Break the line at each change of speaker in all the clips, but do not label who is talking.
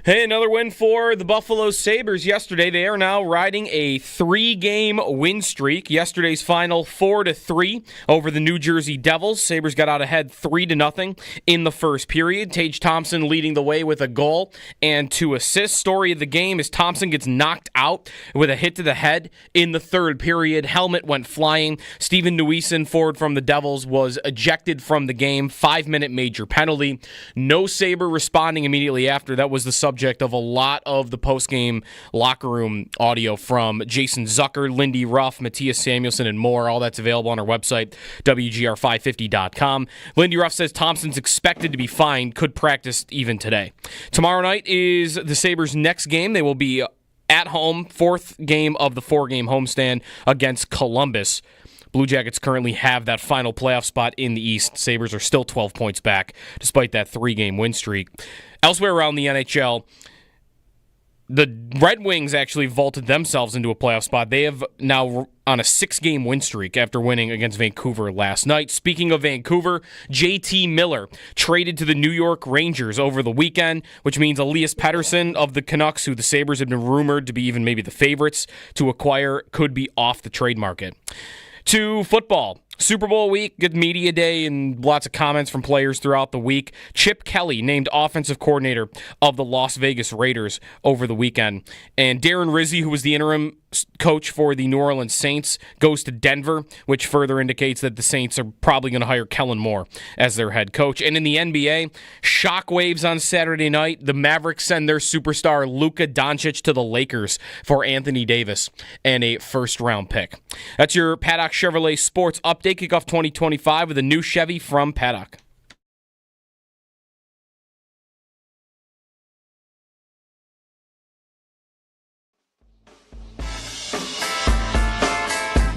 Hey, another win for the Buffalo Sabres yesterday. They are now riding a 3-game win streak. Yesterday's final 4-3 over the New Jersey Devils. Sabres got out ahead 3-0 in the first period. Tage Thompson leading the way with a goal and 2 assists. Story of the game is Thompson gets knocked out with a hit to the head in the third period. Helmet went flying. Steven Nuisen, forward from the Devils, was ejected from the game. 5-minute major penalty. No Sabre responding immediately after. That was the subject of a lot of the postgame locker room audio from Jason Zucker, Lindy Ruff, Matthias Samuelsson, and more. All that's available on our website, WGR550.com. Lindy Ruff says Thompson's expected to be fine, could practice even today. Tomorrow night is the Sabres' next game. They will be at home, 4th game of the 4-game homestand against Columbus. Blue Jackets currently have that final playoff spot in the East. Sabres are still 12 points back, despite that 3-game win streak. Elsewhere around the NHL, the Red Wings actually vaulted themselves into a playoff spot. They have now on a 6-game win streak after winning against Vancouver last night. Speaking of Vancouver, JT Miller traded to the New York Rangers over the weekend, which means Elias Pettersson of the Canucks, who the Sabres have been rumored to be even maybe the favorites to acquire, could be off the trade market. To football. Super Bowl week, good media day, and lots of comments from players throughout the week. Chip Kelly named offensive coordinator of the Las Vegas Raiders over the weekend. And Darren Rizzi, who was the interim coach for the New Orleans Saints, goes to Denver, which further indicates that the Saints are probably going to hire Kellen Moore as their head coach. And in the NBA, shockwaves on Saturday night. The Mavericks send their superstar Luka Doncic to the Lakers for Anthony Davis and a first-round pick. That's your Paddock Chevrolet Sports Update. Kickoff 2025 with a new Chevy from Paddock.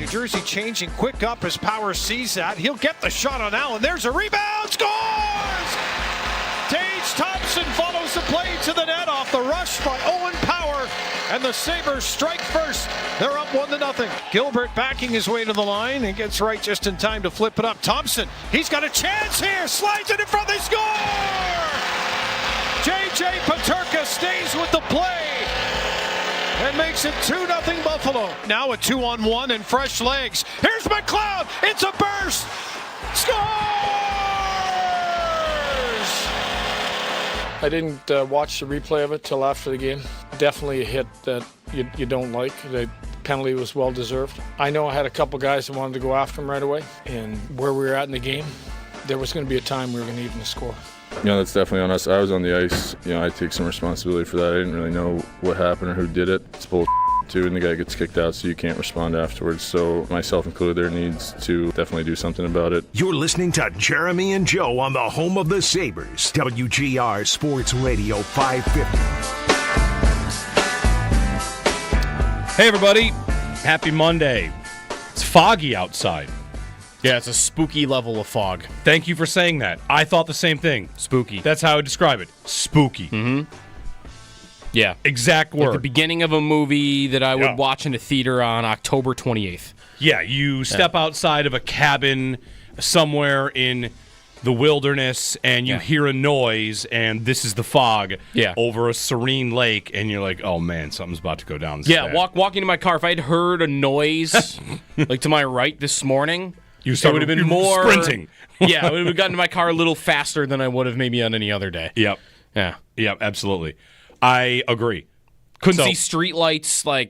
New Jersey changing quick up as Power sees that. He'll get the shot on Allen. There's a rebound. Scores! Tage Thompson follows the play to the net off the rush by Owen Power. And the Sabres strike first. They're up 1-0. Gilbert backing his way to the line and gets right just in time to flip it up. Thompson, he's got a chance here. Slides it in front. They score! J.J. Peterka stays with the play and makes it 2-0 Buffalo. Now a 2-on-1 and fresh legs. Here's McLeod. It's a burst. Scores!
I didn't watch the replay of it till after the game. Definitely a hit that you don't like. The penalty was well deserved. I know I had a couple guys that wanted to go after him right away, and where we were at in the game, there was going to be a time we were going to even the score.
Yeah, that's definitely on us. I was on the ice. I take some responsibility for that. I didn't really know what happened or who did it. It's bull too, and the guy gets kicked out, so you can't respond afterwards. So myself included, there needs to definitely do something about it.
You're listening to Jeremy and Joe on the home of the Sabres, WGR Sports Radio 550.
Hey everybody, happy Monday. It's foggy outside.
Yeah, it's a spooky level of fog.
Thank you for saying that. I thought the same thing.
Spooky.
That's how I would describe it. Spooky.
Mm-hmm. Yeah.
Exact word.
Like the beginning of a movie that I would watch in a theater on October 28th.
Yeah, you step outside of a cabin somewhere in the wilderness and you hear a noise, and this is the fog over a serene lake, and you're like, oh man, something's about to go down.
Walking to my car, if I'd heard a noise like to my right this morning, it would have been more
sprinting.
Yeah, I would have gotten to my car a little faster than I would have maybe on any other day.
Yep.
Yeah.
Yep, absolutely. I agree.
Couldn't see street lights, you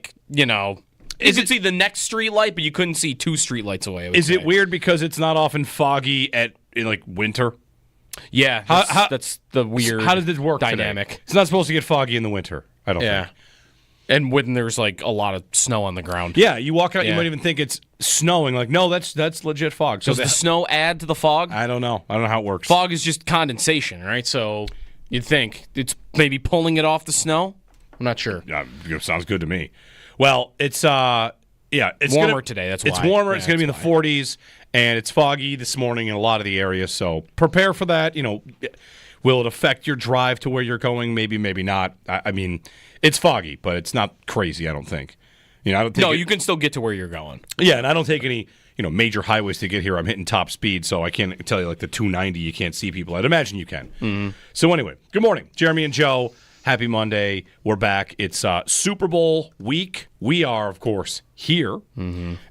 could see the next street light, but you couldn't see 2 street lights away.
Is it weird because it's not often foggy in winter?
Yeah, that's the weird.
How does this work
dynamic?
Today? It's not supposed to get foggy in the winter, I don't think.
And when there's a lot of snow on the ground.
Yeah, you walk out, you might even think it's snowing. No, that's legit fog.
So does the snow add to the fog?
I don't know. I don't know how it works.
Fog is just condensation, right? So you'd think it's maybe pulling it off the snow. I'm not sure.
Sounds good to me. Well, it's it's
warmer today. That's why
it's warmer. It's going to be in the 40s, and it's foggy this morning in a lot of the areas. So prepare for that. Will it affect your drive to where you're going? Maybe, maybe not. I mean, it's foggy, but it's not crazy. I don't think. I don't think
you can still get to where you're going.
Yeah, and I don't take any major highways to get here. I'm hitting top speed, so I can't tell you the 290. You can't see people. I'd imagine you can.
Mm-hmm.
So anyway, good morning, Jeremy and Joe. Happy Monday. We're back. It's Super Bowl week. We are, of course, here,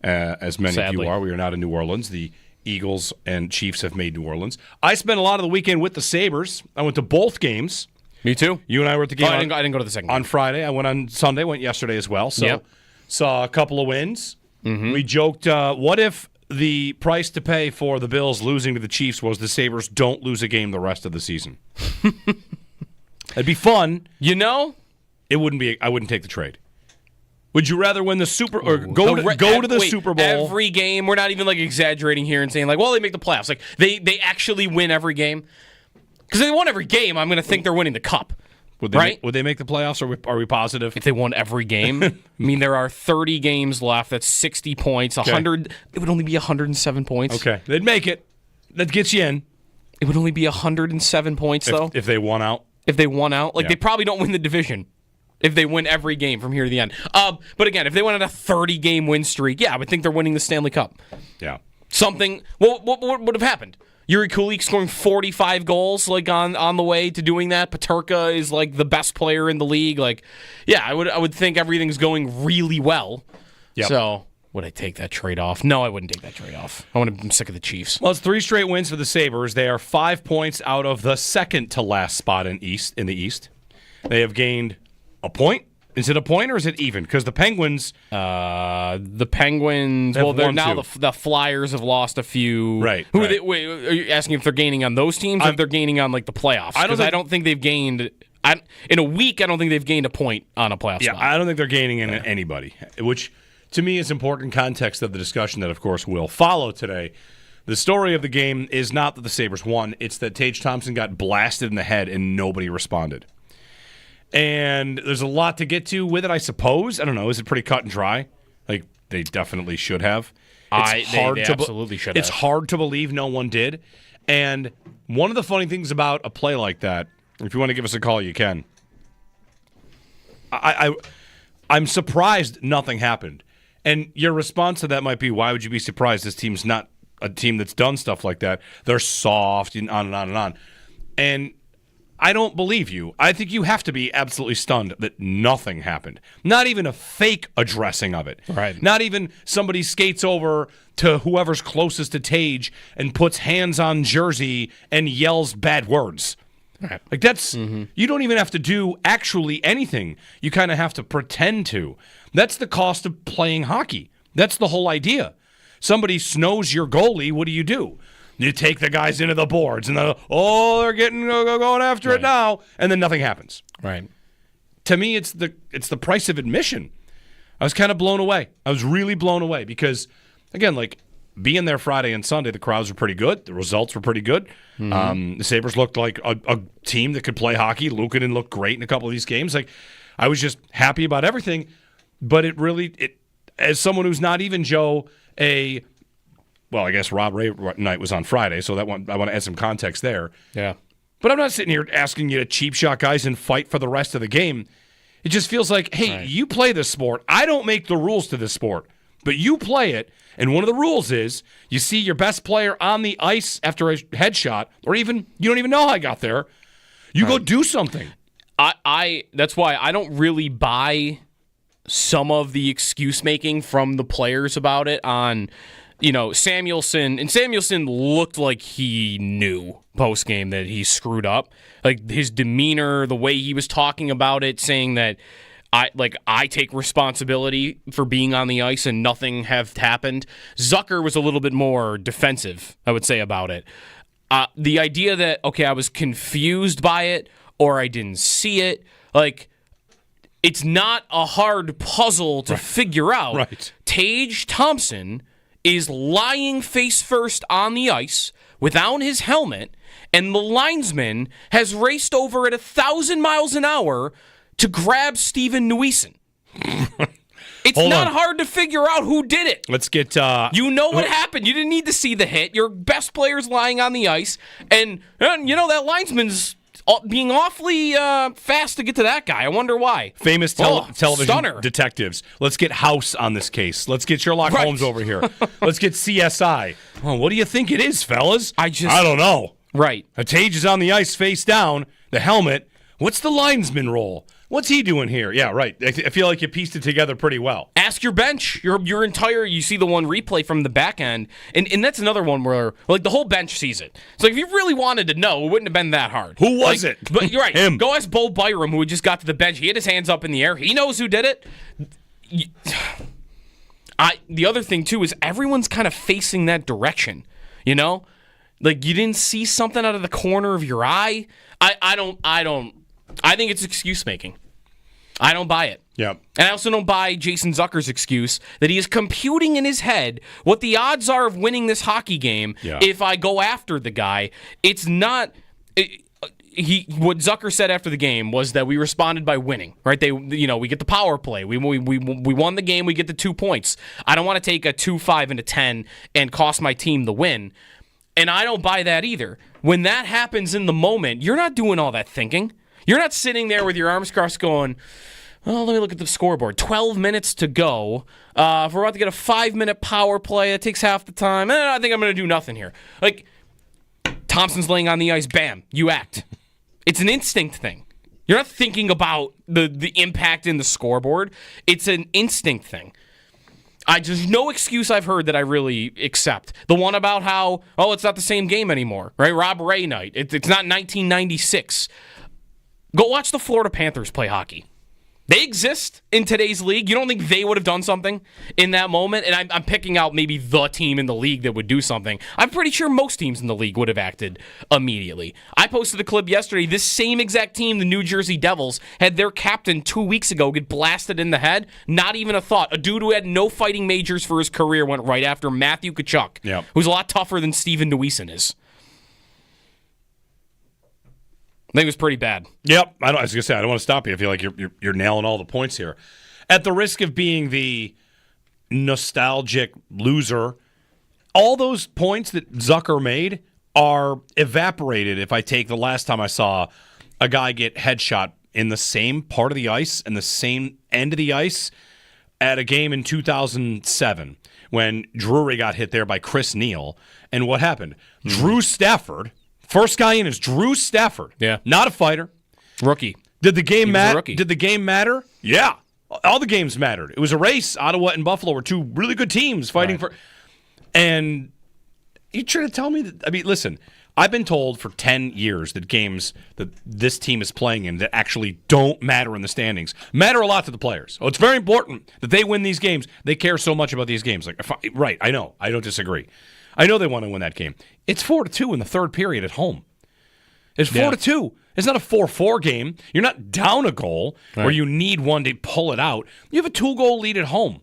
as many of you are. We are not in New Orleans. The Eagles and Chiefs have made New Orleans. I spent a lot of the weekend with the Sabres. I went to both games.
Me too.
You and I were at the game.
I didn't go to the second game.
On Friday. I went on Sunday, went yesterday as well. So saw a couple of wins. We joked, what if the price to pay for the Bills losing to the Chiefs was the Sabres don't lose a game the rest of the season? It'd be fun.
You know?
It wouldn't be. I wouldn't take the trade. Would you rather win the Super or go to the Super Bowl
every game? We're not even like exaggerating here and saying like, well, they make the playoffs. Like they actually win every game because they won every game. I'm going to think they're winning the cup.
Would they make the playoffs? Are we positive?
If they won every game, I mean there are 30 games left. That's 60 points. 100. It would only be 107 points.
Okay, they'd make it. That gets you in.
It would only be 107 points though.
If they won out.
If they won out, they probably don't win the division. If they win every game from here to the end. But again, if they went on a 30-game win streak, I would think they're winning the Stanley Cup.
Yeah.
What would have happened? Yuri Kulich scoring 45 goals on the way to doing that. Peterka is like the best player in the league. I would think everything's going really well.
Yep.
So would I take that trade off? No, I wouldn't take that trade off. I'm sick of the Chiefs.
Well, it's 3 straight wins for the Sabres. They are 5 points out of the second to last spot in the East. They have gained a point. Is it a point or is it even? Because the Penguins...
the Penguins... Well, they're now the Flyers have lost a few...
Right.
Wait, are you asking if they're gaining on those teams or if they're gaining on the playoffs? Because I don't think they've gained... in a week, I don't think they've gained a point on a playoff spot.
I don't think they're gaining in anybody, which to me is important context of the discussion that, of course, will follow today. The story of the game is not that the Sabres won. It's that Tage Thompson got blasted in the head and nobody responded. And there's a lot to get to with it, I suppose. I don't know. Is it pretty cut and dry? Like, they definitely should have.
They absolutely should have.
It's hard to believe no one did. And one of the funny things about a play like that, if you want to give us a call, you can. I'm surprised nothing happened. And your response to that might be, why would you be surprised? This team's not a team that's done stuff like that. They're soft and on and on and on. And I don't believe you. I think you have to be absolutely stunned that nothing happened. Not even a fake addressing of it.
Right.
Not even somebody skates over to whoever's closest to Tage and puts hands on jersey and yells bad words.
Right.
Like that's, you don't even have to do actually anything. You kind of have to pretend to. That's the cost of playing hockey. That's the whole idea. Somebody snows your goalie, what do? You take the guys into the boards, and they're going after it now, and then nothing happens.
Right.
To me, it's the price of admission. I was kind of blown away. I was really blown away because, again, being there Friday and Sunday, the crowds were pretty good. The results were pretty good. The Sabres looked like a team that could play hockey. Luukkonen looked great in a couple of these games. I was just happy about everything. But it as someone who's not even Joe, well, I guess Rob Ray night was on Friday, so I want to add some context there.
Yeah.
But I'm not sitting here asking you to cheap shot guys and fight for the rest of the game. It just feels like, hey, you play this sport. I don't make the rules to this sport, but you play it. And one of the rules is you see your best player on the ice after a headshot, or even you don't even know how I got there. You go do something.
That's why I don't really buy some of the excuse making from the players about it on, Samuelsson. And Samuelsson looked like he knew post-game that he screwed up. Like his demeanor, the way he was talking about it, saying that I take responsibility for being on the ice and nothing have happened. Zucker was a little bit more defensive, I would say, about it. The idea that, I was confused by it or I didn't see it, it's not a hard puzzle to figure out.
Right.
Tage Thompson is lying face first on the ice without his helmet, and the linesman has raced over at 1,000 miles an hour to grab Steven Nuisen. It's not hard to figure out who did it.
Let's get...
what happened. You didn't need to see the hit. Your best player's lying on the ice, and that linesman's being awfully fast to get to that guy. I wonder why.
Famous television
stunner.
detectives. Let's get House on this case. Let's get Sherlock Holmes over here. Let's get CSI. Oh, what do you think it is, fellas? I don't know.
Right.
Tage is on the ice face down, the helmet. What's the linesman role? What's he doing here? Yeah, right. I feel like you pieced it together pretty well.
Ask your bench. Your entire, you see the one replay from the back end, and that's another one where like the whole bench sees it. So if you really wanted to know, it wouldn't have been that hard.
Who was it?
But you're right.
Him.
Go ask Bo Byram, who had just got to the bench. He had his hands up in the air. He knows who did it. The other thing too is everyone's kind of facing that direction. You know, like you didn't see something out of the corner of your eye. I think it's excuse making. I don't buy it.
Yeah.
And I also don't buy Jason Zucker's excuse that he is computing in his head what the odds are of winning this hockey game if I go after the guy. It's not. What Zucker said after the game was that we responded by winning, right? We get the power play. We won the game. We get the 2 points. I don't want to take a 2-5 and a 10 and cost my team the win. And I don't buy that either. When that happens in the moment, you're not doing all that thinking. You're not sitting there with your arms crossed going, oh, let me look at the scoreboard. 12 minutes to go. If we're about to get a 5-minute power play, it takes half the time. I think I'm going to do nothing here. Like, Thompson's laying on the ice. Bam. You act. It's an instinct thing. You're not thinking about the impact in the scoreboard. It's an instinct thing. There's no excuse I've heard that I really accept. The one about how, it's not the same game anymore, right? Rob Ray night. It's not 1996. Go watch the Florida Panthers play hockey. They exist in today's league. You don't think they would have done something in that moment? And I'm picking out maybe the team in the league that would do something. I'm pretty sure most teams in the league would have acted immediately. I posted a clip yesterday. This same exact team, the New Jersey Devils, had their captain 2 weeks ago get blasted in the head. Not even a thought. A dude who had no fighting majors for his career went right after Matthew Tkachuk, who's a lot tougher than Steven Neuwiesen is. I think it was pretty bad.
Yep. I was going to say, I don't want to stop you. I feel like you're nailing all the points here. At the risk of being the nostalgic loser, all those points that Zucker made are evaporated if I take the last time I saw a guy get headshot in the same part of the ice and the same end of the ice at a game in 2007 when Drury got hit there by Chris Neal. And what happened? Drew Stafford... First guy in is Drew Stafford.
Yeah.
Not a fighter.
Rookie.
Did the game matter?
Did
the game matter? Yeah. All the games mattered. It was a race. Ottawa and Buffalo were two really good teams fighting for. And you trying to tell me that? I mean, listen, I've been told for 10 years that games that this team is playing in that actually don't matter in the standings matter a lot to the players. Oh, it's very important that they win these games. They care so much about these games. Right, I know. I don't disagree. I know they want to win that game. It's 4-2 in the third period at home. It's 4-2. It's not a 4-4 game. You're not down a goal where you need one to pull it out. You have a 2-goal lead at home.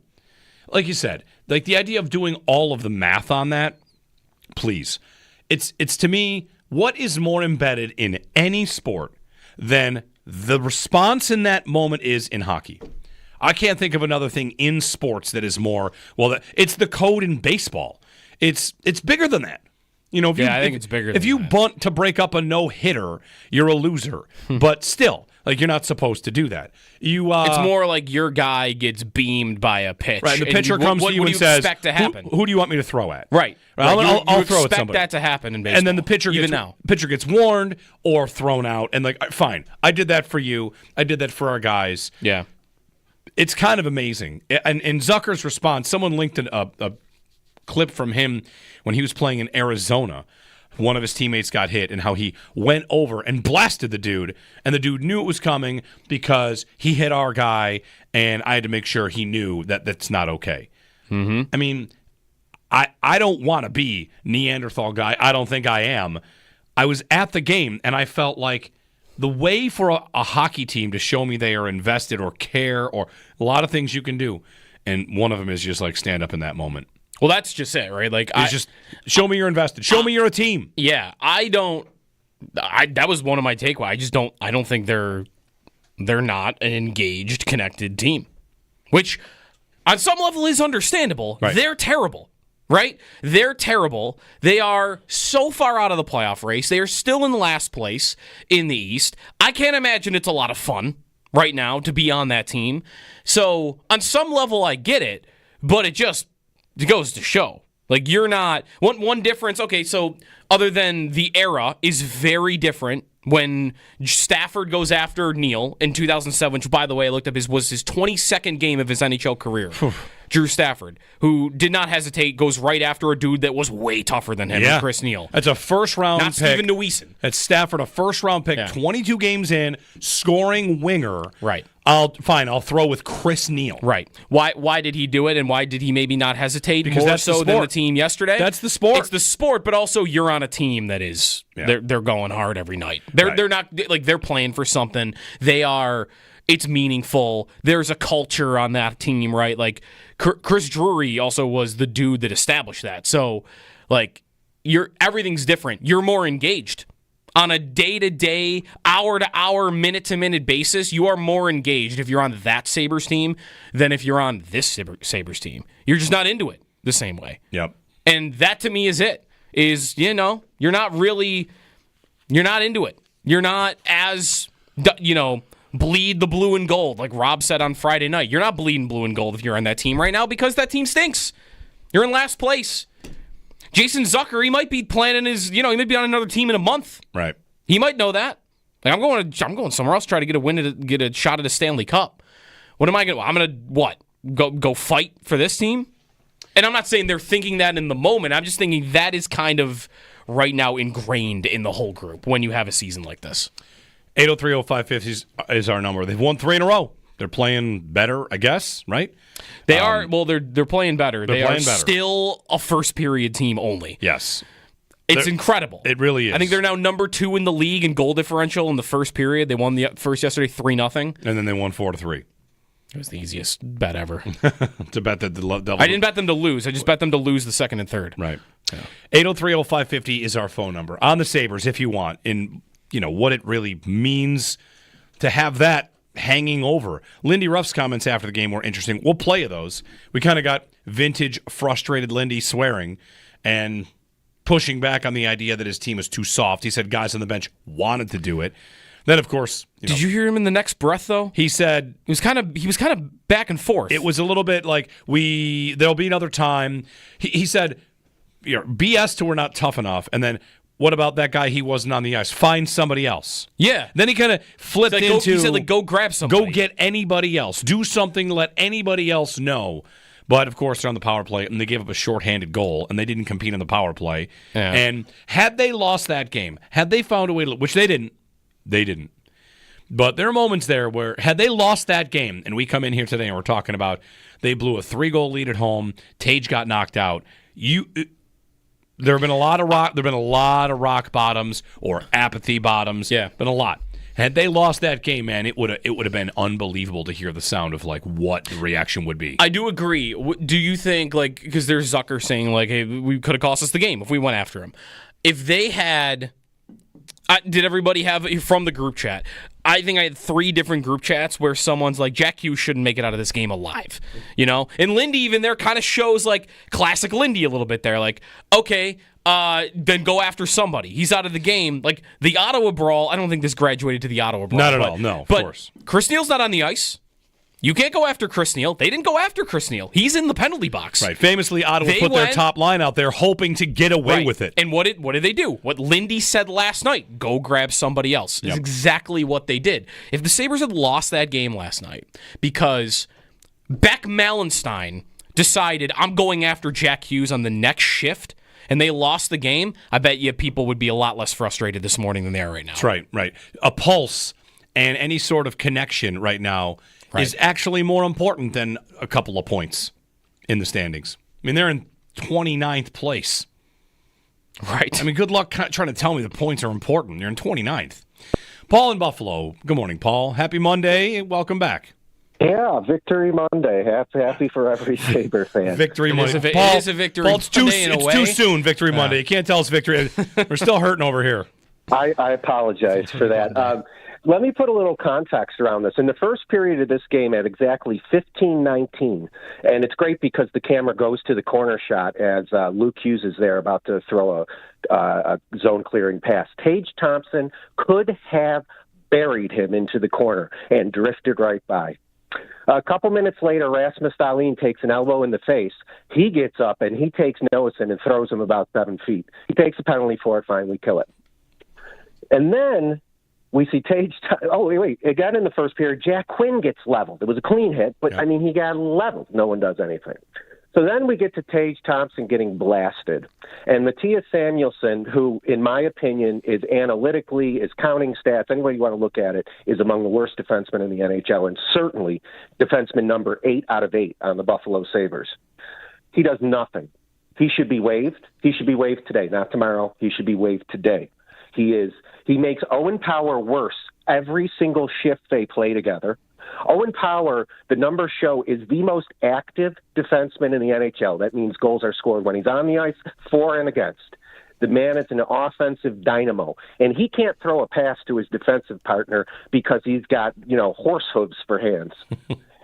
Like you said, like the idea of doing all of the math on that, please. It's to me, what is more embedded in any sport than the response in that moment is in hockey? I can't think of another thing in sports that is more, it's the code in baseball. It's bigger than that. You know,
I think it's bigger than that.
If you bunt to break up a no-hitter, you're a loser. But still, like, you're not supposed to do that.
It's more like your guy gets beamed by a pitch.
Right, the pitcher comes to you and says,
expect to happen?
Who do you want me to throw at?
Right.
I'll throw at
expect
somebody.
that to happen in baseball.
And then the pitcher gets warned or thrown out. And, like, fine, I did that for you. I did that for our guys.
Yeah.
It's kind of amazing. And Zucker's response, someone linked a clip from him when he was playing in Arizona. One of his teammates got hit and how he went over and blasted the dude, and the dude knew it was coming because he hit our guy, and I had to make sure he knew that that's not okay. Mm-hmm. I mean, I don't want to be Neanderthal guy. I don't think I am. I was at the game, and I felt like the way for a hockey team to show me they are invested or care or a lot of things you can do, and one of them is just like stand up in that moment.
Well, that's just it, right? Like,
just show me you're invested. Show me you're a team.
Yeah, that was one of my takeaways. I don't think they're not an engaged, connected team, which on some level is understandable.
Right.
They're terrible, right? They're terrible. They are so far out of the playoff race. They are still in last place in the East. I can't imagine it's a lot of fun right now to be on that team. So on some level, I get it, but it goes to show. Like, you're not... One difference, okay, so other than the era, is very different. When Stafford goes after Neal in 2007, which, by the way, I looked up, was his 22nd game of his NHL career. Drew Stafford, who did not hesitate, goes right after a dude that was way tougher than him, Chris Neal.
That's a first-round pick.
Not Steven Neuwiesen.
That's Stafford, a first-round pick, 22 games in, scoring winger.
Right.
I'll throw with Chris Neal.
Right. Why did he do it, and why did he maybe not hesitate
because
more
that's
so than the team yesterday?
That's the sport.
It's the sport, but also you're on a team that is they're going hard every night. They're not like they're playing for something. It's meaningful. There's a culture on that team, right? Like Chris Drury also was the dude that established that. So like everything's different. You're more engaged. On a day-to-day, hour-to-hour, minute-to-minute basis, you are more engaged if you're on that Sabres team than if you're on this Sabres team. You're just not into it the same way.
Yep.
And that, to me, is it. You're not into it. You're not as, bleed the blue and gold, like Rob said on Friday night. You're not bleeding blue and gold if you're on that team right now because that team stinks. You're in last place. Jason Zucker, he might be planning he might be on another team in a month.
Right.
He might know that. Like I'm going somewhere else, try to get a shot at a Stanley Cup. What am I going to? I'm going to go fight for this team? And I'm not saying they're thinking that in the moment. I'm just thinking that is kind of right now ingrained in the whole group when you have a season like this.
803-0550 is our number. They've won 3 in a row. They're playing better, I guess, right?
They are. Well, they're playing better. They are
better.
Still a first period team only.
Yes.
It's incredible.
It really is.
I think they're now number 2 in the league in goal differential in the first period. They won the first yesterday 3-0. And
then they won 4-3.
It was the easiest bet ever.
To bet that
I didn't bet them to lose. I just bet them to lose the second and third.
Right. Yeah. 803-0550 is our phone number. On the Sabres, if you want, in what it really means to have that hanging over. Lindy Ruff's comments after the game were interesting. We'll play those. We kind of got vintage, frustrated Lindy swearing and pushing back on the idea that his team is too soft. He said guys on the bench wanted to do it. Then, of course,
did you hear him in the next breath though?
He said
he was kind of back and forth.
It was a little bit like there'll be another time. He said, BS to we're not tough enough, and then. What about that guy? He wasn't on the ice. Find somebody else.
Yeah.
Then he kind of flipped into...
He said, go grab somebody.
Go get anybody else. Do something to let anybody else know. But, of course, they're on the power play, and they gave up a shorthanded goal, and they didn't compete on the power play. Yeah. And had they lost that game, had they found a way to... Which they didn't. But there are moments there where, had they lost that game, and we come in here today and we're talking about they blew a 3-goal lead at home, Tage got knocked out, There have been a lot of rock bottoms or apathy bottoms.
Yeah,
been a lot. Had they lost that game, man, it would have been unbelievable to hear the sound of like what the reaction would be.
I do agree. Do you think because there's Zucker saying like, hey, we could have cost us the game if we went after him. If they had, did everybody have from the group chat? I think I had 3 different group chats where someone's like, Jack Hughes shouldn't make it out of this game alive, And Lindy even there kind of shows like classic Lindy a little bit there. Like, okay, then go after somebody. He's out of the game. Like the Ottawa brawl, I don't think this graduated to the Ottawa brawl.
Not at all, no, of course.
Chris Neal's not on the ice. You can't go after Chris Neal. They didn't go after Chris Neal. He's in the penalty box.
Right. Famously, Ottawa put their top line out there hoping to get away with it.
And what did they do? What Lindy said last night, go grab somebody else, is exactly what they did. If the Sabres had lost that game last night because Beck Malenstein decided, I'm going after Jack Hughes on the next shift, and they lost the game, I bet you people would be a lot less frustrated this morning than they are right now.
That's right. A pulse and any sort of connection right now is actually more important than a couple of points in the standings. I mean, they're in 29th place.
Right.
I mean, good luck trying to tell me the points are important. You're in 29th. Paul in Buffalo. Good morning, Paul. Happy Monday. Welcome back.
Yeah, Victory Monday. Happy for every Sabre fan.
Victory Monday.
It is a victory
Paul, it's
Monday in a way.
It's too soon, Victory Monday. You can't tell us victory. We're still hurting over here.
I apologize for that. Let me put a little context around this. In the first period of this game at exactly 15:19, and it's great because the camera goes to the corner shot as Luke Hughes is there about to throw a zone-clearing pass. Tage Thompson could have buried him into the corner and drifted right by. A couple minutes later, Rasmus Dahlin takes an elbow in the face. He gets up and he takes Noesen and throws him about 7 feet. He takes a penalty for it, fine, we kill it. And then we see Tage. Wait. Again in the first period, Jack Quinn gets leveled. It was a clean hit, but,
yeah.
he got leveled. No one does anything. So then we get to Tage Thompson getting blasted. And Mattias Samuelsson, who, in my opinion, is analytically, is counting stats, any way you want to look at it, is among the worst defensemen in the NHL, and certainly defenseman number 8 out of 8 on the Buffalo Sabres. He does nothing. He should be waived. He should be waived today, not tomorrow. He should be waived today. He makes Owen Power worse every single shift they play together. Owen Power, the numbers show, is the most active defenseman in the NHL. That means goals are scored when he's on the ice, for and against. The man is an offensive dynamo, and he can't throw a pass to his defensive partner because he's got, horse hooves for hands.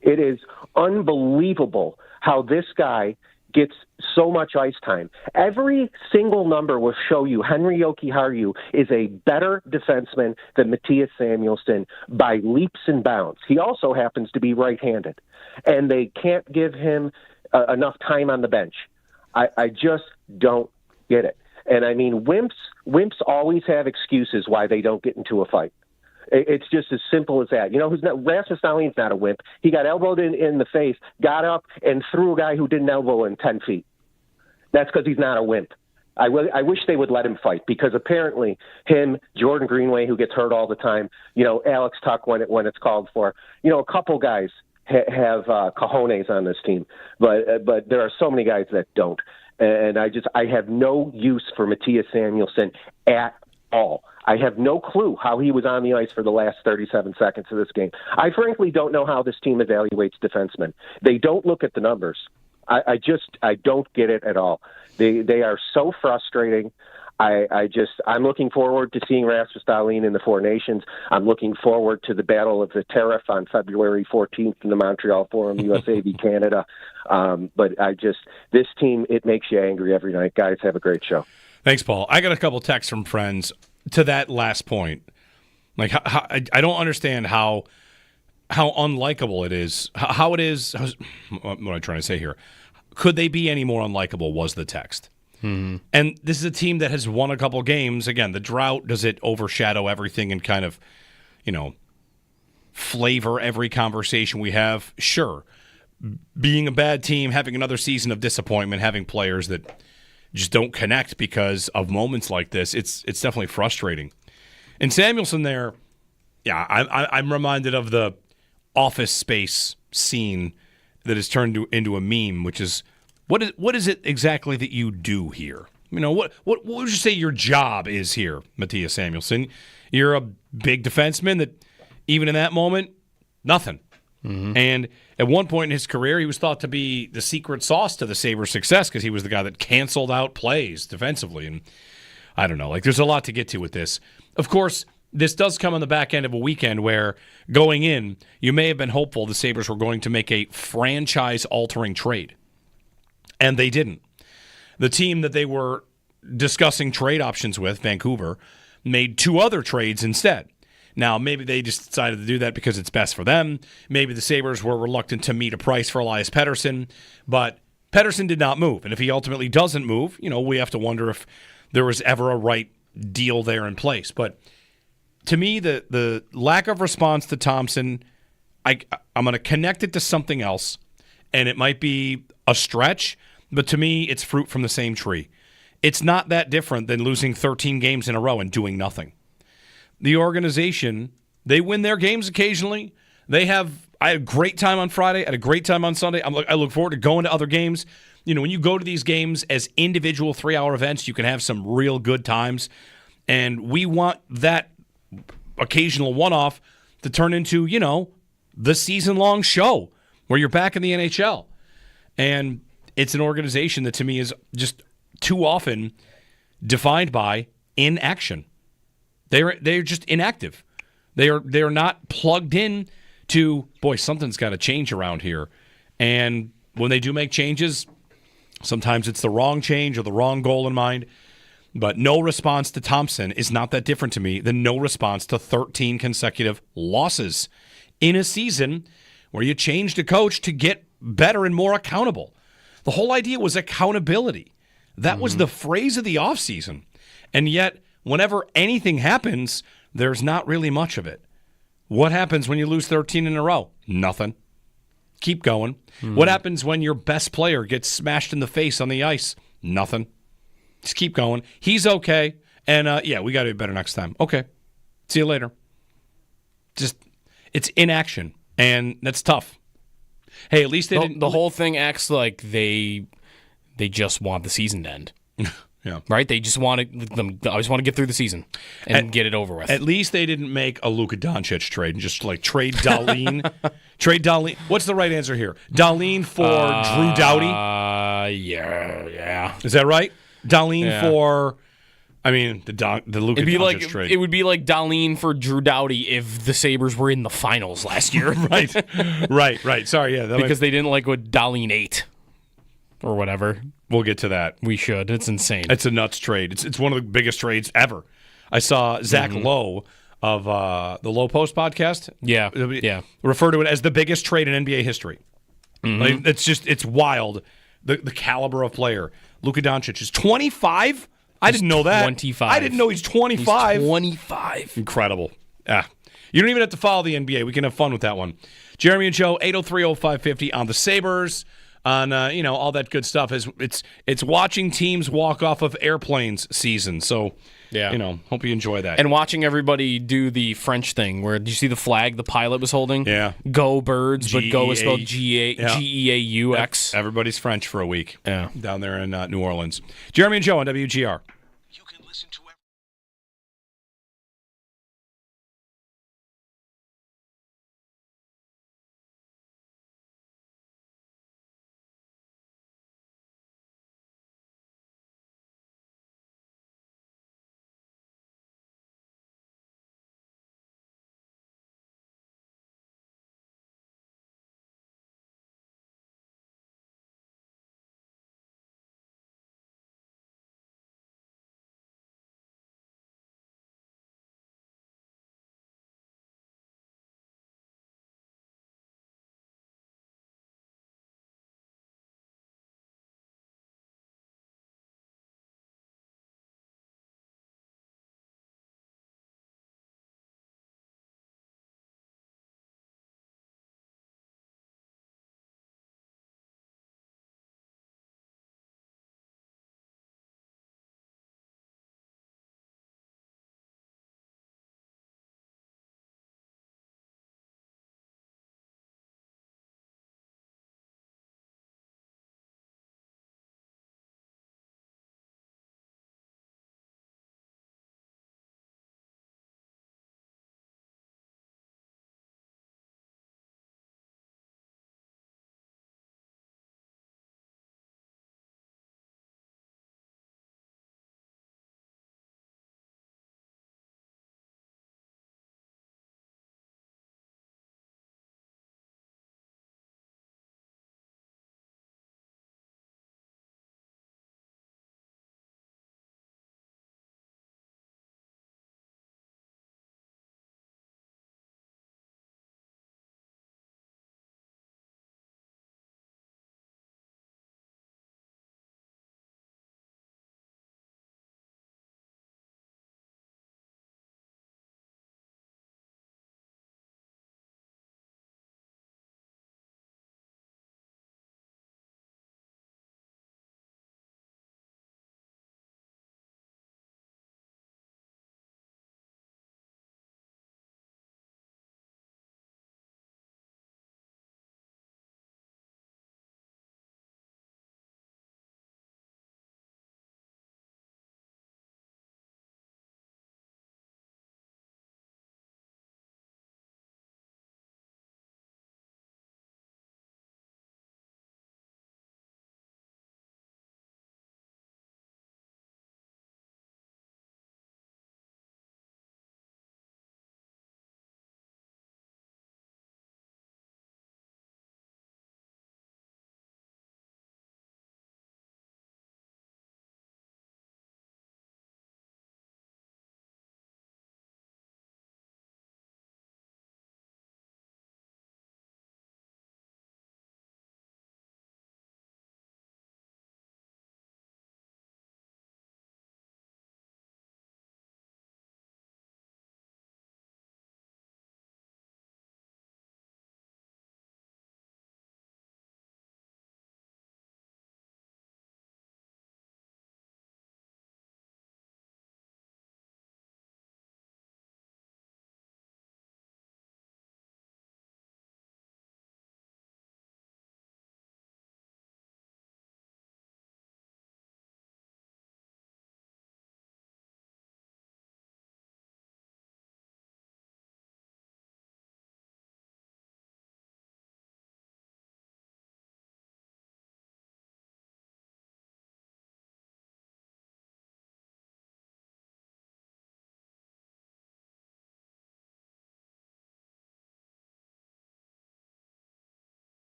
It is unbelievable how this guy gets so much ice time. Every single number will show you Henri Jokiharju is a better defenseman than Mattias Samuelsson by leaps and bounds. He also happens to be right-handed, and they can't give him enough time on the bench. I just don't get it. And wimps always have excuses why they don't get into a fight. It's just as simple as that. Rasmus Dahlin's not a wimp. He got elbowed in the face, got up, and threw a guy who didn't elbow him 10 feet. That's because he's not a wimp. I wish they would let him fight, because apparently him, Jordan Greenway, who gets hurt all the time, Alex Tuck when it's called for, a couple guys have cojones on this team, but there are so many guys that don't. And I have no use for Mattias Samuelsson at all. I have no clue how he was on the ice for the last 37 seconds of this game. I frankly don't know how this team evaluates defensemen. They don't look at the numbers. I don't get it at all. They are so frustrating. I'm looking forward to seeing Rasmus Dahlin in the Four Nations. I'm looking forward to the Battle of the Tariff on February 14th in the Montreal Forum, USA v. Canada. But this team, it makes you angry every night. Guys, have a great show.
Thanks, Paul. I got a couple texts from friends to that last point. Like, I don't understand how unlikable it is. How it is. What am I trying to say here? Could they be any more unlikable? Was the text. Mm-hmm. And this is a team that has won a couple games. Again, the drought, does it overshadow everything and kind of, flavor every conversation we have? Sure. Being a bad team, having another season of disappointment, having players that just don't connect because of moments like this, it's definitely frustrating. And Samuelsson there, yeah, I'm reminded of the Office Space scene that has turned into a meme, which is, what is it exactly that you do here? What would you say your job is here, Mattias Samuelsson? You're a big defenseman that, even in that moment, nothing. Mm-hmm. And at one point in his career, he was thought to be the secret sauce to the Sabres' success because he was the guy that canceled out plays defensively. And I don't know, there's a lot to get to with this. Of course, this does come on the back end of a weekend where, going in, you may have been hopeful the Sabres were going to make a franchise-altering trade. And they didn't. The team that they were discussing trade options with, Vancouver, made 2 other trades instead. Now, maybe they just decided to do that because it's best for them. Maybe the Sabres were reluctant to meet a price for Elias Pettersson, but Pettersson did not move. And if he ultimately doesn't move, we have to wonder if there was ever a right deal there in place. But to me, the lack of response to Thompson, I'm going to connect it to something else, and it might be a stretch, but to me, it's fruit from the same tree. It's not that different than losing 13 games in a row and doing nothing. The organization, they win their games occasionally. I had a great time on Friday, I had a great time on Sunday. I look forward to going to other games. When you go to these games as individual 3-hour events, you can have some real good times. And we want that occasional one-off to turn into, the season-long show where you're back in the NHL. And it's an organization that, to me, is just too often defined by inaction. They're just inactive. They're not plugged in to, boy, something's got to change around here. And when they do make changes, sometimes it's the wrong change or the wrong goal in mind. But no response to Thompson is not that different to me than no response to 13 consecutive losses in a season where you changed a coach to get better and more accountable. The whole idea was accountability. That was the phrase of the offseason. And yet, whenever anything happens, there's not really much of it. What happens when you lose 13 in a row? Nothing. Keep going. What happens when your best player gets smashed in the face on the ice? Nothing. Just keep going. He's okay. And, we got to be better next time. Okay. See you later. Just, it's inaction. And that's tough. Hey, at least they didn't.
The whole thing acts like they just want the season to end.
Yeah.
Right? They just want to. I just want to get through the season and get it over with.
At least they didn't make a Luka Doncic trade and just like trade Darlene. Trade Darlene. What's the right answer here? Darlene for Drew Doughty?
Yeah.
Is that right? Darlene for. I mean, the Luka Doncic trade.
It would be like Darlene for Drew Doughty if the Sabres were in the finals last year.
Right. Sorry, yeah.
Because they didn't like what Darlene ate. Or whatever.
We'll get to that.
We should. It's insane.
It's a nuts trade. It's one of the biggest trades ever. I saw Zach Lowe of the Low Post podcast.
Yeah.
Refer to it as the biggest trade in NBA history. Like, it's wild. The caliber of player. Luka Doncic is 25? I didn't know that.
25.
I didn't know he's 25.
He's 25.
Incredible. You don't even have to follow the NBA. We can have fun with that one. Jeremy and Joe, 803-0550 on the Sabres. On all that good stuff. It's watching teams walk off of airplanes season. So hope you enjoy that.
And watching everybody do the French thing where did you see the flag the pilot was holding?
Yeah.
Go Birds, but go is spelled Geaux.
Everybody's French for a week.
Yeah.
Down there in New Orleans. Jeremy and Joe on WGR.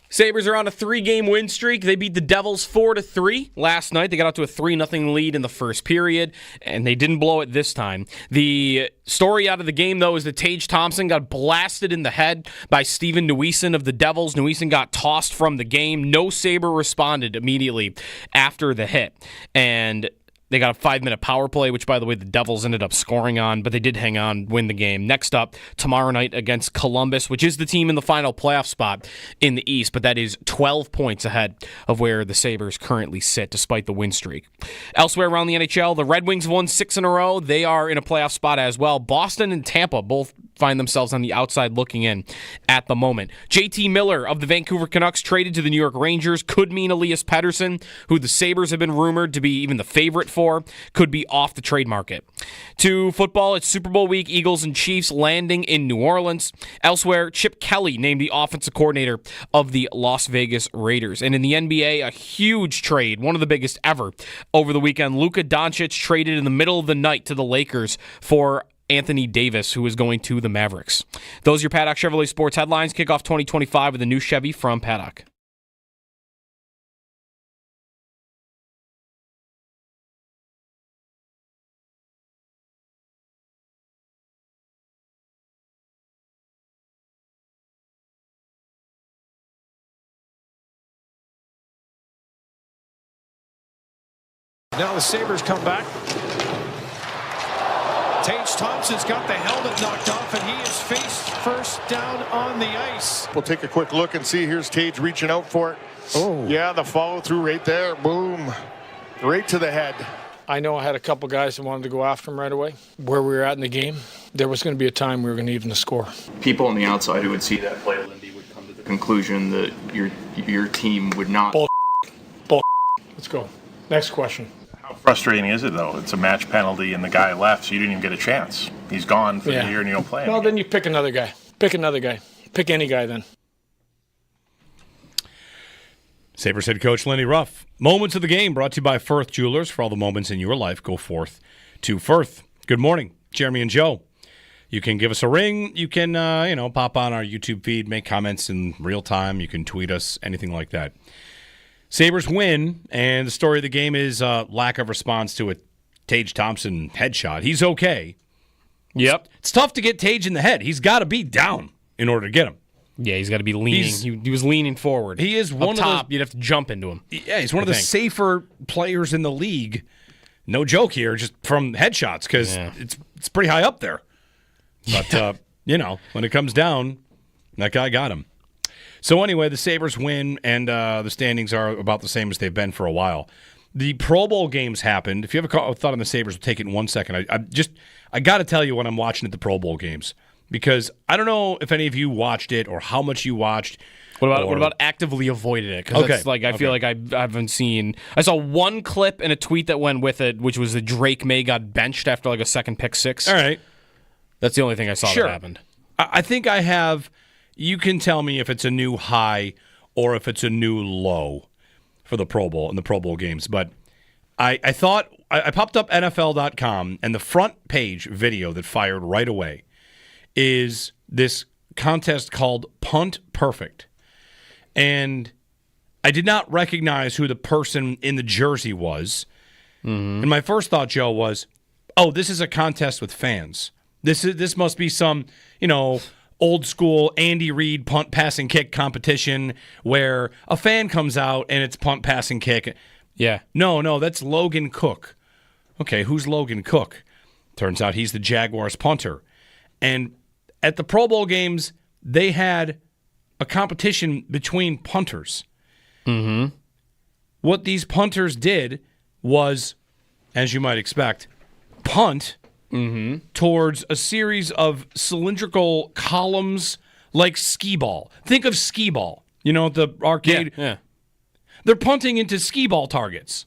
Sabres are on a 3-game win streak. They beat the Devils 4-3 last night. They got out to a 3-0 lead in the first period, and they didn't blow it this time. The story out of the game, though, is that Tage Thompson got blasted in the head by Steven Nuisen of the Devils. Nuisen got tossed from the game. No Sabre responded immediately after the hit. And they got a 5-minute power play, which, by the way, the Devils ended up scoring on, but they did hang on, win the game. Next up, tomorrow night against Columbus, which is the team in the final playoff spot in the East, but that is 12 points ahead of where the Sabres currently sit, despite the win streak. Elsewhere around the NHL, the Red Wings won 6 in a row. They are in a playoff spot as well. Boston and Tampa both find themselves on the outside looking in at the moment. JT Miller of the Vancouver Canucks traded to the New York Rangers. Could mean Elias Pettersson, who the Sabres have been rumored to be even the favorite for, could be off the trade market. To football, it's Super Bowl week. Eagles and Chiefs landing in New Orleans. Elsewhere, Chip Kelly named the offensive coordinator of the Las Vegas Raiders. And in the NBA, a huge trade, one of the biggest ever, over the weekend. Luka Doncic traded in the middle of the night to the Lakers for Anthony Davis, who is going to the Mavericks. Those are your Paddock Chevrolet Sports headlines. Kick off 2025 with a new Chevy from Paddock.
Now the Sabres come back. Tage Thompson's got the helmet knocked off, and he is face first down on the ice.
We'll take a quick look and see. Here's Tage reaching out for it.
Oh.
Yeah, the follow through right there. Boom. Right to the head.
I know I had a couple guys that wanted to go after him right away. Where we were at in the game, there was going to be a time we were going to even the score.
People on the outside who would see that play, Lindy, would come to the conclusion that your team would not.
Bull. Let's go. Next question.
How frustrating is it, though? It's a match penalty and the guy left, so you didn't even get a chance. He's gone for the year and you don't play him.
Well,
again.
then you pick another guy. Pick another guy. Pick any guy then.
Sabres head coach Lenny Ruff. Moments of the game brought to you by Firth Jewelers. For all the moments in your life, go forth to Firth. Good morning, Jeremy and Joe. You can give us a ring. You can, pop on our YouTube feed, make comments in real time. You can tweet us, anything like that. Sabres win, and the story of the game is lack of response to a Tage Thompson headshot. He's okay.
Yep.
It's tough to get Tage in the head. He's got to be down in order to get him.
Yeah, he's got to be leaning. He was leaning forward.
He is one
Up top, you'd have to jump into him.
Yeah, he's one of the safer players in the league. No joke here, just from headshots, because it's pretty high up there. But, when it comes down, that guy got him. So anyway, the Sabres win, and the standings are about the same as they've been for a while. The Pro Bowl games happened. If you have a thought on the Sabres, we'll take it in 1 second. I got to tell you when I'm watching at the Pro Bowl games, because I don't know if any of you watched it or how much you watched.
What about actively avoided it? Because I feel like I haven't seen. I saw one clip and a tweet that went with it, which was that Drake May got benched after like a second pick six.
All right,
that's the only thing I saw that happened.
I think I have. You can tell me if it's a new high or if it's a new low for the Pro Bowl and the Pro Bowl games. But I thought I popped up NFL.com, and the front page video that fired right away is this contest called Punt Perfect. And I did not recognize who the person in the jersey was. Mm-hmm. And my first thought, Joe, was, this is a contest with fans. This must be some, old school Andy Reid punt, pass, and kick competition where a fan comes out and it's punt, pass, and kick.
Yeah.
No, that's Logan Cook. Okay, who's Logan Cook? Turns out he's the Jaguars punter. And at the Pro Bowl games, they had a competition between punters.
Mm-hmm.
What these punters did was, as you might expect, punt towards a series of cylindrical columns like skee ball. Think of skee ball, the arcade.
Yeah.
They're punting into skee ball targets.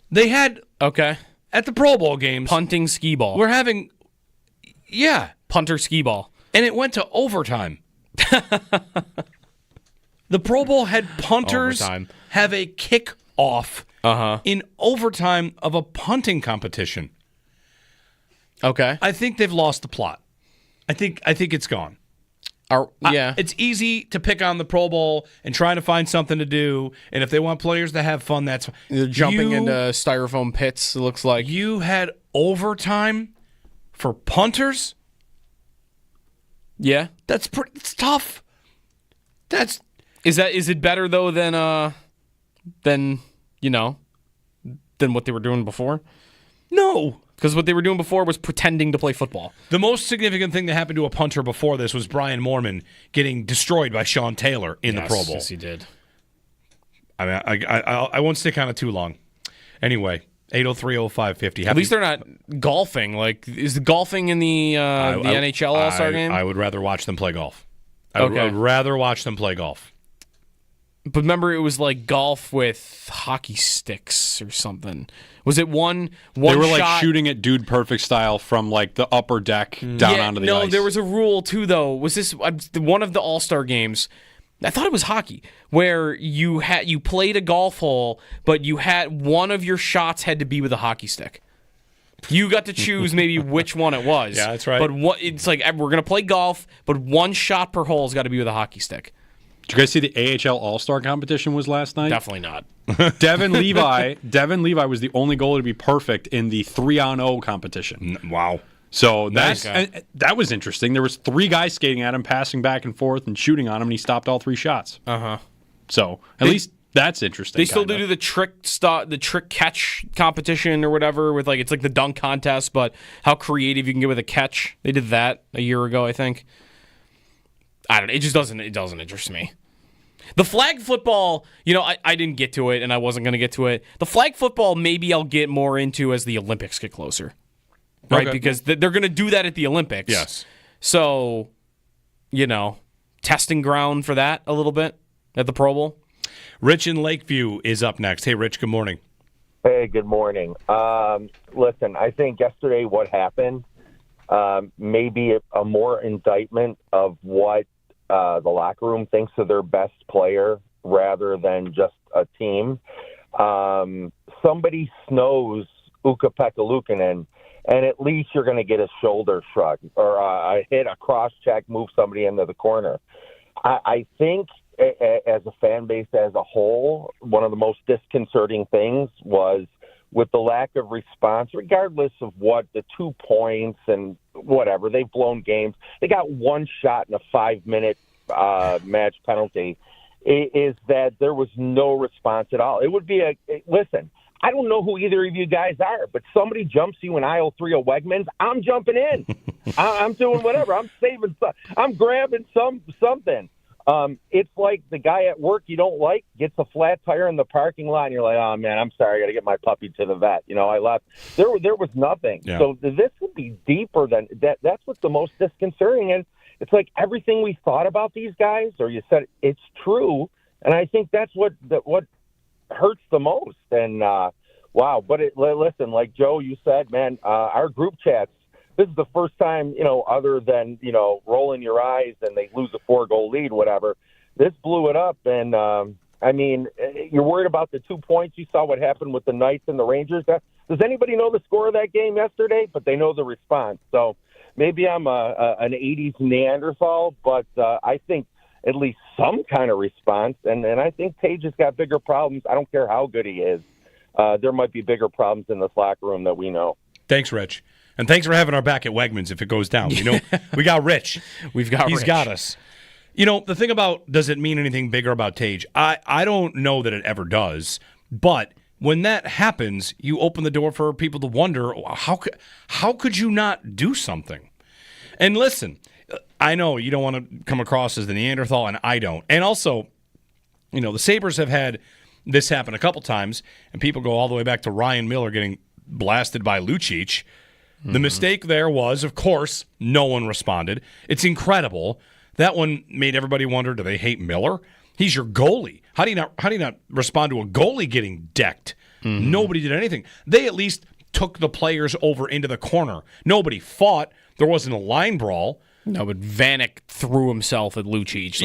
They had, at the Pro Bowl games,
punting skee ball.
We're having,
punter skee ball.
And it went to overtime. The Pro Bowl had punters have a kick-off in overtime of a punting competition.
Okay.
I think they've lost the plot. I think it's gone. It's easy to pick on the Pro Bowl and trying to find something to do. And if they want players to have fun, that's
they're jumping into styrofoam pits. It looks like
you had overtime for punters.
Yeah,
it's tough.
Is it better though than what they were doing before?
No.
Because what they were doing before was pretending to play football.
The most significant thing that happened to a punter before this was Brian Moorman getting destroyed by Sean Taylor in the Pro Bowl.
Yes, he did.
I mean, I won't stick on it too long. Anyway, 803-0550.
At least they're not golfing. Like, is the golfing in the NHL All-Star game?
I would rather watch them play golf. I would rather watch them play golf.
But remember, it was like golf with hockey sticks or something. Was it one
They were
shot?
like shooting it dude perfect style from like the upper deck down onto the ice.
No, there was a rule too, though. Was this one of the All-Star games? I thought it was hockey, where you played a golf hole, but you had one of your shots had to be with a hockey stick. You got to choose maybe which one it was.
Yeah, that's right.
But it's like we're gonna play golf, but one shot per hole has got to be with a hockey stick.
Did you guys see the AHL All-Star competition was last night?
Definitely not.
Devin Levi was the only goalie to be perfect in the 3-on-0 competition.
Wow.
So that was interesting. There was 3 guys skating at him, passing back and forth and shooting on him, and he stopped all 3 shots.
Uh-huh.
So at least that's interesting.
They still do the trick catch competition or whatever with it's like the dunk contest, but how creative you can get with a catch. They did that a year ago, I think. I don't know. It just doesn't interest me. The flag football, I didn't get to it, and I wasn't going to get to it. The flag football, maybe I'll get more into as the Olympics get closer, right?
Okay.
Because they're going to do that at the Olympics.
Yes.
So, testing ground for that a little bit at the Pro Bowl.
Rich in Lakeview is up next. Hey, Rich, good morning.
Hey, good morning. Listen, I think yesterday what happened maybe a more indictment of what the locker room thinks of their best player rather than just a team. Somebody snows Ukko-Pekka Luukkonen, and at least you're going to get a shoulder shrug or a hit, a cross-check, move somebody into the corner. I think as a fan base as a whole, one of the most disconcerting things was with the lack of response, regardless of what the 2 points and whatever, they've blown games. They got one shot in a 5-minute match penalty, is that there was no response at all. It would be listen, I don't know who either of you guys are, but somebody jumps you in aisle 3 of Wegmans, I'm jumping in. I'm doing whatever. I'm saving stuff. I'm grabbing something. It's like the guy at work you don't like gets a flat tire in the parking lot, and you're like, oh, man, I'm sorry, I got to get my puppy to the vet. I left. There was nothing. Yeah. So this would be deeper than that. That's what's the most disconcerting. And it's like everything we thought about these guys, or you said it's true, and I think that's what hurts the most. And, wow. But listen, like Joe, you said, man, our group chats, this is the first time, other than, rolling your eyes and they lose a 4-goal lead, whatever. This blew it up. And, you're worried about the 2 points. You saw what happened with the Knights and the Rangers. Does anybody know the score of that game yesterday? But they know the response. So maybe I'm an 80s Neanderthal, but I think at least some kind of response. And I think Tage has got bigger problems. I don't care how good he is. There might be bigger problems in this locker room that we know.
Thanks, Rich. And thanks for having our back at Wegmans if it goes down. We got Rich. He's got us. The thing about does it mean anything bigger about Tage? I don't know that it ever does. But when that happens, you open the door for people to wonder, how could you not do something? And listen, I know you don't want to come across as the Neanderthal, and I don't. And also, the Sabres have had this happen a couple times, and people go all the way back to Ryan Miller getting blasted by Lucic. The mistake there was, of course, no one responded. It's incredible. That one made everybody wonder, do they hate Miller? He's your goalie. How do you not respond to a goalie getting decked? Nobody did anything. They at least took the players over into the corner. Nobody fought. There wasn't a line brawl.
No, but Vanek threw himself at Lucic.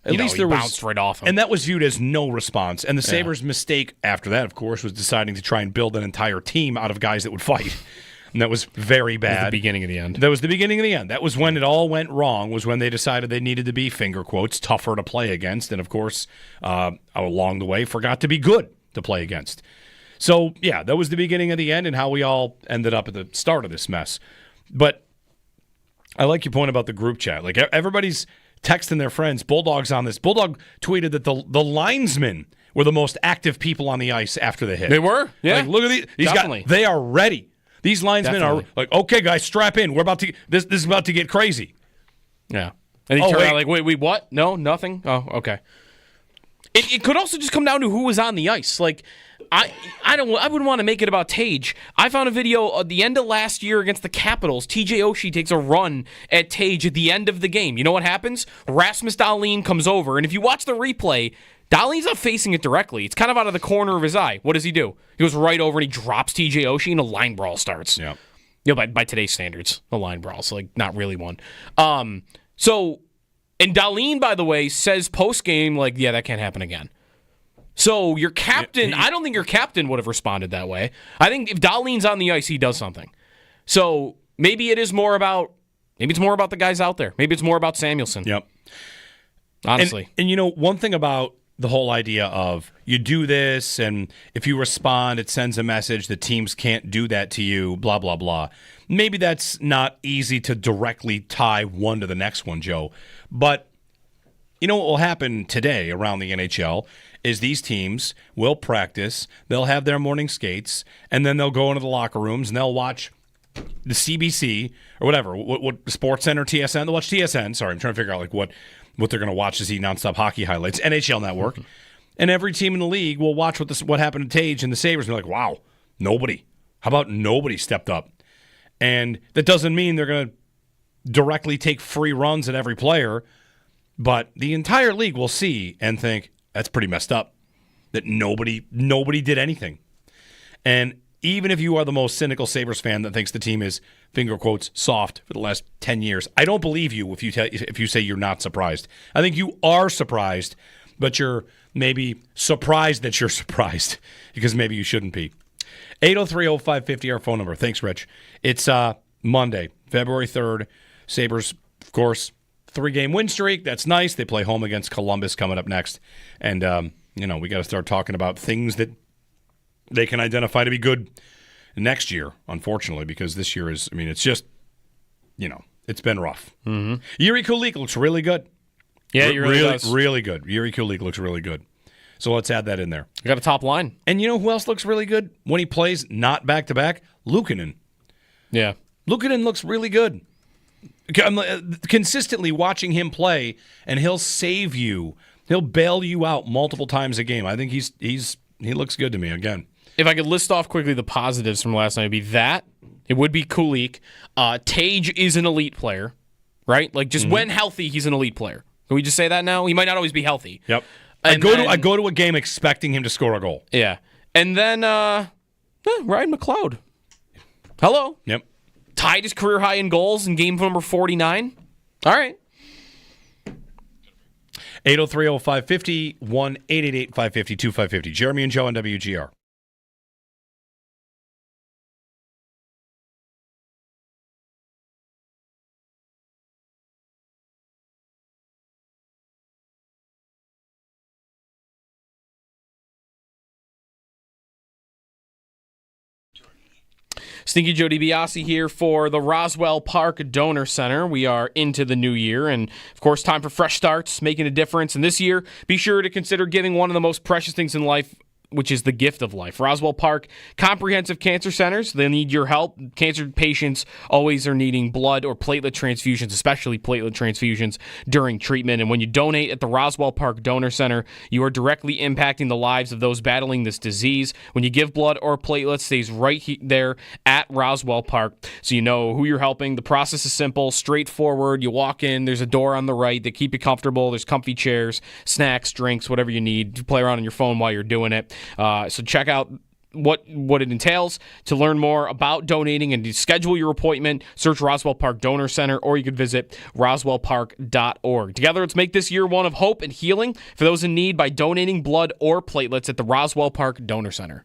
At least there
bounced right off him.
And that was viewed as no response. And the Sabres' mistake after that, of course, was deciding to try and build an entire team out of guys that would fight. and that was very bad.
That was the beginning of the end.
That was the beginning of the end. That was when it all went wrong, was when they decided they needed to be, finger quotes, tougher to play against, and of course, along the way, forgot to be good to play against. So, yeah, that was the beginning of the end and how we all ended up at the start of this mess. But I like your point about the group chat. Like, everybody's texting their friends. Bulldog's on this. Bulldog tweeted that the linesmen were the most active people on the ice after the hit.
They were? Yeah.
Like, look at these guys. They are ready. These linesmen are like, okay, guys, strap in. We're about to this is about to get crazy.
Yeah. And he turned around like, wait, what? No, nothing? Oh, okay. It could also just come down to who was on the ice. Like, I wouldn't want to make it about Tage. I found a video at the end of last year against the Capitals. TJ Oshie takes a run at Tage at the end of the game. You know what happens? Rasmus Dahlin comes over, and if you watch the replay, Dahlin's not facing it directly. It's kind of out of the corner of his eye. What does he do? He goes right over and he drops TJ Oshie, and a line brawl starts.
Yeah.
You know, by today's standards, a line brawl, so like not really one. And Dahlin, by the way, says post-game, like, yeah, that can't happen again. So your captain, I don't think your captain would have responded that way. I think if Dahlin's on the ice, he does something. So maybe it's more about the guys out there. Maybe it's more about Samuelsson.
Yep.
Honestly.
And you know, one thing about the whole idea of you do this, and if you respond, it sends a message that teams can't do that to you, blah, blah, blah. Maybe that's not easy to directly tie one to the next one, Joe. But you know what will happen today around the NHL is these teams will practice, they'll have their morning skates, and then they'll go into the locker rooms and they'll watch the CBC or whatever, what SportsCenter, TSN, they'll watch TSN. Sorry, I'm trying to figure out like what they're going to watch to see nonstop hockey highlights, NHL Network. And every team in the league will watch what happened to Tage and the Sabres and be like, wow, nobody. How about nobody stepped up? And that doesn't mean they're going to directly take free runs at every player, but the entire league will see and think, that's pretty messed up, that nobody did anything. And even if you are the most cynical Sabres fan that thinks the team is, finger quotes, soft for the last 10 years, I don't believe you if you say you're not surprised. I think you are surprised, but you're maybe surprised that you're surprised because maybe you shouldn't be. 803-0550, our phone number. Thanks, Rich. It's Monday, February 3rd. Sabres, of course, 3-game win streak. That's nice. They play home against Columbus coming up next. And, we got to start talking about things that they can identify to be good next year, unfortunately, because this year is, it's just, it's been rough.
Mm-hmm.
Yuri Kulik looks really good.
Yeah, he really does.
Really good. Yuri Kulik looks really good. So let's add that in there.
We got a top line.
And you know who else looks really good when he plays not back-to-back? Luukkonen.
Yeah. Luukkonen
looks really good. I'm consistently watching him play, and he'll save you. He'll bail you out multiple times a game. I think he looks good to me again.
If I could list off quickly the positives from last night, it'd be that. It would be Kulik. Tage is an elite player, right? Like, just when healthy, he's an elite player. Can we just say that now? He might not always be healthy.
Yep. I go to a game expecting him to score a goal.
Yeah. And then Ryan McLeod. Hello.
Yep.
Tied his career high in goals in game number 49. All right.
803-0550, 1-888-550-2550. Jeremy and Joe on WGR.
Stinky Joe DiBiase here for the Roswell Park Donor Center. We are into the new year, and of course, time for fresh starts, making a difference. And this year, be sure to consider giving one of the most precious things in life, which is the gift of life. Roswell Park Comprehensive Cancer Centers, they need your help. Cancer patients always are needing blood or platelet transfusions, especially platelet transfusions during treatment. And when you donate at the Roswell Park Donor Center, you are directly impacting the lives of those battling this disease. When you give blood or platelets, stays right there at Roswell Park, so you know who you're helping. The process is simple, straightforward. You walk in, there's a door on the right. They keep you comfortable. There's comfy chairs, snacks, drinks, whatever you need. You play around on your phone while you're doing it. So check out what it entails. To learn more about donating and to schedule your appointment, search Roswell Park Donor Center, or you could visit roswellpark.org. Together, let's make this year one of hope and healing for those in need by donating blood or platelets at the Roswell Park Donor Center.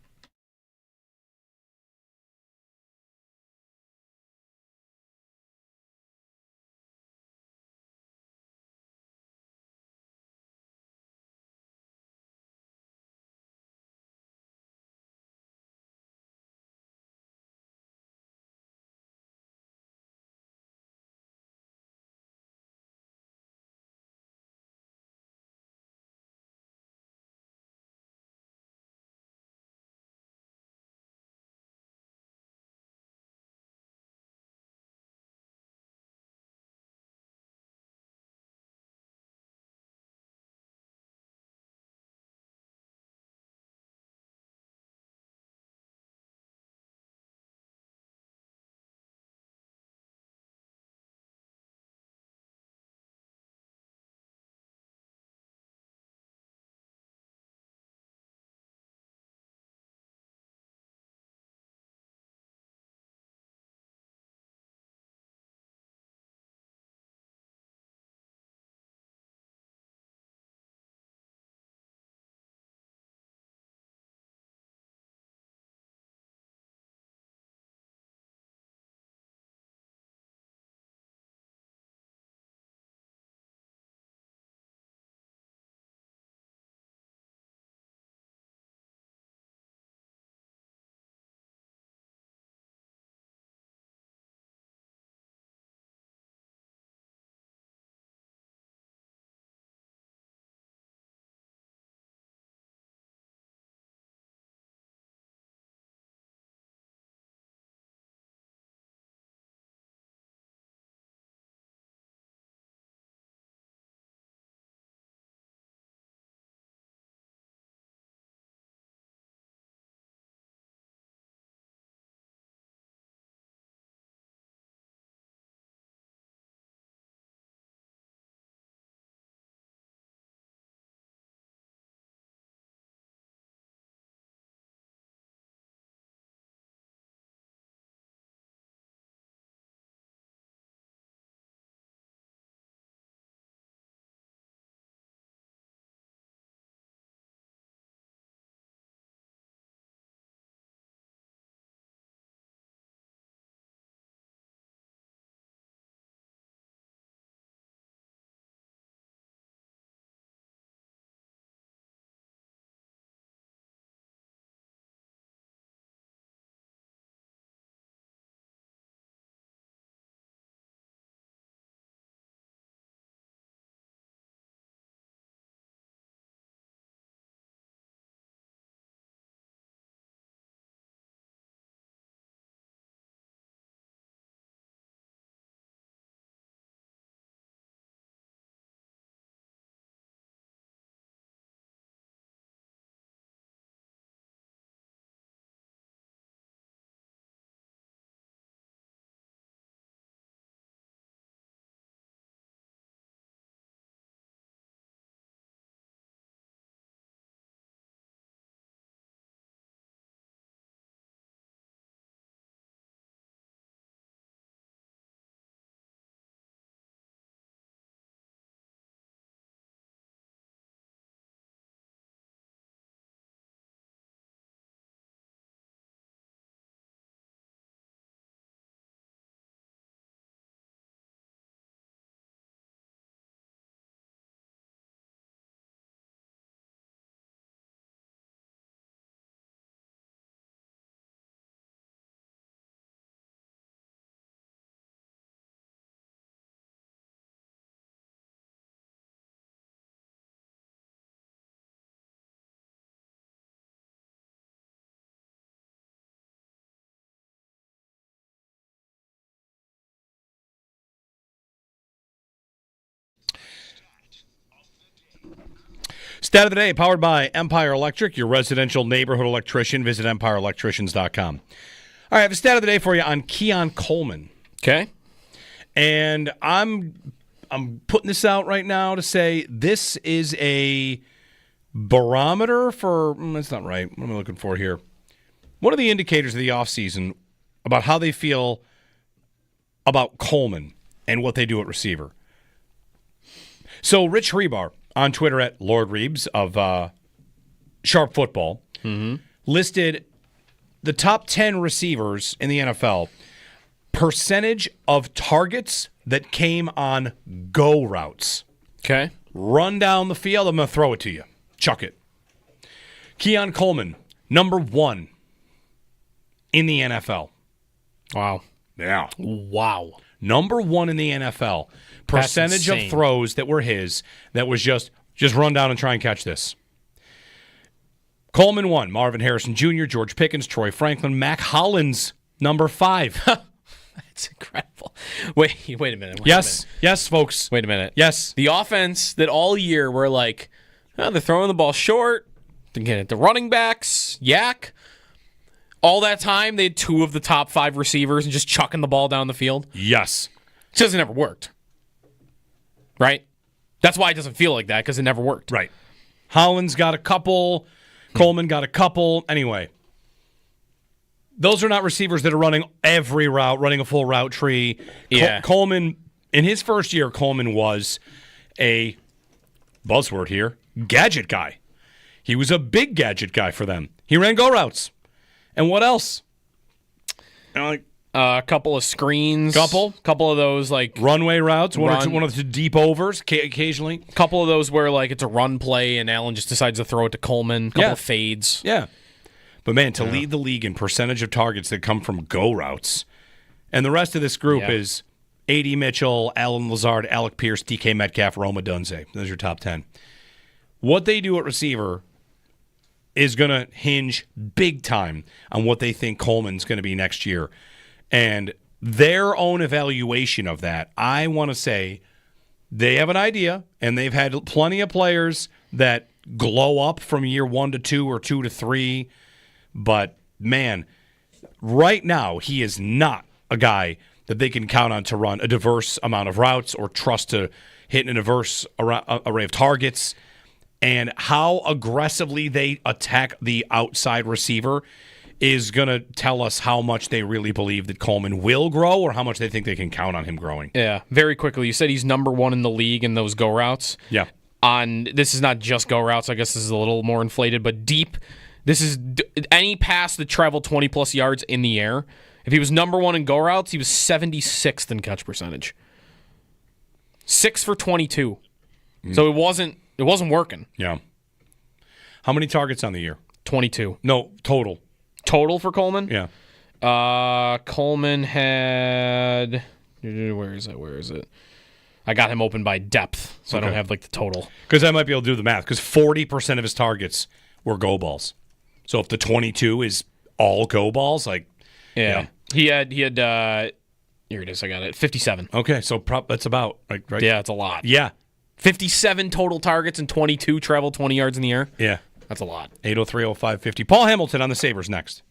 Stat of the day, powered by Empire Electric, your residential neighborhood electrician. Visit empireelectricians.com. All right, I have a stat of the day for you on Keon Coleman.
Okay.
And I'm putting this out right now to say this is a barometer for, that's not right. What am I looking for here? What are the indicators of the offseason about how they feel about Coleman and what they do at receiver? So Rich Hribar on Twitter at Lord Reeves of Sharp Football listed the top 10 receivers in the NFL, percentage of targets that came on go routes.
Okay.
Run down the field, I'm going to throw it to you. Chuck it. Keon Coleman, number 1 in the NFL.
Wow.
Yeah.
Wow.
Number 1 in the NFL. Percentage of throws that were his that was just run down and try and catch this. Coleman 1, Marvin Harrison Jr., George Pickens, Troy Franklin, Mac Hollins, number 5.
That's incredible. Wait a minute.
Yes, folks.
Wait a minute.
Yes.
The offense that all year we're like, oh, they're throwing the ball short. The running backs, yak. All that time, they had 2 of the top 5 receivers and just chucking the ball down the field.
Yes.
It doesn't ever worked. Right? That's why it doesn't feel like that, because it never worked.
Right. Hollins got a couple. Coleman got a couple. Anyway. Those are not receivers that are running every route, running a full route tree.
Yeah.
Coleman, in his first year, Coleman was a, buzzword here, gadget guy. He was a big gadget guy for them. He ran go routes. And what else?
A couple of screens. Couple of those, like...
runway routes, one of the deep overs, occasionally.
A couple of those where, like, it's a run play and Allen just decides to throw it to Coleman. A couple of fades.
Yeah. But, man, to lead the league in percentage of targets that come from go routes, and the rest of this group is A.D. Mitchell, Alan Lazard, Alec Pierce, DK Metcalf, Roma Dunze. Those are your top 10. What they do at receiver is going to hinge big time on what they think Coleman's going to be next year. And their own evaluation of that, I want to say they have an idea, and they've had plenty of players that glow up from year 1 to 2 or 2 to 3. But, man, right now he is not a guy that they can count on to run a diverse amount of routes or trust to hit a diverse array of targets. And how aggressively they attack the outside receiver is going to tell us how much they really believe that Coleman will grow or how much they think they can count on him growing.
Yeah, very quickly. You said he's number 1 in the league in those go routes.
Yeah.
This is not just go routes. I guess this is a little more inflated, but deep. This is any pass that traveled 20-plus yards in the air. If he was number 1 in go routes, he was 76th in catch percentage. 6 for 22. So it wasn't working.
Yeah. How many targets on the year?
22.
No, total.
Total for Coleman?
Yeah.
Coleman had... Where is it? I got him open by depth, so I don't have, like, the total.
Because I might be able to do the math, because 40% of his targets were go balls. So if the 22 is all go balls, like...
Yeah. He had here it is, I got it, 57.
Okay, so that's about... right?
Yeah, it's a lot.
Yeah.
57 total targets and 22 traveled 20 yards in the air.
Yeah.
That's a lot.
803-0550. Paul Hamilton on the Sabres next.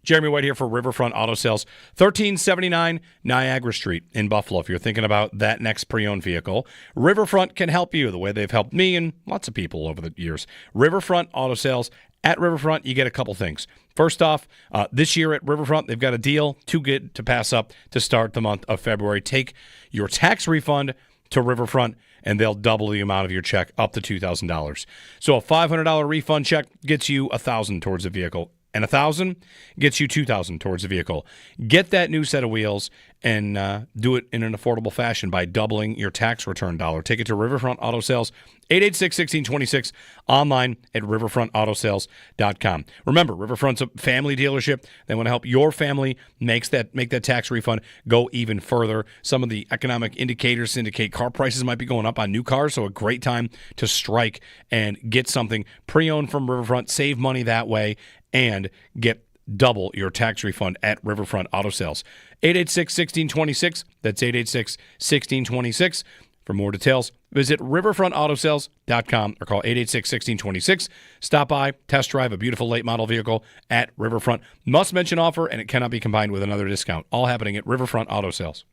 Jeremy White here for Riverfront Auto Sales, 1379 Niagara Street in Buffalo. If you're thinking about that next pre-owned vehicle, Riverfront can help you the way they've helped me and lots of people over the years. Riverfront Auto Sales. At Riverfront, you get a couple things. First off, this year at Riverfront, they've got a deal too good to pass up to start the month of February. Take your tax refund to Riverfront, and they'll double the amount of your check up to $2,000. So a $500 refund check gets you $1,000 towards the vehicle. And $1,000 gets you $2,000 towards the vehicle. Get that new set of wheels and do it in an affordable fashion by doubling your tax return dollar. Take it to Riverfront Auto Sales, 886-1626, online at riverfrontautosales.com. Remember, Riverfront's a family dealership. They want to help your family make that tax refund go even further. Some of the economic indicators indicate car prices might be going up on new cars, so a great time to strike and get something pre-owned from Riverfront, save money that way, and get double your tax refund at Riverfront Auto Sales. 886-1626. That's 886-1626. For more details, visit riverfrontautosales.com or call 886-1626. Stop by, test drive a beautiful late model vehicle at Riverfront. Must mention offer, and it cannot be combined with another discount. All happening at Riverfront Auto Sales.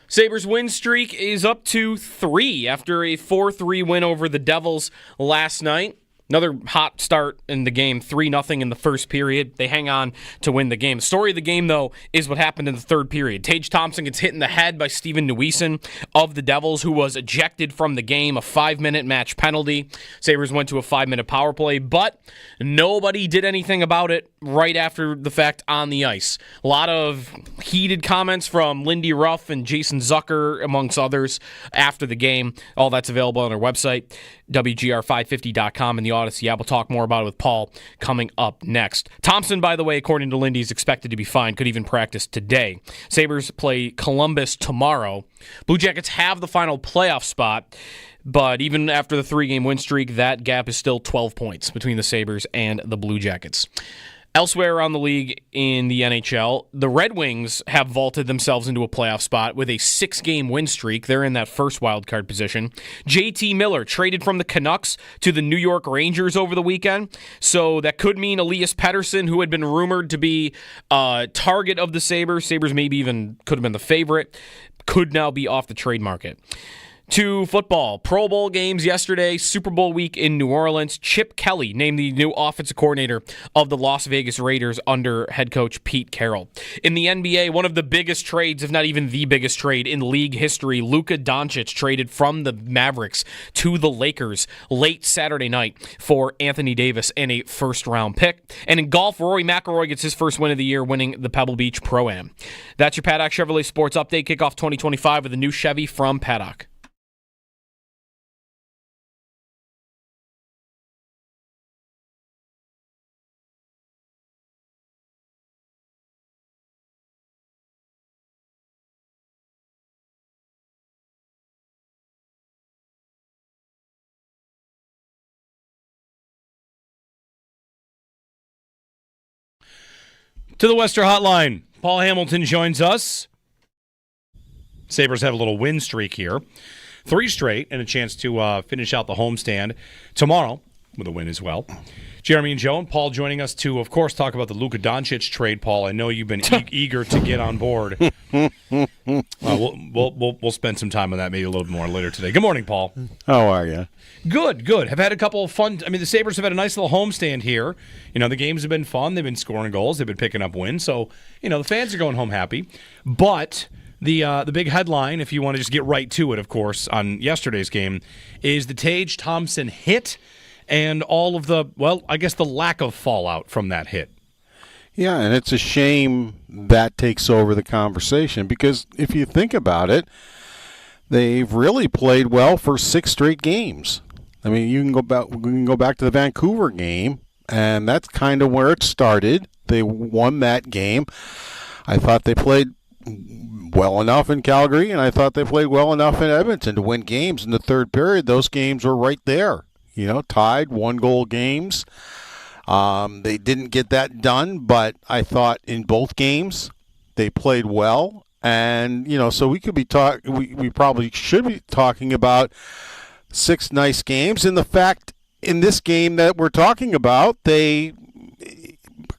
Sabres win streak is up to 3 after a 4-3 win over the Devils last night. Another hot start in the game, 3-0 in the first period. They hang on to win the game. The story of the game, though, is what happened in the third period. Tage Thompson gets hit in the head by Steven Nuisen of the Devils, who was ejected from the game, a 5-minute match penalty. Sabres went to a 5-minute power play, but nobody did anything about it right after the fact on the ice. A lot of heated comments from Lindy Ruff and Jason Zucker, amongst others, after the game. All that's available on our website, WGR550.com, and the Odyssey app. We'll talk more about it with Paul coming up next. Thompson, by the way, according to Lindy, is expected to be fine. Could even practice today. Sabres play Columbus tomorrow. Blue Jackets have the final playoff spot, but even after the 3-game win streak, that gap is still 12 points between the Sabres and the Blue Jackets. Elsewhere around the league in the NHL, the Red Wings have vaulted themselves into a playoff spot with a 6-game win streak. They're in that first wildcard position. JT Miller traded from the Canucks to the New York Rangers over the weekend. So that could mean Elias Pettersson, who had been rumored to be a target of the Sabres maybe even could have been the favorite, could now be off the trade market. To football, Pro Bowl games yesterday, Super Bowl week in New Orleans. Chip Kelly named the new offensive coordinator of the Las Vegas Raiders under head coach Pete Carroll. In the NBA, one of the biggest trades, if not even the biggest trade in league history, Luka Doncic traded from the Mavericks to the Lakers late Saturday night for Anthony Davis and a first-round pick. And in golf, Rory McIlroy gets his first win of the year, winning the Pebble Beach Pro-Am. That's your Paddock Chevrolet Sports Update. Kickoff 2025 with a new Chevy from Paddock.
To the Western Hotline, Paul Hamilton joins us. Sabres have a little win streak here. 3 straight and a chance to finish out the homestand tomorrow with a win as well. Jeremy and Joe and Paul joining us to, of course, talk about the Luka Doncic trade, Paul. I know you've been eager to get on board. We'll spend some time on that maybe a little bit more later today. Good morning, Paul.
How are you?
Good. Have had a couple of fun. I mean, the Sabres have had a nice little homestand here. You know, the games have been fun. They've been scoring goals. They've been picking up wins. So, you know, the fans are going home happy. But the big headline, if you want to just get right to it, of course, on yesterday's game, is the Tage Thompson hit and all of the, well, I guess the lack of fallout from that hit.
Yeah, and it's a shame that takes over the conversation because if you think about it, they've really played well for 6 straight games. I mean, we can go back to the Vancouver game, and that's kind of where it started. They won that game. I thought they played well enough in Calgary, and I thought they played well enough in Edmonton to win games in the third period. Those games were right there, you know, tied, 1-goal games. They didn't get that done, but I thought in both games they played well. And, you know, so we could be we probably should be talking about 6 nice games. And the fact in this game that we're talking about, a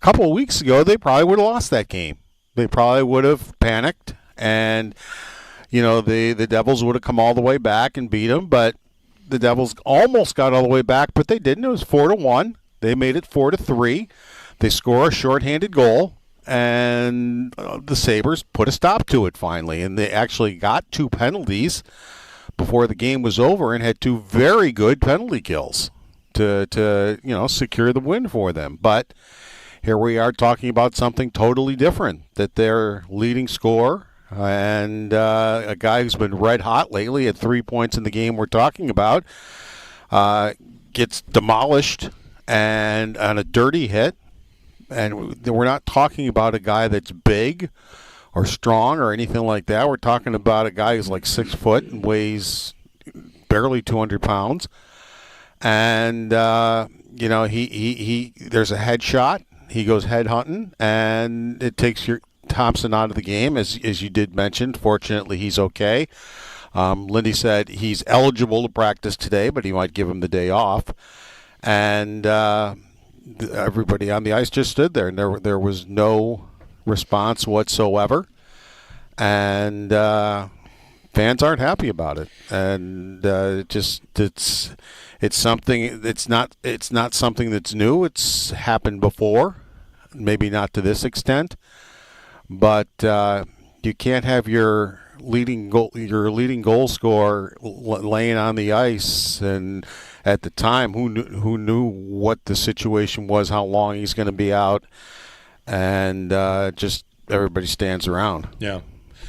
couple of weeks ago, they probably would have lost that game. They probably would have panicked, and, you know, the Devils would have come all the way back and beat them. But the Devils almost got all the way back, but they didn't. It was 4-1. They made it 4-3. They score a shorthanded goal. And the Sabres put a stop to it finally, and they actually got 2 penalties before the game was over and had 2 very good penalty kills to you know, secure the win for them. But here we are talking about something totally different, that their leading scorer and a guy who's been red hot lately at 3 points in the game we're talking about gets demolished and on a dirty hit. And we're not talking about a guy that's big or strong or anything like that. We're talking about a guy who's like 6 foot and weighs barely 200 pounds. And, you know, he there's a headshot. He goes head hunting, and it takes your Thompson out of the game, as you did mention. Fortunately, he's okay. Lindy said he's eligible to practice today, but he might give him the day off. And everybody on the ice just stood there, and there was no response whatsoever. And fans aren't happy about it, and it's something. It's not something that's new. It's happened before, maybe not to this extent, but you can't have your leading goal scorer laying on the ice. And at the time, who knew what the situation was, how long he's going to be out, and just everybody stands around.
Yeah.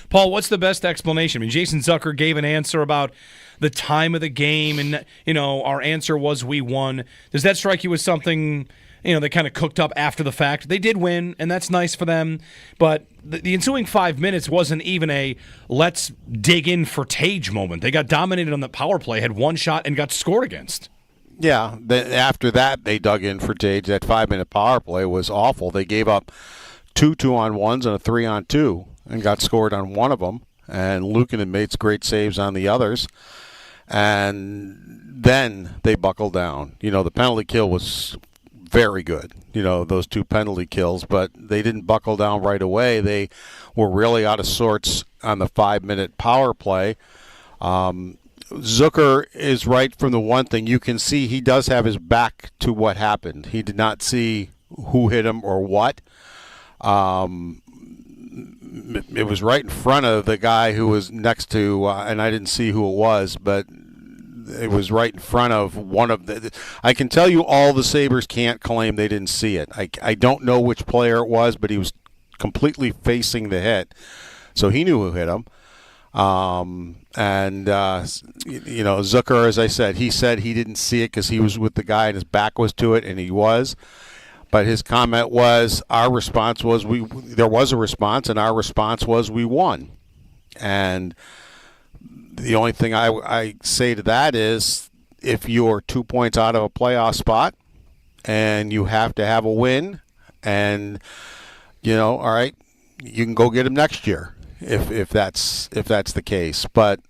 Paul, what's the best explanation? I mean, Jason Zucker gave an answer about the time of the game, and our answer was we won. Does that strike you as something they kind of cooked up after the fact? They did win, and that's nice for them, but the ensuing 5 minutes wasn't even a let's dig in for Tage moment. They got dominated on the power play, had one shot, and got scored against.
Yeah, after that, they dug in for Tage. That 5-minute power play was awful. They gave up 2 2-on-1s and a 3-on-2 and got scored on one of them. And Luukkonen had made great saves on the others. And then they buckled down. The penalty kill was very good, those 2 penalty kills, but they didn't buckle down right away. They were really out of sorts on the 5-minute power play. Zucker is right from the one thing. You can see he does have his back to what happened. He did not see who hit him or what. It was right in front of the guy who was next to, and I didn't see who it was, but it was right in front of one of the. I can tell you all the Sabres can't claim they didn't see it. I don't know which player it was, but he was completely facing the hit, so he knew who hit him. Zucker, as I said, he said he didn't see it because he was with the guy and his back was to it, and he was. But his comment was, our response was there was a response, and our response was we won. And the only thing I say to that is, if you're 2 points out of a playoff spot and you have to have a win, and all right, you can go get them next year if that's the case. But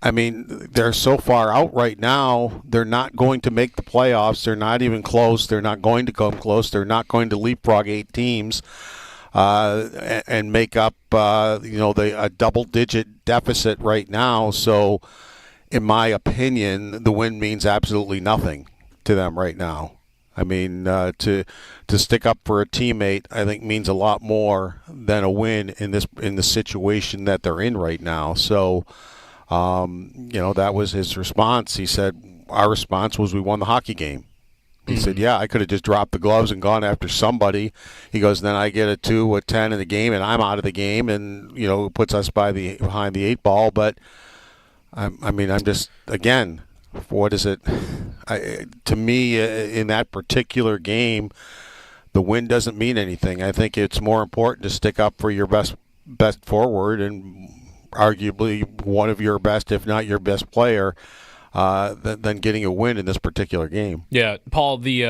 I mean, they're so far out right now, they're not going to make the playoffs. They're not even close. They're not going to come close. They're not going to leapfrog 8 teams and make up, a double-digit deficit right now. So, in my opinion, the win means absolutely nothing to them right now. I mean, to stick up for a teammate, I think means a lot more than a win in the situation that they're in right now. So, that was his response. He said, our response was we won the hockey game. He said, yeah, I could have just dropped the gloves and gone after somebody. He goes, then I get a 2, a 10 in the game, and I'm out of the game, and, it puts us behind the 8 ball. But, I'm just, again, what is it? To me, in that particular game, the win doesn't mean anything. I think it's more important to stick up for your best forward and arguably one of your best, if not your best player, than getting a win in this particular game.
Yeah, Paul, the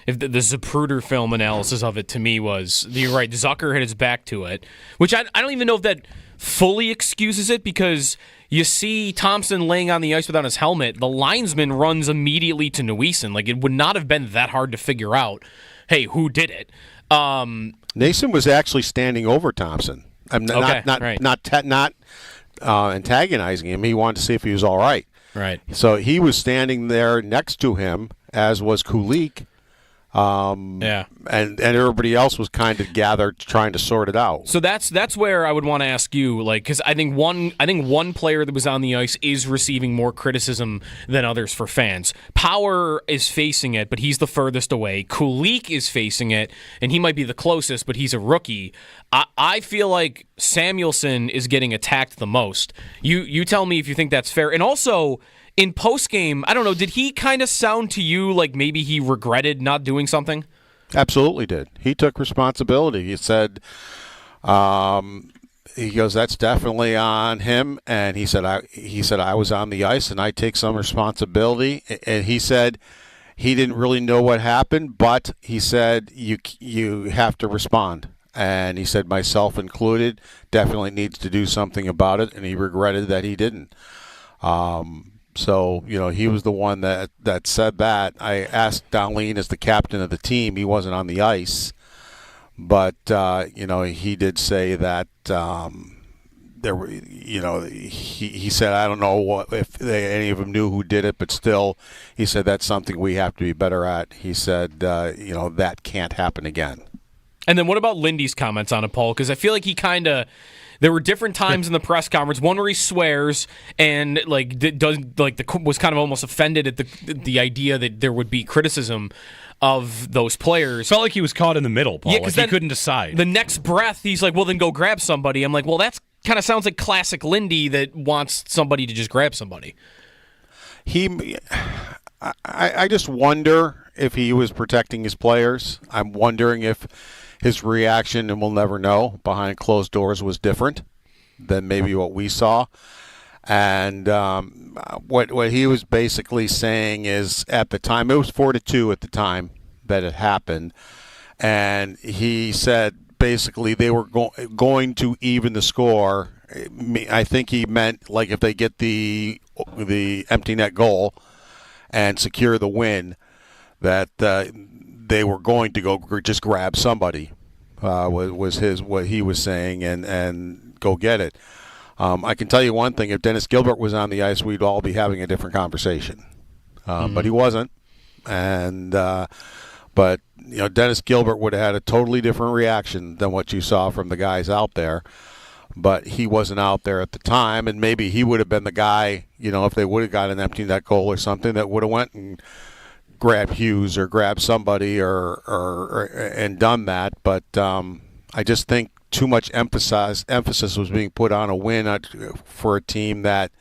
Zapruder film analysis of it to me was, you're right, Zucker had his back to it, which I don't even know if that fully excuses it, because you see Thompson laying on the ice without his helmet, the linesman runs immediately to Nuisen. Like, it would not have been that hard to figure out, hey, who did it?
Nason was actually standing over Thompson. Not antagonizing him. He wanted to see if he was all right.
Right.
So he was standing there next to him, as was Kulik. And everybody else was kind of gathered trying to sort it out.
So that's where I would want to ask you, like, because I think one player that was on the ice is receiving more criticism than others for fans. Power is facing it, but he's the furthest away. Kulik is facing it, and he might be the closest, but he's a rookie. I feel like Samuelsson is getting attacked the most. You tell me if you think that's fair. And also, in postgame, I don't know, did he kind of sound to you like maybe he regretted not doing something?
Absolutely did. He took responsibility. He said, he goes, that's definitely on him. And he said, I was on the ice and I take some responsibility. And he said he didn't really know what happened, but he said you have to respond. And he said, myself included, definitely needs to do something about it. And he regretted that he didn't. So, he was the one that said that. I asked Darlene as the captain of the team. He wasn't on the ice. But, he did say that, there were, he said, I don't know if any of them knew who did it, but still, he said that's something we have to be better at. He said, that can't happen again.
And then what about Lindy's comments on it, Paul? Because I feel like he kind of. There were different times in the press conference. One where he swears and was kind of almost offended at the idea that there would be criticism of those players.
Felt like he was caught in the middle, Paul. Yeah, he couldn't decide.
The next breath, he's like, "Well, then go grab somebody." I'm like, "Well, that's kind of sounds like classic Lindy that wants somebody to just grab somebody."
I just wonder if he was protecting his players. I'm wondering if his reaction, and we'll never know, behind closed doors was different than maybe what we saw. And what he was basically saying is, at the time, it was 4-2 at the time that it happened, and he said basically they were going to even the score. I think he meant like if they get the empty net goal and secure the win, that they were going to go just grab somebody, was what he was saying, and go get it. I can tell you one thing: if Dennis Gilbert was on the ice, we'd all be having a different conversation. But he wasn't, and but Dennis Gilbert would have had a totally different reaction than what you saw from the guys out there. But he wasn't out there at the time, and maybe he would have been the guy, if they would have got an empty net goal or something, that would have went and grabbed Hughes or grabbed somebody and done that. But I just think too much emphasis was being put on a win for a team that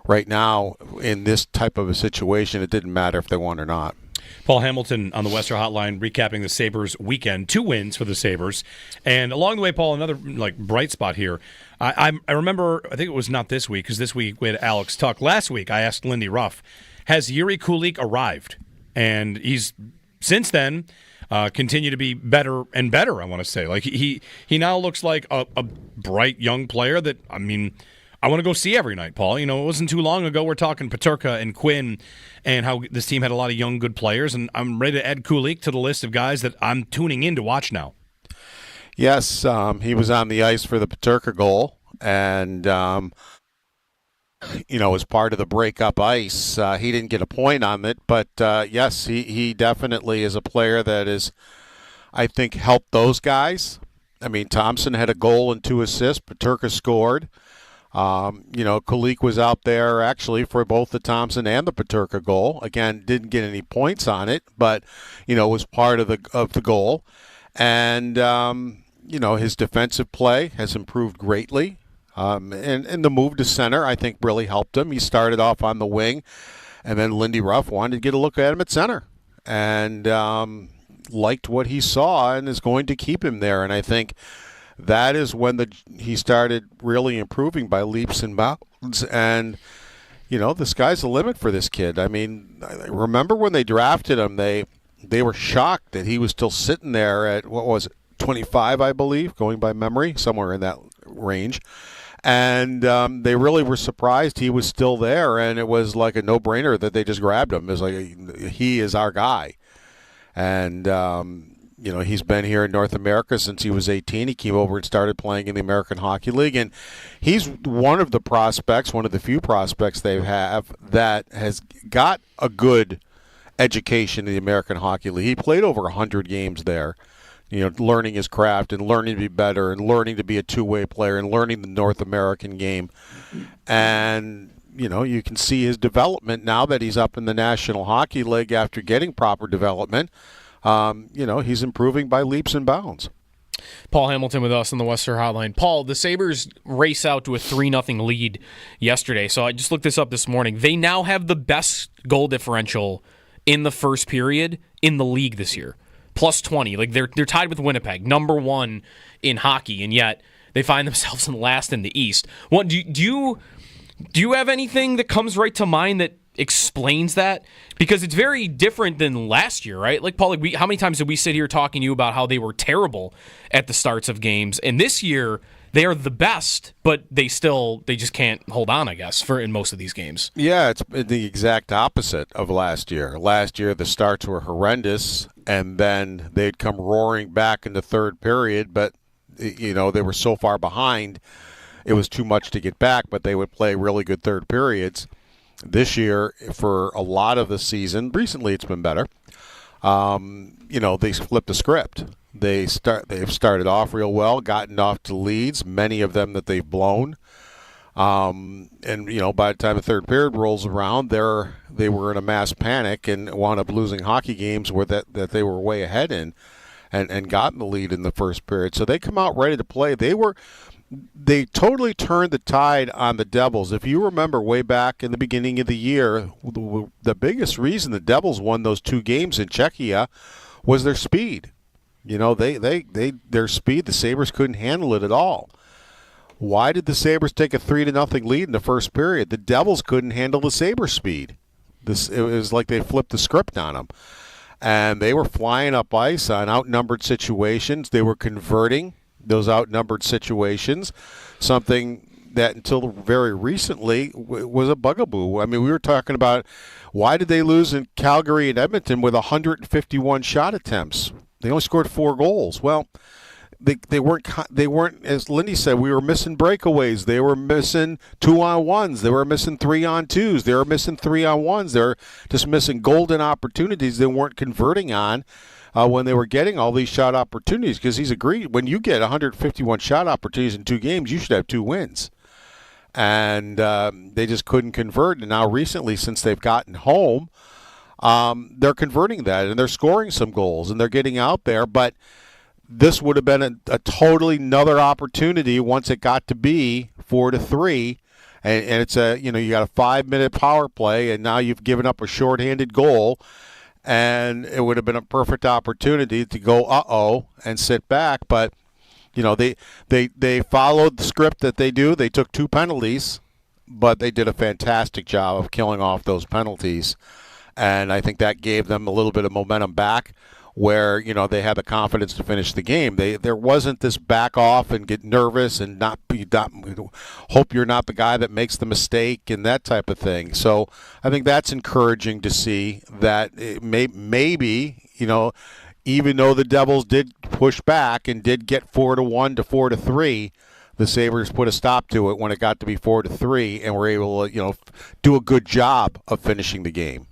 right now, in this type of a situation, it didn't matter if they won or not.
Paul Hamilton on the Western Hotline recapping the Sabres weekend. 2 wins for the Sabres. And along the way, Paul, another bright spot here. I remember, I think it was not this week, because this week we had Alex Tuck. Last week I asked Lindy Ruff, has Yuri Kulik arrived? And he's, since then, continued to be better and better, I want to say. Like he now looks like a bright young player that, I want to go see every night, Paul. It wasn't too long ago we're talking Peterka and Quinn and how this team had a lot of young, good players, and I'm ready to add Kulik to the list of guys that I'm tuning in to watch now.
Yes, he was on the ice for the Peterka goal, and, as part of the breakup ice, he didn't get a point on it, but, yes, he definitely is a player that is, I think, helped those guys. Thompson had a goal and 2 assists. Peterka scored. Kulik was out there actually for both the Thompson and the Peterka goal. Again, didn't get any points on it, but was part of the goal. And his defensive play has improved greatly. And the move to center, I think, really helped him. He started off on the wing, and then Lindy Ruff wanted to get a look at him at center, and liked what he saw and is going to keep him there. And I think that is when he started really improving by leaps and bounds. And, the sky's the limit for this kid. I remember when they drafted him, they were shocked that he was still sitting there at, 25, I believe, going by memory, somewhere in that range. And they really were surprised he was still there, and it was like a no-brainer that they just grabbed him. It was like, he is our guy. And, he's been here in North America since he was 18. He came over and started playing in the American Hockey League, and he's one of the few prospects they have that has got a good education in the American Hockey League. He played over 100 games there, learning his craft and learning to be better and learning to be a two-way player and learning the North American game. And, you can see his development now that he's up in the National Hockey League after getting proper development. He's improving by leaps and bounds.
Paul Hamilton with us on the Western Hotline. Paul, the Sabres race out to a 3-0 lead yesterday. So I just looked this up this morning. They now have the best goal differential in the first period in the league this year. Plus 20. They're tied with Winnipeg, number 1 in hockey, and yet they find themselves in last in the East. Do you have anything that comes right to mind that explains that? Because it's very different than last year, right? Paul, how many times did we sit here talking to you about how they were terrible at the starts of games? And this year, they are the best, but they just can't hold on, I guess, in most of these games.
Yeah, it's the exact opposite of last year. Last year, the starts were horrendous, and then they'd come roaring back in the third period, but, they were so far behind it was too much to get back, but they would play really good third periods. This year, for a lot of the season, recently it's been better. They flipped the script. They've started off real well, gotten off to leads, many of them that they've blown. And by the time the third period rolls around, they were in a mass panic and wound up losing hockey games where that they were way ahead in, and gotten the lead in the first period. So they come out ready to play. They totally turned the tide on the Devils. If you remember way back in the beginning of the year, the biggest reason the Devils won those 2 games in Czechia was their speed. Their speed, the Sabres couldn't handle it at all. Why did the Sabres take a 3-0 lead in the first period? The Devils couldn't handle the Sabres speed. It was like they flipped the script on them. And they were flying up ice on outnumbered situations. They were converting those outnumbered situations, something that until very recently was a bugaboo. I mean, we were talking about why did they lose in Calgary and Edmonton with 151 shot attempts? They only scored 4 goals. Well, they weren't, as Lindy said, we were missing breakaways. They were missing 2-on-1s. They were missing 3-on-2s. They were missing 3-on-1s. They were just missing golden opportunities they weren't converting on when they were getting all these shot opportunities, because he's agreed when you get 151 shot opportunities in 2 games, you should have 2 wins. And they just couldn't convert. And now recently, since they've gotten home, they're converting that, and they're scoring some goals, and they're getting out there. But this would have been a totally another opportunity once it got to be 4-3, and it's you got a 5-minute power play, and now you've given up a shorthanded goal, and it would have been a perfect opportunity to go and sit back. But they followed the script that they do. They took 2 penalties, but they did a fantastic job of killing off those penalties, and I think that gave them a little bit of momentum back, where they had the confidence to finish the game. There wasn't this back off and get nervous and hope you're not the guy that makes the mistake and that type of thing. So I think that's encouraging to see that maybe even though the Devils did push back and did get 4-1 to 4-3, the Sabres put a stop to it when it got to be 4-3, and were able to do a good job of finishing the game.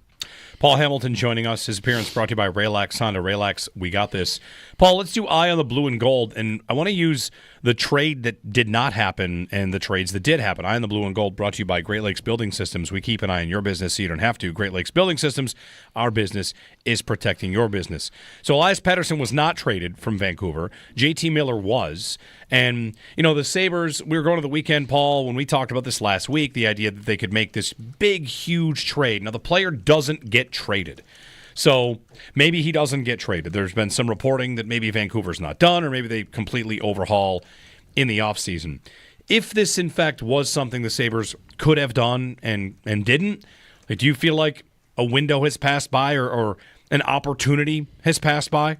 Paul Hamilton joining us. His appearance brought to you by Raylax Honda. Raylax, we got this. Paul, let's do Eye on the Blue and Gold, and I want to use the trade that did not happen and the trades that did happen. Eye on the Blue and Gold brought to you by Great Lakes Building Systems. We keep an eye on your business so you don't have to. Great Lakes Building Systems, our business is protecting your business. So Elias Pettersson was not traded from Vancouver. JT Miller was. And, the Sabres, we were going to the weekend, Paul, when we talked about this last week, the idea that they could make this big, huge trade. Now, the player doesn't get traded. So maybe he doesn't get traded. There's been some reporting that maybe Vancouver's not done, or maybe they completely overhaul in the offseason. If this, in fact, was something the Sabres could have done and didn't, do you feel like a window has passed by or an opportunity has passed by?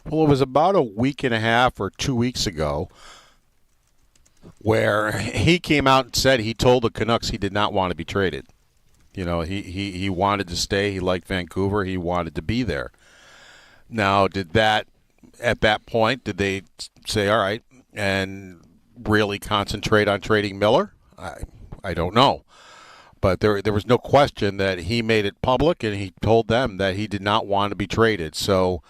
Well, it was about a week and a half or 2 weeks ago where he came out and said he told the Canucks he did not want to be traded. He wanted to stay. He liked Vancouver. He wanted to be there. Now, at that point, did they say, all right, and really concentrate on trading Miller? I don't know. But there was no question that he made it public, and he told them that he did not want to be traded. So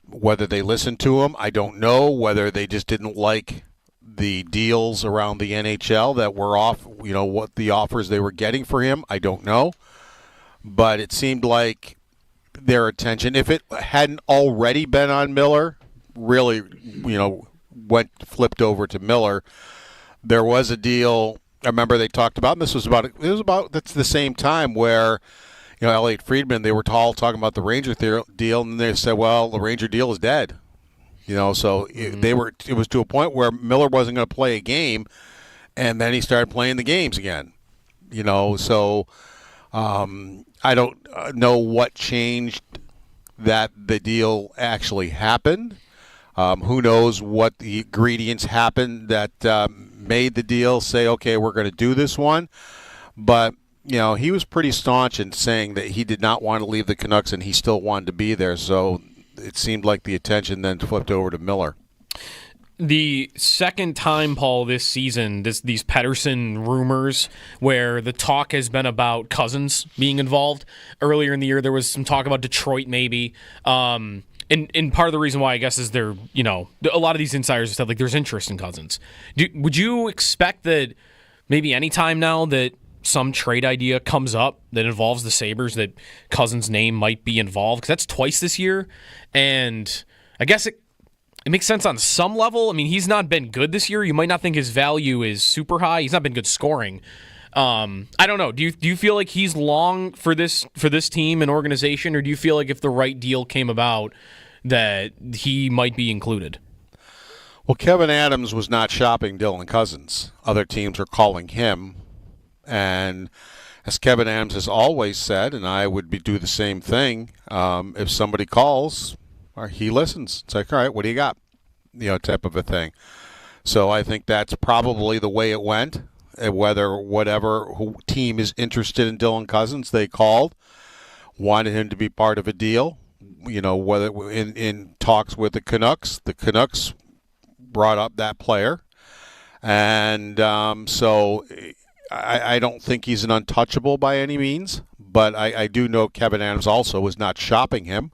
whether they listened to him, I don't know. Whether they just didn't like the deals around the NHL that were off, what the offers they were getting for him, I don't know. But it seemed like their attention, if it hadn't already been on Miller, really, flipped over to Miller. There was a deal, I remember they talked about, and it was about that's the same time where, Elliot Friedman, they were all talking about the Ranger deal, and they said, well, the Ranger deal is dead. So it was to a point where Miller wasn't going to play a game, and then he started playing the games again. So I don't know what changed that the deal actually happened. Who knows what the ingredients happened that made the deal say, okay, we're going to do this one. But, he was pretty staunch in saying that he did not want to leave the Canucks and he still wanted to be there. So it seemed like the attention then flipped over to Miller.
the second time, Paul, this season, these Pettersson rumors where the talk has been about Cousins being involved. Earlier in the year, there was some talk about Detroit maybe. And part of the reason why, I guess, is there, a lot of these insiders have said, like, there's interest in Cousins. Would you expect that maybe any time now that some trade idea comes up that involves the Sabres that Cousins' name might be involved? Because that's twice this year. And I guess it makes sense on some level. I mean, he's not been good this year. You might not think his value is super high. He's not been good scoring. I don't know. Do you feel like he's long for this team and organization, or do you feel like if the right deal came about that he might be included?
Well, Kevin Adams was not shopping Dylan Cousins. Other teams are calling him. And as Kevin Adams has always said, and I would do the same thing, if somebody calls, or he listens. It's like, all right, what do you got? Type of a thing. So I think that's probably the way it went. Whatever team is interested in Dylan Cousins, they called, wanted him to be part of a deal. Whether in talks with the Canucks brought up that player. And so I don't think he's an untouchable by any means, but I do know Kevin Adams also was not shopping him.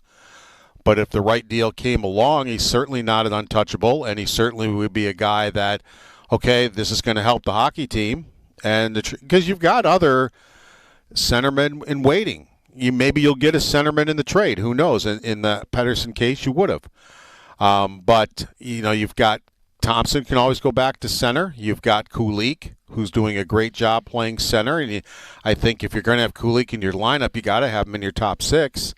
But if the right deal came along, he's certainly not an untouchable, and he certainly would be a guy that, okay, this is going to help the hockey team, and because you've got other centermen in waiting. Maybe you'll get a centerman in the trade. Who knows? In the Pettersson case, you would have. But you've got Thompson can always go back to center. You've got Kulik, who's doing a great job playing center, and I think if you're going to have Kulik in your lineup, you got to have him in your top six.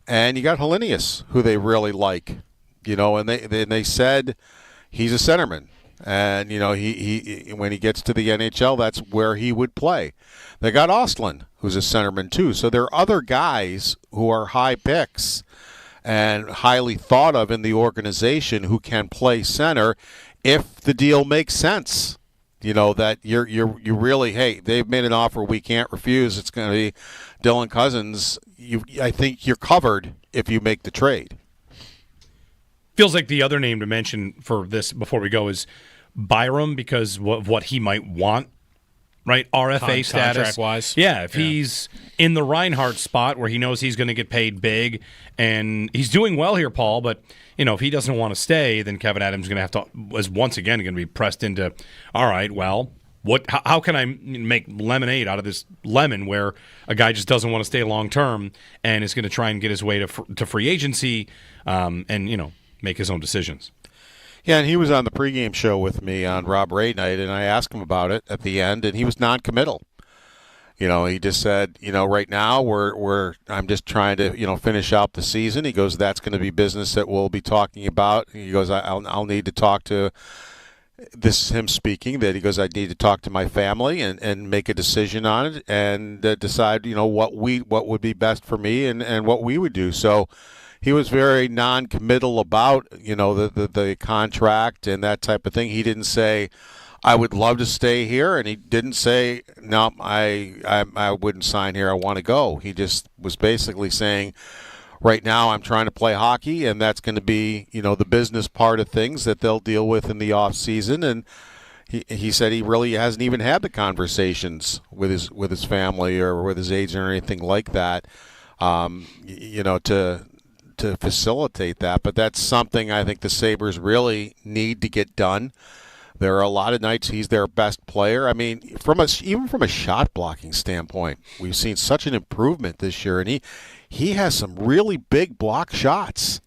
And you got Helenius, who they really like, and they said he's a centerman, and he when he gets to the NHL, that's where he would play. They got Ostlund, who's a centerman too. So there are other guys who are high picks and highly thought of in the organization who can play center if the deal makes sense. That you really, hey, they've made an offer we can't refuse. It's going to be Dylan Cousins. I think you're covered if you make the trade.
Feels like the other name to mention for this before we go is Byram, because of what he might want, right? RFA status.
Contract-wise.
Yeah, if he's in the Reinhart spot where he knows he's going to get paid big, and he's doing well here, Paul, but if he doesn't want to stay, then Kevin Adams is going to have to, is once again going to be pressed into, all right, well, how can I make lemonade out of this lemon where a guy just doesn't want to stay long term and is going to try and get his way to free agency and make his own decisions.
Yeah, and he was on the pregame show with me on Rob Ray night, and I asked him about it at the end, and he was non-committal. He just said, right now I'm just trying to finish out the season. He goes, that's going to be business that we'll be talking about. He goes, I'll need to talk to. This is him speaking, that he goes, I need to talk to my family and make a decision on it and decide, what would be best for me and what we would do. So he was very non-committal about, the contract and that type of thing. He didn't say, I would love to stay here, and he didn't say, no, I wouldn't sign here, I want to go. He just was basically saying, right now I'm trying to play hockey, and that's going to be, the business part of things that they'll deal with in the off season. And he said he really hasn't even had the conversations with his family or with his agent or anything like that, to facilitate that. But that's something I think the Sabres really need to get done. There are a lot of nights he's their best player. I mean, even from a shot blocking standpoint, we've seen such an improvement this year, and he has some really big block shots,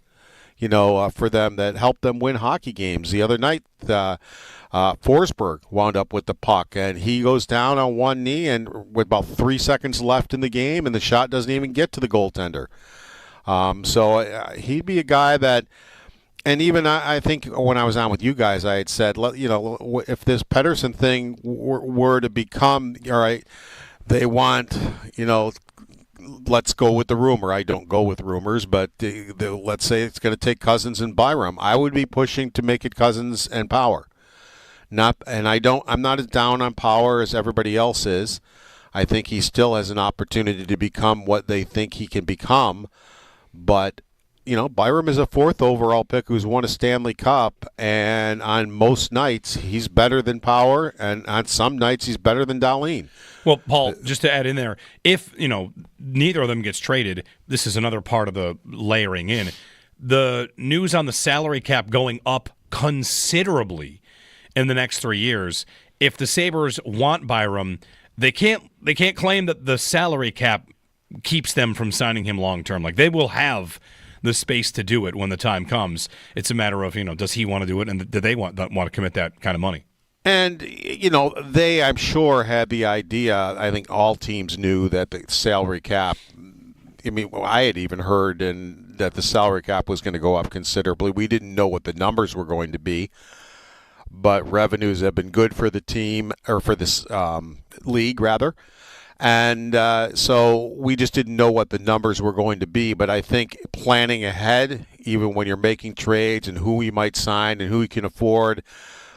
for them that help them win hockey games. The other night, Forsberg wound up with the puck, and he goes down on one knee, and with about 3 seconds left in the game, and the shot doesn't even get to the goaltender. So he'd be a guy that. And even I think when I was on with you guys, I had said, if this Pettersson thing were to become, all right, they want, let's go with the rumor. I don't go with rumors, but let's say it's going to take Cousins and Byram. I would be pushing to make it Cousins and Power. I'm not as down on Power as everybody else is. I think he still has an opportunity to become what they think he can become, but Byram is a 4th overall pick who's won a Stanley Cup, and on most nights he's better than Power, and on some nights he's better than Dahlin.
Well, Paul, just to add in there, if neither of them gets traded, this is another part of the layering in. The news on the salary cap going up considerably in the next 3 years. If the Sabres want Byram, they can't claim that the salary cap keeps them from signing him long term. Like, they will have the space to do it when the time comes. It's a matter of, does he want to do it, and do they want to commit that kind of money?
And, they, I'm sure, had the idea. I think all teams knew that the salary cap, I had even heard that the salary cap was going to go up considerably. We didn't know what the numbers were going to be, but revenues have been good for the team, or for this league, rather. And so we just didn't know what the numbers were going to be. But I think planning ahead, even when you're making trades and who we might sign and who we can afford,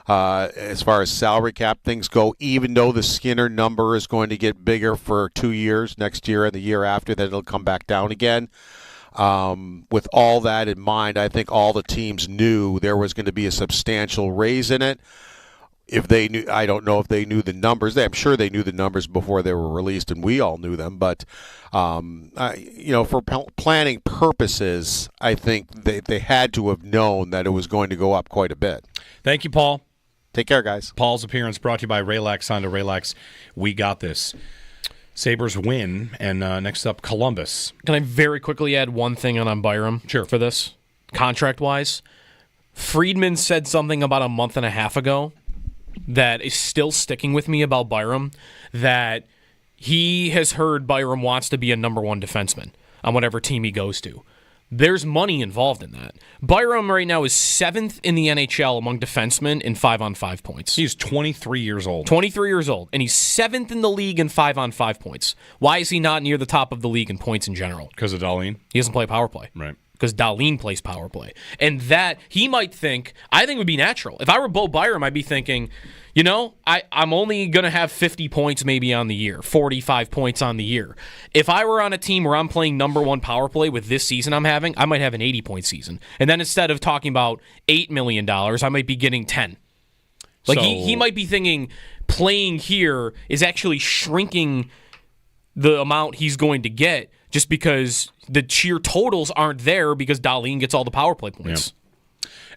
as far as salary cap things go, even though the Skinner number is going to get bigger for 2 years, next year and the year after, then it'll come back down again. With all that in mind, I think all the teams knew there was going to be a substantial raise in it. If they knew, I don't know if they knew the numbers. I'm sure they knew the numbers before they were released, and we all knew them. But for planning purposes, I think they had to have known that it was going to go up quite a bit.
Thank you, Paul.
Take care, guys.
Paul's appearance brought to you by Raylax Honda. Raylax, we got this. Sabres win, and next up, Columbus.
Can I very quickly add one thing on Byram?
Sure.
For this, contract-wise? Friedman said something about a month and a half ago that is still sticking with me about Byram, that he has heard Byram wants to be a number one defenseman on whatever team he goes to. There's money involved in that. Byram right now is 7th in the NHL among defensemen in 5-on-5 points.
He's 23 years old.
23 years old, and he's 7th in the league in 5-on-5 points. Why is he not near the top of the league in points in general?
Because of Dahlin?
He doesn't play power play.
Right.
Because Dahlin plays power play. And that, he might think, I think it would be natural. If I were Bo Byram, I'd be thinking, I'm only going to have 50 points maybe on the year, 45 points on the year. If I were on a team where I'm playing number one power play with this season I'm having, I might have an 80-point season. And then instead of talking about $8 million, I might be getting 10. He might be thinking playing here is actually shrinking the amount he's going to get just because the sheer totals aren't there because Dahlin gets all the power play points.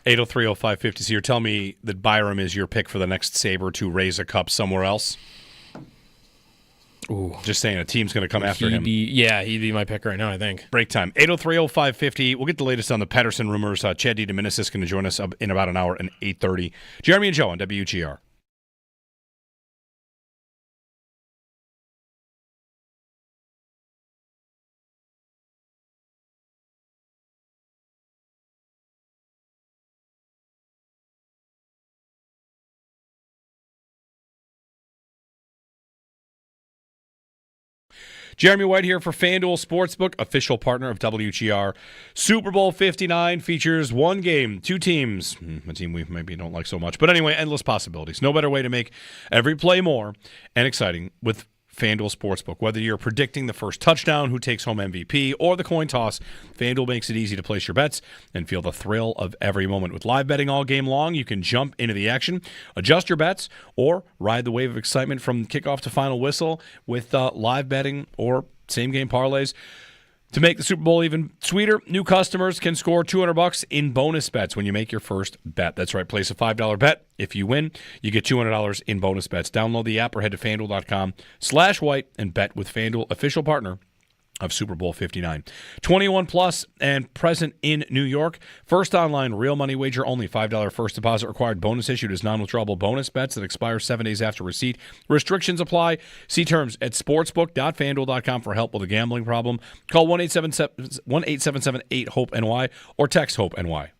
Yeah. 803-0550. So you're telling me that Byram is your pick for the next Sabre to raise a cup somewhere else?
Ooh.
Just saying a team's going to come after him.
He'd be my pick right now, I think.
Break time. 803-0550. We'll get the latest on the Pettersson rumors. Chad DeDominicis is going to join us in about an hour and 8:30. Jeremy and Joe on WGR. Jeremy White here for FanDuel Sportsbook, official partner of WGR. Super Bowl 59 features one game, two teams, a team we maybe don't like so much. But anyway, endless possibilities. No better way to make every play more and exciting with FanDuel Sportsbook. Whether you're predicting the first touchdown, who takes home MVP, or the coin toss, FanDuel makes it easy to place your bets and feel the thrill of every moment. With live betting all game long, you can jump into the action, adjust your bets, or ride the wave of excitement from kickoff to final whistle with live betting or same-game parlays. To make the Super Bowl even sweeter, new customers can score $200 in bonus bets when you make your first bet. That's right, place a $5 bet. If you win, you get $200 in bonus bets. Download the app or head to FanDuel.com/white and bet with FanDuel, official partner of Super Bowl 59. 21 plus and present in New York. First online real money wager only. $5 first deposit required. Bonus issued as non-withdrawable bonus bets that expire 7 days after receipt. Restrictions apply. See terms at sportsbook.fanduel.com for help with a gambling problem. Call 1-877-8-HOPE-NY or text HOPE-NY.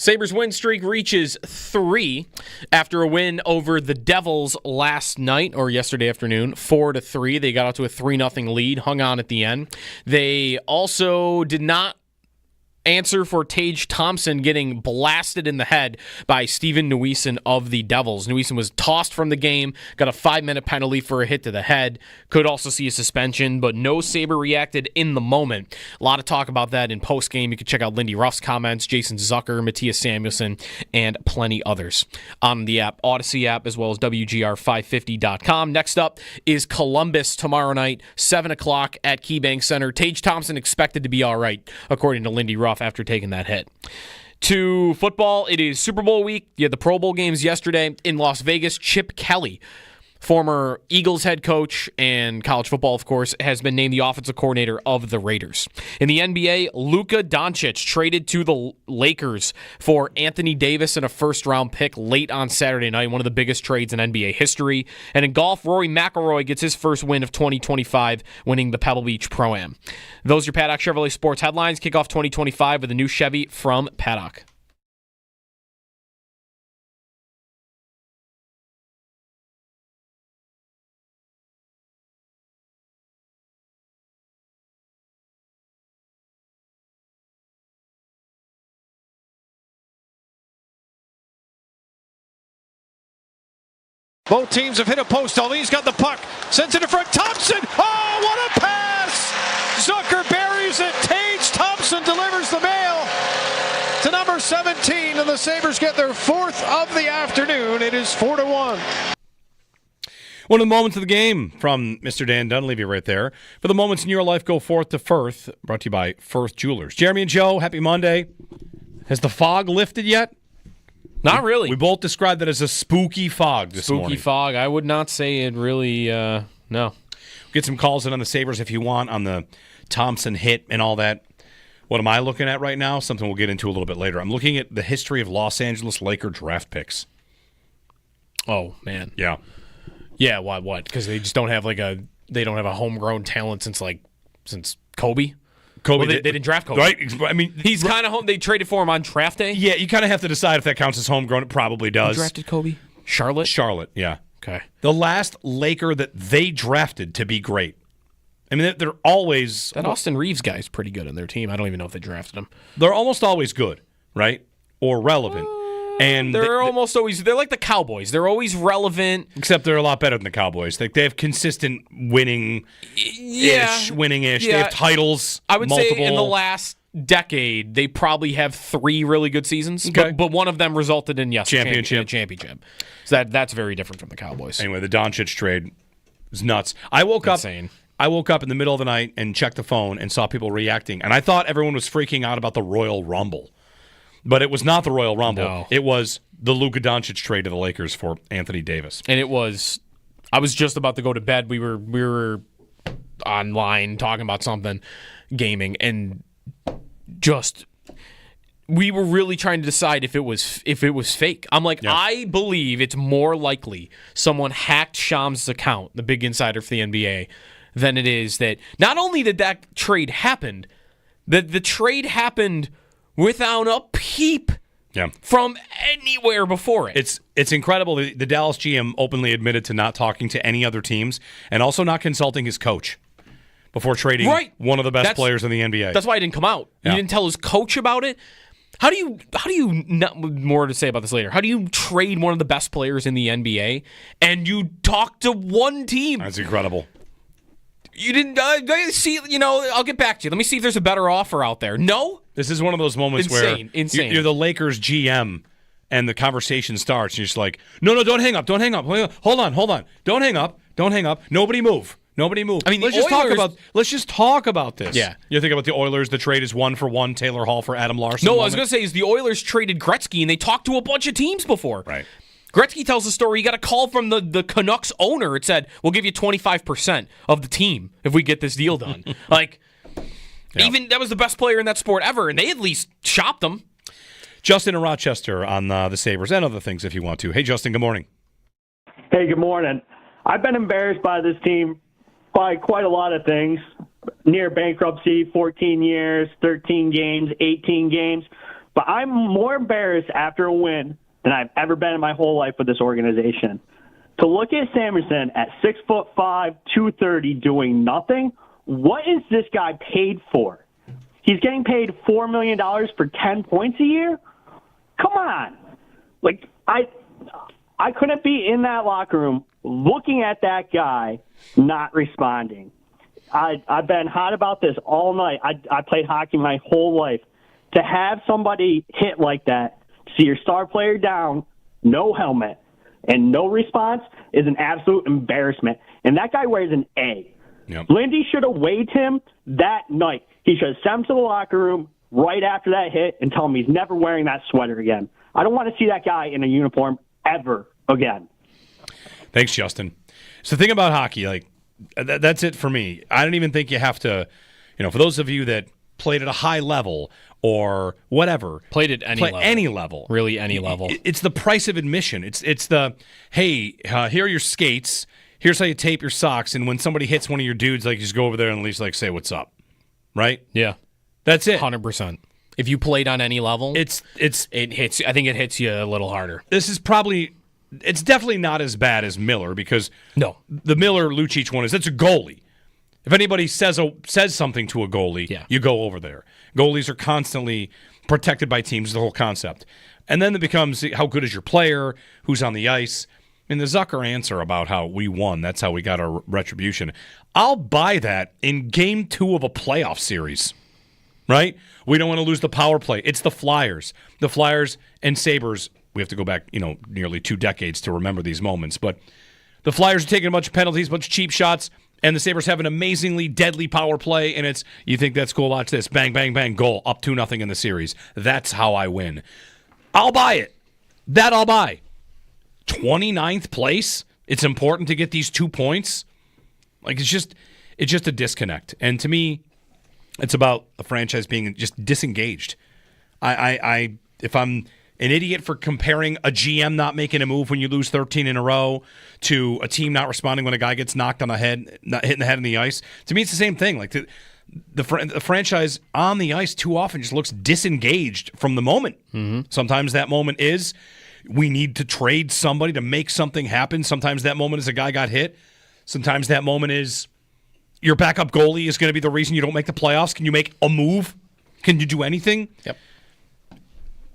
Sabres win streak reaches 3 after a win over the Devils last night or yesterday afternoon, 4-3. They got out to a 3-0 lead, hung on at the end. They also did not answer for Tage Thompson getting blasted in the head by Steven Nuisen of the Devils. Nuisen was tossed from the game, got a 5-minute penalty for a hit to the head. Could also see a suspension, but no Sabre reacted in the moment. A lot of talk about that in postgame. You can check out Lindy Ruff's comments, Jason Zucker, Matthias Samuelson, and plenty others on the app, Odyssey app, as well as WGR550.com. Next up is Columbus tomorrow night, 7 o'clock at KeyBank Center. Tage Thompson expected to be all right, according to Lindy Ruff, after taking that hit. To football, it is Super Bowl week. You had the Pro Bowl games yesterday in Las Vegas. Chip Kelly, former Eagles head coach and college football, of course, has been named the offensive coordinator of the Raiders. In the NBA, Luka Doncic traded to the Lakers for Anthony Davis and a first-round pick late on Saturday night, one of the biggest trades in NBA history. And in golf, Rory McIlroy gets his first win of 2025, winning the Pebble Beach Pro-Am. Those are your Paddock Chevrolet Sports headlines. Kick off 2025 with a new Chevy from Paddock.
Both teams have hit a post. Ali's got the puck. Sends it in front. Thompson. Oh, what a pass! Zucker buries it. Tage Thompson delivers the mail to number 17, and the Sabres get their 4th of the afternoon. It is 4-1.
One of the moments of the game from Mr. Dan Dunleavy right there. For the moments in your life, go forth to Firth. Brought to you by Firth Jewelers. Jeremy and Joe, happy Monday. Has the fog lifted yet?
Not really.
We both described that as a spooky fog this morning.
Spooky fog. I would not say it really, no.
Get some calls in on the Sabres if you want on the Thompson hit and all that. What am I looking at right now? Something we'll get into a little bit later. I'm looking at the history of Los Angeles Laker draft picks.
Oh, man.
Yeah.
Yeah, what? Because they just don't have they don't have a homegrown talent since Kobe? Well, they didn't draft Kobe.
Right? I mean,
he's kind of home. They traded for him on draft day?
Yeah, you kind of have to decide if that counts as homegrown. It probably does.
Who drafted Kobe? Charlotte,
yeah.
Okay.
The last Laker that they drafted to be great. I mean, they're always...
That Austin Reeves guy's pretty good on their team. I don't even know if they drafted him.
They're almost always good, right? Or relevant. And
they're almost always... They're like the Cowboys. They're always relevant.
Except they're a lot better than the Cowboys. They have consistent winning-ish. Yeah. They have titles.
I would
multiple.
say in the last decade, they probably have 3 really good seasons.
Okay.
But one of them resulted in,
championship.
championship. So that's very different from the Cowboys.
Anyway, the Doncic trade is nuts. I woke up in the middle of the night and checked the phone and saw people reacting. And I thought everyone was freaking out about the Royal Rumble. But it was not the Royal Rumble.
No.
It was the Luka Doncic trade to the Lakers for Anthony Davis.
And it was... I was just about to go to bed. We were online talking about something, gaming, and just... We were really trying to decide if it was fake. I'm like, I believe it's more likely someone hacked Shams' account, the big insider for the NBA, than it is that not only did that trade happen, that the trade happened without a peep from anywhere before it.
It's incredible. The Dallas GM openly admitted to not talking to any other teams and also not consulting his coach before trading one of the best players in the NBA.
That's why he didn't come out. Yeah. He didn't tell his coach about it. How do you not more to say about this later? How do you trade one of the best players in the NBA and you talk to one team?
That's incredible.
You didn't see. I'll get back to you. Let me see if there's a better offer out there. No.
This is one of those moments where you're the Lakers GM and the conversation starts. And you're just like, no, don't hang up. Hold on. Don't hang up. Nobody move. I mean, let's just talk about this.
Yeah.
You think about the Oilers. The trade is 1-for-1. Taylor Hall for Adam Larson.
No, I was going to say is the Oilers traded Gretzky and they talked to a bunch of teams before.
Right.
Gretzky tells the story. He got a call from the Canucks owner. It said, we'll give you 25% of the team if we get this deal done. Even that was the best player in that sport ever, and they at least shopped him.
Justin in Rochester on the Sabres and other things if you want to. Hey, Justin, good morning.
Hey, good morning. I've been embarrassed by this team by quite a lot of things. Near bankruptcy, 14 years, 13 games, 18 games. but I'm more embarrassed after a win than I've ever been in my whole life with this organization. To look at Samuelson at 6'5", 230, doing nothing, what is this guy paid for? He's getting paid $4 million for 10 points a year? Come on. Like, I couldn't be in that locker room looking at that guy not responding. I've been hot about this all night. I played hockey my whole life. To have somebody hit like that, see your star player down, no helmet, and no response is an absolute embarrassment. And that guy wears an A.
Yep.
Lindy should have weighed him that night. He should have sent him to the locker room right after that hit and tell him he's never wearing that sweater again. I don't want to see that guy in a uniform ever again.
Thanks, Justin. So the thing about hockey, like, that's it for me. I don't even think you have to, for those of you that played at a high level or whatever.
Played at any level. Really any level.
It's the price of admission. It's the, hey, here are your skates. Here's how you tape your socks. And when somebody hits one of your dudes, like, you just go over there and at least, like, say what's up. Right?
Yeah.
That's it.
100%. If you played on any level, it hits. I think it hits you a little harder.
This is it's definitely not as bad as Miller, because the Miller-Lucic one that's a goalie. If anybody says something to a goalie, you go over there. Goalies are constantly protected by teams, the whole concept. And then it becomes, how good is your player, who's on the ice. And the Zucker answer about how we won, that's how we got our retribution. I'll buy that in Game 2 of a playoff series, right? We don't want to lose the power play. It's the Flyers. The Flyers and Sabres, we have to go back, nearly 2 decades to remember these moments. But the Flyers are taking a bunch of penalties, a bunch of cheap shots, and the Sabres have an amazingly deadly power play, and you think that's cool, watch this. Bang, bang, bang, goal, up 2-0 in the series. That's how I win. I'll buy it. That I'll buy. 29th place, it's important to get these 2 points. Like, it's just a disconnect. And to me, it's about the franchise being just disengaged. If I'm an idiot for comparing a GM not making a move when you lose 13 in a row to a team not responding when a guy gets knocked on the head, not hitting the head on the ice, to me it's the same thing. Like, the franchise on the ice too often just looks disengaged from the moment.
Mm-hmm.
Sometimes that moment is, we need to trade somebody to make something happen. Sometimes that moment is a guy got hit. Sometimes that moment is your backup goalie is going to be the reason you don't make the playoffs. Can you make a move? Can you do anything?
Yep.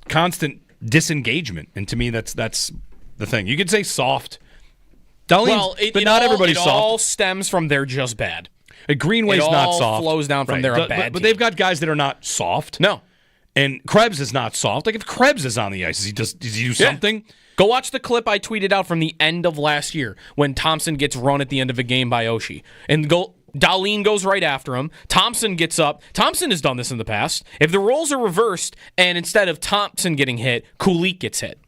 Constant disengagement. And to me, that's the thing. You could say soft. Darlene's, but not everybody's soft. It
all stems from they're just bad.
Greenway's not soft.
It all flows down from they're a bad
But they've got guys that are not soft.
No.
And Krebs is not soft. Like, if Krebs is on the ice, does he do something?
Yeah. Go watch the clip I tweeted out from the end of last year when Thompson gets run at the end of a game by Oshie. And Dahlin goes right after him. Thompson gets up. Thompson has done this in the past. If the roles are reversed and instead of Thompson getting hit, Kulik gets hit,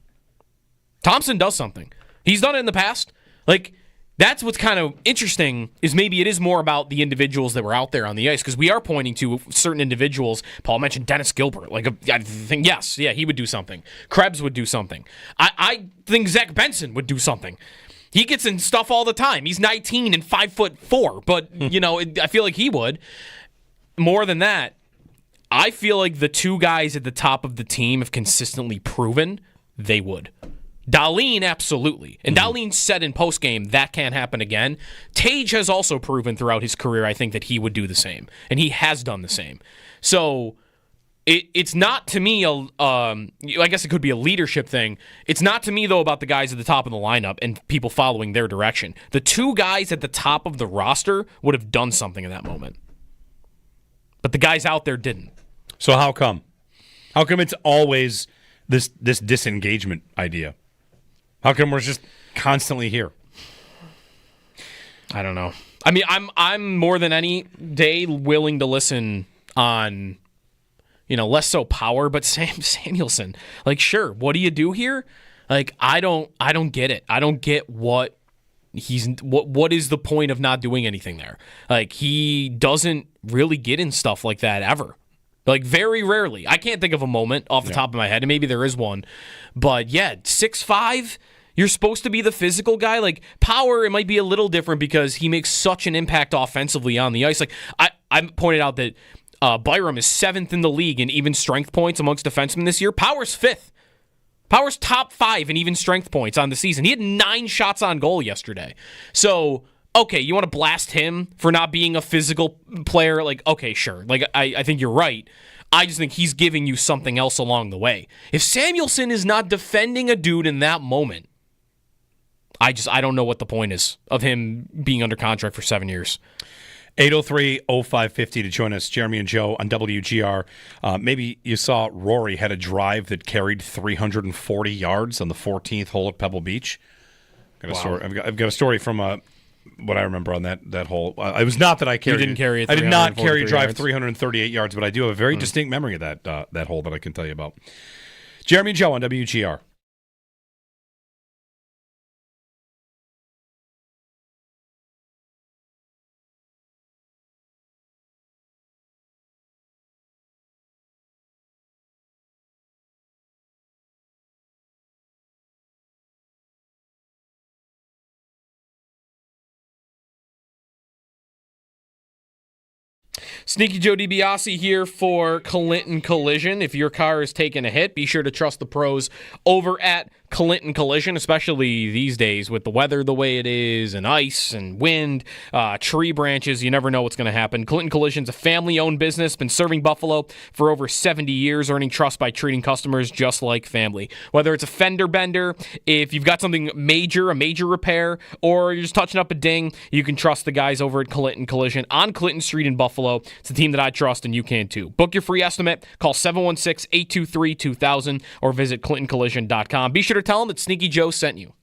Thompson does something. He's done it in the past. Like, that's what's kind of interesting, is maybe it is more about the individuals that were out there on the ice, because we are pointing to certain individuals. Paul mentioned Dennis Gilbert. Like, I think, he would do something. Krebs would do something. I think Zach Benson would do something. He gets in stuff all the time. He's 19 and 5'4", but, I feel like he would. More than that, I feel like the 2 guys at the top of the team have consistently proven they would. Dahlin, absolutely. And Dahlin said in postgame that can't happen again. Tage has also proven throughout his career, I think, that he would do the same. And he has done the same. So it's not, to me, I guess it could be a leadership thing. It's not, to me, though, about the guys at the top of the lineup and people following their direction. The 2 guys at the top of the roster would have done something in that moment. But the guys out there didn't.
So how come? How come it's always this disengagement idea? How come we're just constantly here?
I don't know. I mean, I'm more than any day willing to listen on, less so Power, but Samuelson. Like, sure, what do you do here? Like, I don't get it. I don't get what is the point of not doing anything there? Like, he doesn't really get in stuff like that ever. Like, very rarely. I can't think of a moment off the top of my head, and maybe there is one. But, 6'5", you're supposed to be the physical guy. Like, Power, it might be a little different because he makes such an impact offensively on the ice. Like, I pointed out that Byram is 7th in the league in even strength points amongst defensemen this year. Power's 5th. Power's top 5 in even strength points on the season. He had 9 shots on goal yesterday. So, okay, you want to blast him for not being a physical player? Like, okay, sure. Like, I think you're right. I just think he's giving you something else along the way. If Samuelsson is not defending a dude in that moment, I don't know what the point is of him being under contract for 7 years.
803-0550 to join us, Jeremy and Joe on WGR. Maybe you saw Rory had a drive that carried 340 yards on the 14th hole at Pebble Beach. I've got a story from what I remember on that hole. It was not that I carried.
You didn't carry it.
I did not carry a drive 338 yards, but I do have a very distinct memory of that hole that I can tell you about. Jeremy and Joe on WGR.
Sneaky Joe DiBiase here for Clinton Collision. If your car is taking a hit, be sure to trust the pros over at Clinton Collision, especially these days with the weather the way it is, and ice and wind, tree branches. You never know what's going to happen. Clinton Collision's a family-owned business, been serving Buffalo for over 70 years, earning trust by treating customers just like family. Whether it's a fender bender, if you've got something major, a major repair, or you're just touching up a ding, you can trust the guys over at Clinton Collision on Clinton Street in Buffalo. It's a team that I trust, and you can too. Book your free estimate. Call 716-823-2000 or visit ClintonCollision.com. Be sure to tell them that Sneaky Joe sent you.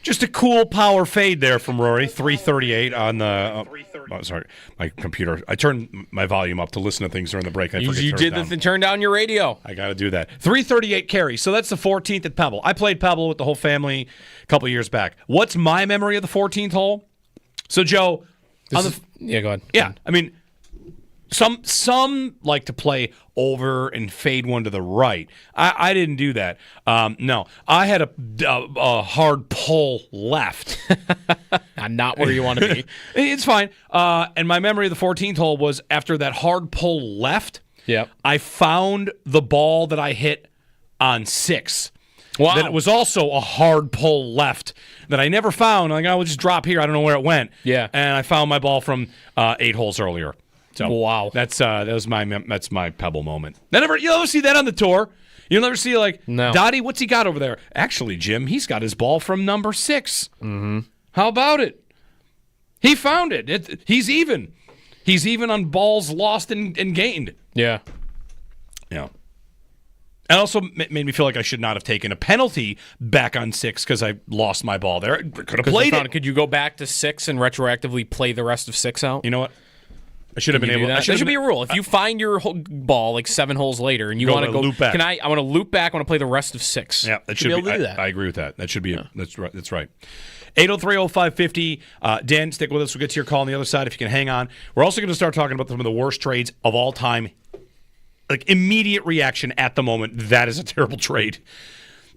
Just a cool power fade there from Rory. 338 on the. Sorry, my computer. I turned my volume up to listen to things during the break.
You did turn down your radio.
I got to do that. 338 carry. So that's the 14th at Pebble. I played Pebble with the whole family a couple years back. What's my memory of the 14th hole? So, Joe.
Go ahead.
Yeah, I mean, some like to play over and fade one to the right. I didn't do that. No, I had a hard pull left.
Not where you want to be.
It's fine. And my memory of the 14th hole was after that hard pull left.
Yep.
I found the ball that I hit on 6.
Wow.
Then it was also a hard pull left that I never found. Like, I would just drop here. I don't know where it went.
Yeah.
And I found my ball from 8 holes earlier. So
wow.
That's my Pebble moment. You'll never see that on the tour. You'll never see
No.
Dottie, what's he got over there? Actually, Jim, he's got his ball from number 6.
Mm-hmm.
How about it? He found it. He's even. He's even on balls lost and gained.
Yeah.
Yeah. It also made me feel like I should not have taken a penalty back on 6 because I lost my ball there. I could have played it.
Could you go back to 6 and retroactively play the rest of 6 out?
You know what? I should have been able to.
That should be a rule. If you find your ball 7 holes later and you want to go
loop back.
I want to loop back. I want to play the rest of 6.
Yeah, that should
be
be.
able to do that.
I agree with that. That should be. That's right. That's right. 803-0550. Dan, stick with us. We'll get to your call on the other side if you can hang on. We're also going to start talking about some of the worst trades of all time. Like, immediate reaction at the moment, that is a terrible trade.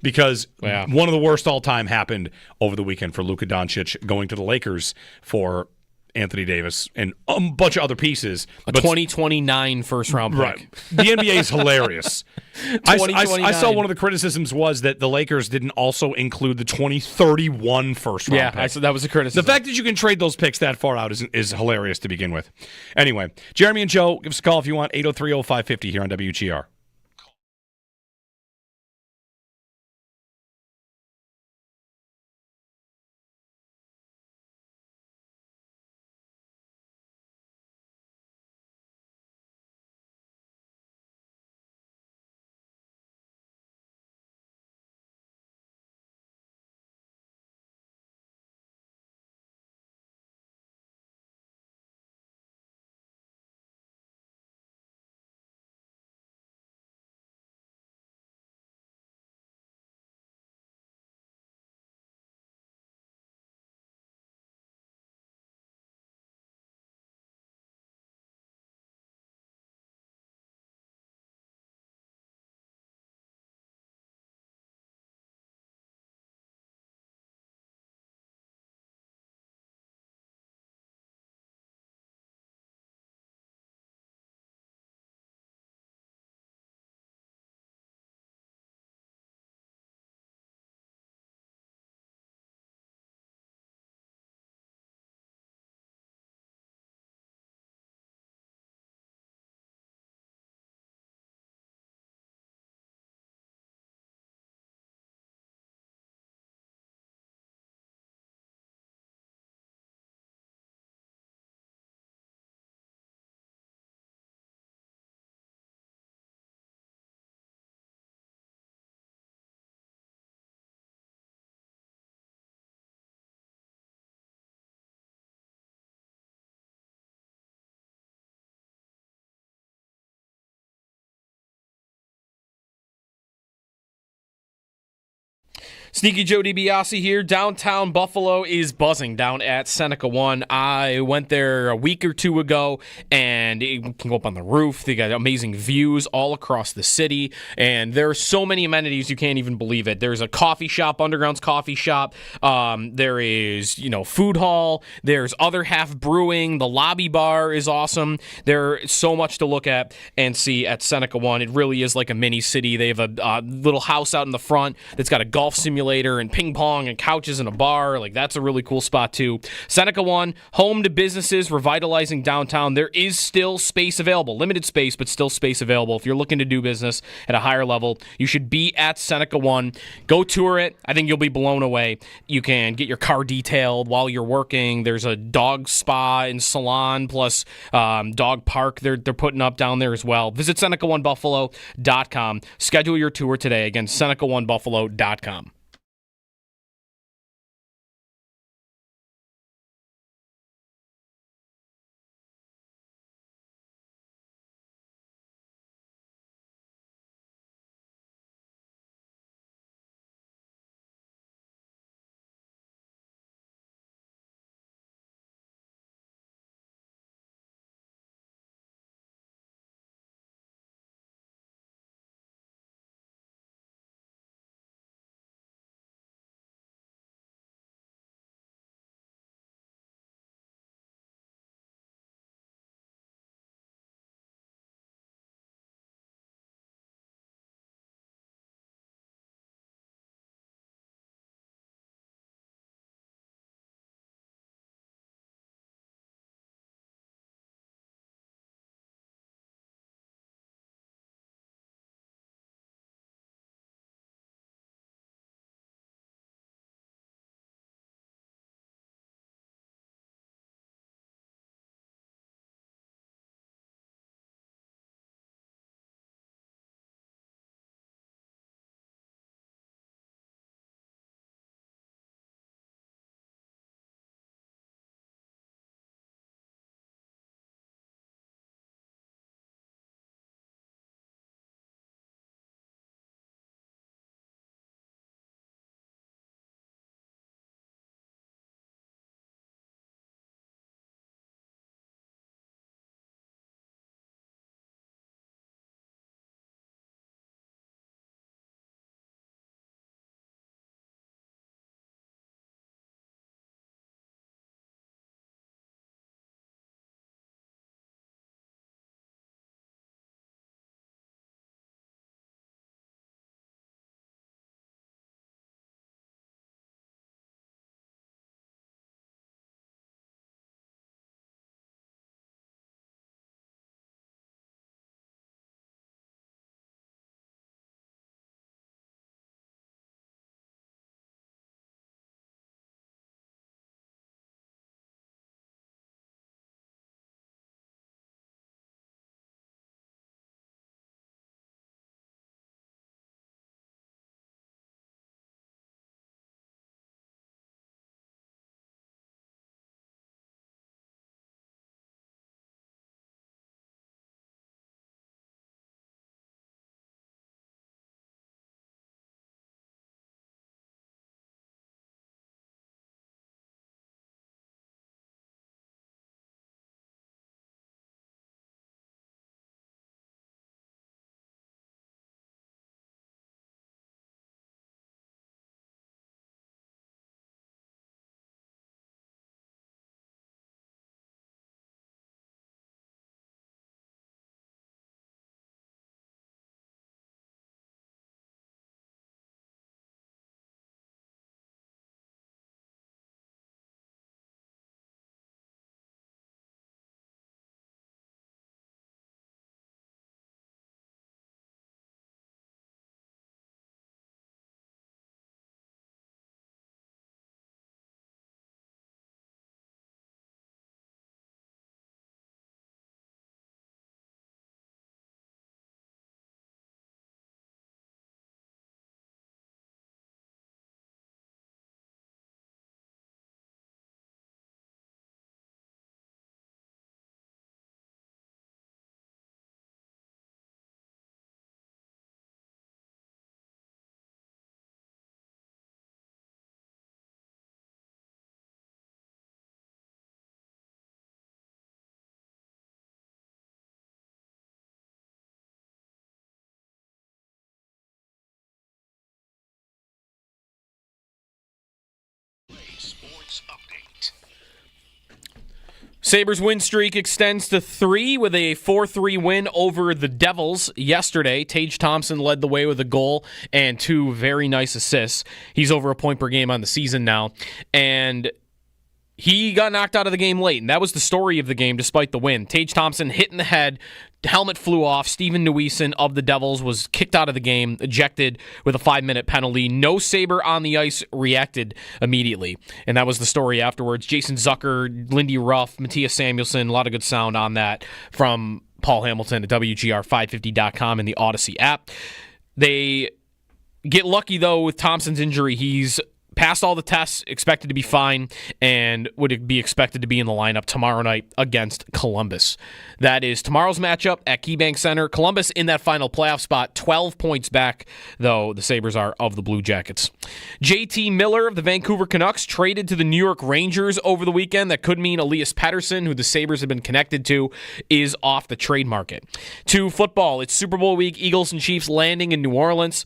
Because one of the worst all time happened over the weekend for Luka Doncic going to the Lakers for Anthony Davis and a bunch of other pieces.
A 2029 first-round pick.
Right. The NBA is hilarious. I saw one of the criticisms was that the Lakers didn't also include the 2031 first-round pick.
Yeah, that was a criticism.
The fact that you can trade those picks that far out is hilarious to begin with. Anyway, Jeremy and Joe, give us a call if you want, 803-0550 here on WGR.
Sneaky Joe DiBiase here. Downtown Buffalo is buzzing down at Seneca One. I went there a week or two ago, and you can go up on the roof. They got amazing views all across the city, and there are so many amenities you can't even believe it. There's a coffee shop, Underground's coffee shop. There is, food hall. There's Other Half Brewing. The lobby bar is awesome. There's so much to look at and see at Seneca One. It really is like a mini city. They have a little house out in the front that's got a golf simulator and ping pong and couches and a bar. Like, that's a really cool spot too. Seneca One, home to businesses, revitalizing downtown. There is still space available, limited space, but still space available. If you're looking to do business at a higher level, you should be at Seneca One. Go tour it. I think you'll be blown away. You can get your car detailed while you're working. There's a dog spa and salon plus dog park they're putting up down there as well. Visit SenecaOneBuffalo.com. Schedule your tour today. Again, SenecaOneBuffalo.com.
Sports Update.
Sabres win streak extends to 3 with a 4-3 win over the Devils yesterday. Tage Thompson led the way with a goal and 2 very nice assists. He's over a point per game on the season now. And he got knocked out of the game late, and that was the story of the game despite the win. Tage Thompson hit in the head, helmet flew off. Steven Neuwiesen of the Devils was kicked out of the game, ejected with a 5-minute penalty. No Sabre on the ice reacted immediately, and that was the story afterwards. Jason Zucker, Lindy Ruff, Matthias Samuelsson, a lot of good sound on that from Paul Hamilton at WGR550.com and the Odyssey app. They get lucky, though, with Thompson's injury. He's passed all the tests, expected to be fine, and would be expected to be in the lineup tomorrow night against Columbus. That is tomorrow's matchup at KeyBank Center. Columbus in that final playoff spot, 12 points back, though the Sabres are of the Blue Jackets. JT Miller of the Vancouver Canucks traded to the New York Rangers over the weekend. That could mean Elias Pettersson, who the Sabres have been connected to, is off the trade market. To football, it's Super Bowl week. Eagles and Chiefs landing in New Orleans.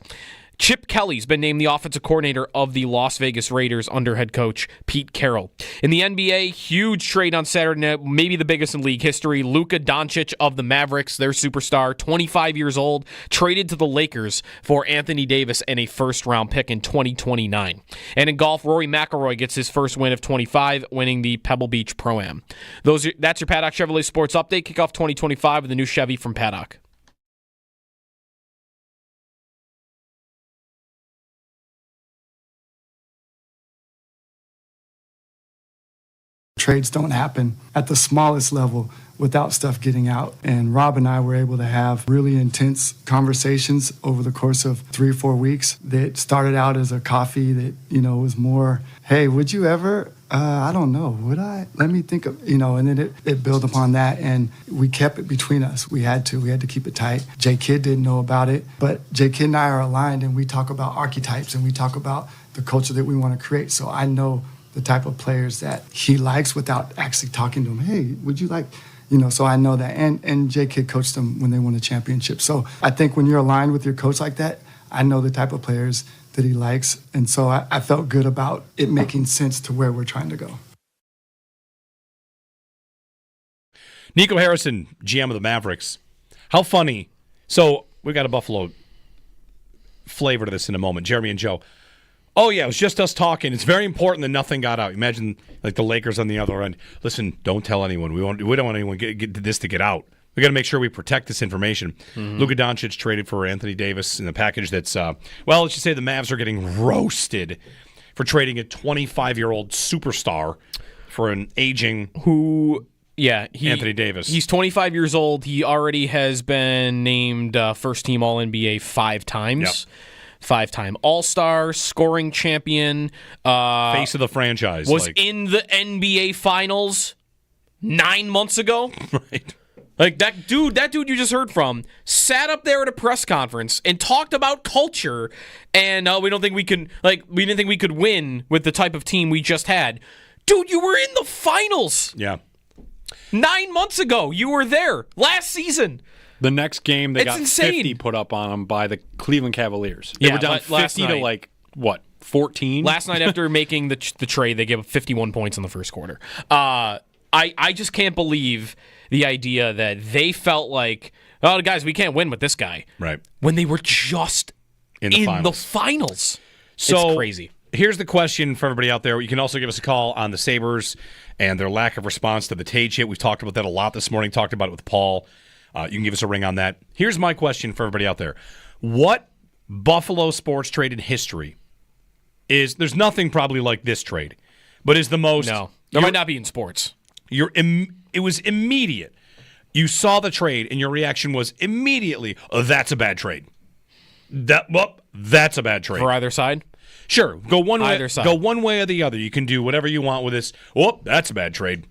Chip Kelly's been named the offensive coordinator of the Las Vegas Raiders under head coach Pete Carroll. In the NBA, huge trade on Saturday night, maybe the biggest in league history. Luka Doncic of the Mavericks, their superstar, 25 years old, traded to the Lakers for Anthony Davis and a first-round pick in 2029. And in golf, Rory McIlroy gets his first win of 25, winning the Pebble Beach Pro-Am. That's your Paddock Chevrolet Sports Update. Kickoff 2025 with a new Chevy from Paddock.
Trades don't happen at the smallest level without stuff getting out. And Rob and I were able to have really intense conversations over the course of 3 or 4 weeks that started out as a coffee that, was more, hey, would you ever, I don't know, would I? Let me think of, and then it built upon that, and we kept it between us. We had to keep it tight. J. Kidd didn't know about it, but J. Kidd and I are aligned, and we talk about archetypes, and we talk about the culture that we want to create. So I know the type of players that he likes without actually talking to him. Hey, would you like, so I know that. And J. Kidd coached them when they won a championship. So I think when you're aligned with your coach like that, I know the type of players that he likes. And so I felt good about it making sense to where we're trying to go.
Nico Harrison, GM of the Mavericks. How funny. So we got a Buffalo flavor to this in a moment. Jeremy and Joe. Oh, yeah, it was just us talking. It's very important that nothing got out. Imagine, like, the Lakers on the other end. Listen, don't tell anyone. We don't want anyone get this to get out. We got to make sure we protect this information. Mm-hmm. Luka Doncic traded for Anthony Davis in a package that's, let's just say the Mavs are getting roasted for trading a 25-year-old superstar for an aging Anthony Davis.
He's 25 years old. He already has been named first-team All-NBA 5 times. Yep. 5-time All-Star, scoring champion.
Face of the franchise.
Was in the NBA Finals 9 months ago.
Right.
Like, that dude you just heard from sat up there at a press conference and talked about culture, and we didn't think we could win with the type of team we just had. Dude, you were in the finals.
Yeah.
9 months ago, you were there last season.
The next game, they got
insane.
50 put up on them by the Cleveland Cavaliers. They
Yeah,
were down
last
50
night.
to 14?
Last night after making the trade, they gave up 51 points in the first quarter. I just can't believe the idea that they felt like, oh, guys, we can't win with this guy.
Right.
When they were just in the finals.
So,
it's crazy.
Here's the question for everybody out there. You can also give us a call on the Sabres and their lack of response to the Tage hit. We've talked about that a lot this morning, talked about it with Paul. You can give us a ring on that. Here's my question for everybody out there. What Buffalo sports trade in history is, there's nothing probably like this trade, but is the most...
No, there might not be in sports.
It was immediate. You saw the trade, and your reaction was immediately, oh, that's a bad trade. That's a bad trade.
For either side?
Sure. Go one way.
Either side.
Go one way or the other. You can do whatever you want with this. Oh, that's a bad trade.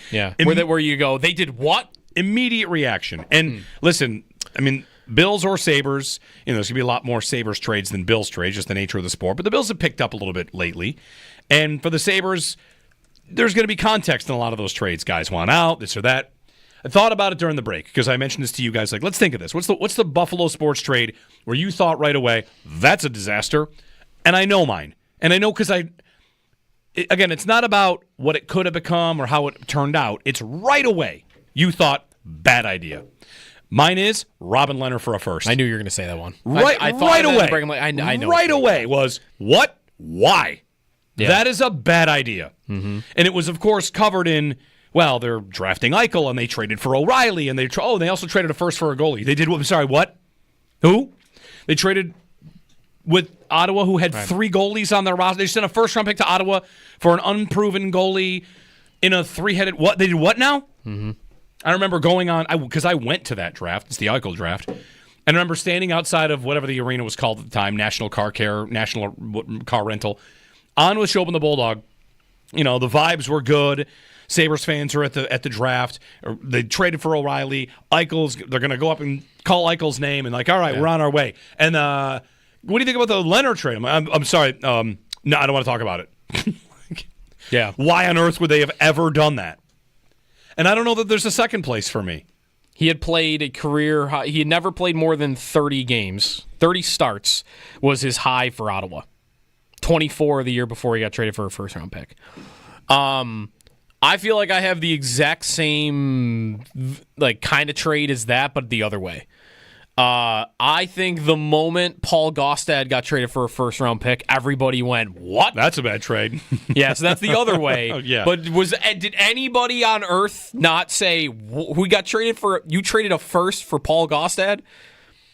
Yeah. Where you go, they did what?
Immediate reaction. And listen, I mean, Bills or Sabres, there's going to be a lot more Sabres trades than Bills trades, just the nature of the sport. But the Bills have picked up a little bit lately. And for the Sabres, there's going to be context in a lot of those trades. Guys want out, this or that. I thought about it during the break because I mentioned this to you guys. Like, let's think of this. What's the Buffalo sports trade where you thought right away, that's a disaster? And I know mine. And I know because again, it's not about what it could have become or how it turned out. It's right away. You thought, bad idea. Mine is Robin Leonard for a first.
I knew you were going to say that one.
Right away.
I know.
Right away was, what? Why?
Yeah.
That is a bad idea. Mm-hmm. And it was, of course, covered in, well, they're drafting Eichel, and they traded for O'Reilly, and they also traded a first for a goalie. They did, I'm sorry, what? Who? They traded with Ottawa, who had 3 goalies on their roster. They sent a first-round pick to Ottawa for an unproven goalie in a 3-headed, what? They did what now?
Mm-hmm.
I remember going on, because I went to that draft. It's the Eichel draft. And I remember standing outside of whatever the arena was called at the time, National Car Rental, on with Shope and the Bulldog. The vibes were good. Sabres fans are at the draft. They traded for O'Reilly. They're going to go up and call Eichel's name and all right, we're on our way. And what do you think about the Leonard trade? I'm sorry. No, I don't want to talk about it.
Yeah.
Why on earth would they have ever done that? And I don't know that there's a second place for me.
He had played a career high. He had never played more than 30 games. 30 starts was his high for Ottawa. 24 the year before he got traded for a first-round pick. I feel like I have the exact same kind of trade as that, but the other way. I think the moment Paul Gaustad got traded for a first-round pick, everybody went, what?
That's a bad trade.
Yeah, so that's the other way.
Oh, yeah.
But did anybody on earth not say, who got traded for? You traded a first for Paul Gaustad?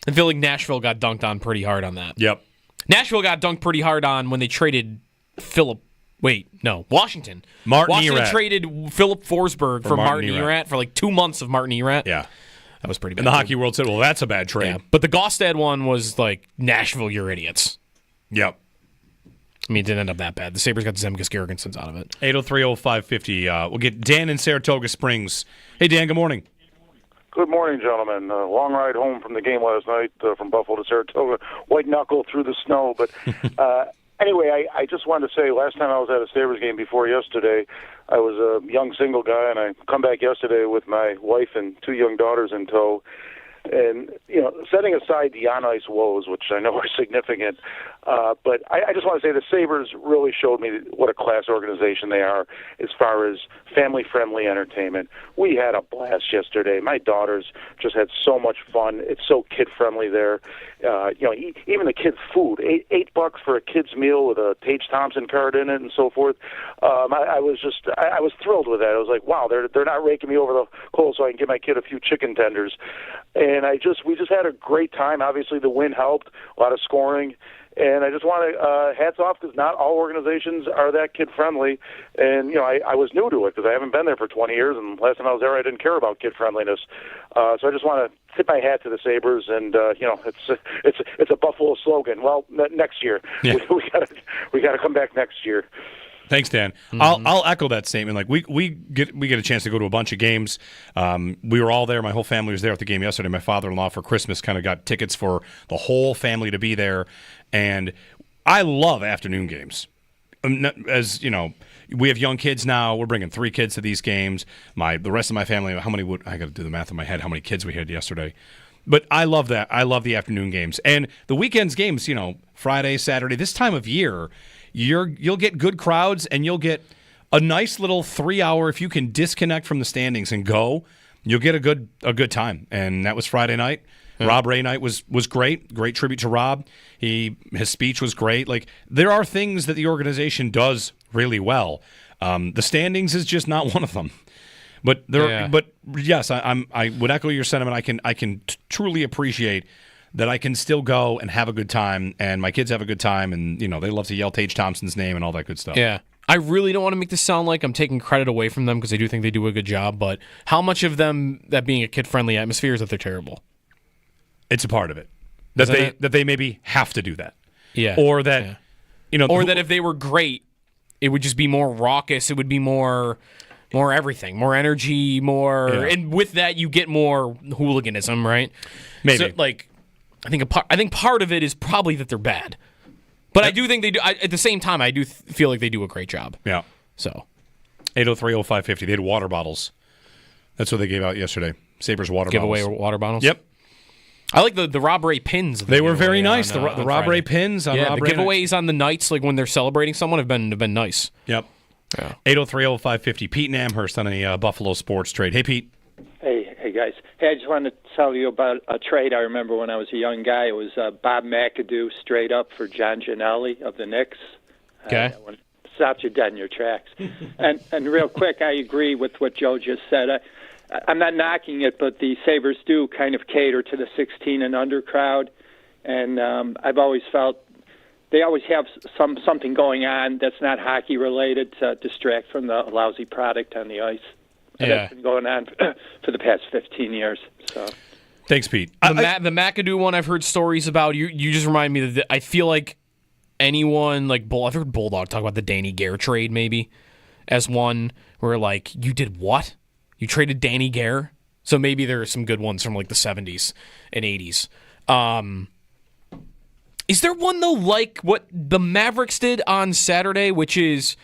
I feel like Nashville got dunked on pretty hard on that.
Yep.
Nashville got dunked pretty hard on when they traded Washington. Washington
Erat.
traded Philip Forsberg for Martin Erat for 2 months of Martin Erat.
Yeah.
That was pretty bad.
And the hockey world said, well, that's a bad trade.
Yeah. But the Gaustad one was Nashville, you're idiots.
Yep.
I mean, it didn't end up that bad. The Sabres got Zemgus Girgensons out of it.
803-0550. We'll get Dan in Saratoga Springs. Hey, Dan, good morning.
Good morning, gentlemen. Long ride home from the game last night from Buffalo to Saratoga. White knuckle through the snow. But anyway, I just wanted to say, last time I was at a Sabres game before yesterday, I was a young single guy, and I come back yesterday with my wife and 2 young daughters in tow. And, setting aside the on-ice woes, which I know are significant, but I just want to say the Sabres really showed me what a class organization they are as far as family-friendly entertainment. We had a blast yesterday. My daughters just had so much fun. It's so kid-friendly there. Even the kids' food, $8 for a kid's meal with a Tage Thompson card in it and so forth. I was thrilled with that. I was like, wow, they're not raking me over the coals so I can give my kid a few chicken tenders. And we just had a great time. Obviously, the win helped, a lot of scoring. And I just want to hats off because not all organizations are that kid-friendly. And, I was new to it because I haven't been there for 20 years, and last time I was there I didn't care about kid-friendliness. So I just want to tip my hat to the Sabres, and, it's a Buffalo slogan. Well, next year. Yeah. We got to come back next year.
Thanks, Dan. Mm-hmm. I'll echo that statement. We get a chance to go to a bunch of games. We were all there. My whole family was there at the game yesterday. My father-in-law for Christmas kind of got tickets for the whole family to be there, and I love afternoon games. As you know, we have young kids now. We're bringing 3 kids to these games. The rest of my family. I got to do the math in my head. How many kids we had yesterday? But I love that. I love the afternoon games and the weekends games. Friday, Saturday, this time of year. You'll get good crowds, and you'll get a nice little 3-hour. If you can disconnect from the standings and go, you'll get a good time. And that was Friday night. Yeah. Rob Ray night was great. Great tribute to Rob. His speech was great. There are things that the organization does really well. The standings is just not one of them. But yes, I would echo your sentiment. I can truly appreciate that I can still go and have a good time, and my kids have a good time, and they love to yell Tage Thompson's name and all that good stuff.
Yeah. I really don't want to make this sound like I'm taking credit away from them because I do think they do a good job, but how much of them that being a kid-friendly atmosphere is that they're terrible?
It's a part of it. That they maybe have to do that.
Yeah.
Or that
or that if they were great, it would just be more raucous, it would be more everything, more energy, and with that you get more hooliganism, right?
Maybe.
So, I think part of it is probably that they're bad, but I do think they do. At the same time, I do feel like they do a great job.
Yeah.
So,
803-0550. They had water bottles. That's what they gave out yesterday. Sabres water
give
bottles.
Give away water bottles.
Yep.
I like the Rob Ray pins.
They were very nice. The Rob Ray pins on Rob Ray.
The giveaways on the nights, like when they're celebrating someone, have been nice.
Yep. Yeah. 803-0550. Pete in Amherst on a Buffalo sports trade. Hey, Pete.
Hey, guys. Hey, I just wanted to tell you about a trade I remember when I was a young guy. It was Bob McAdoo straight up for John Giannelli of the Knicks.
Okay.
Stopped you dead in your tracks. and real quick, I agree with what Joe just said. I'm not knocking it, but the Sabres do kind of cater to the 16 and under crowd, and I've always felt they always have something going on that's not hockey related to distract from the lousy product on the ice. And that's been going on for the past 15 years. So,
thanks, Pete.
The McAdoo one, I've heard stories about. You just remind me that I feel like anyone like I've heard Bulldog talk about the Danny Gare trade maybe as one where like you did what? You traded Danny Gare? So maybe there are some good ones from like the 70s and 80s. Is there one though like what the Mavericks did on Saturday, which is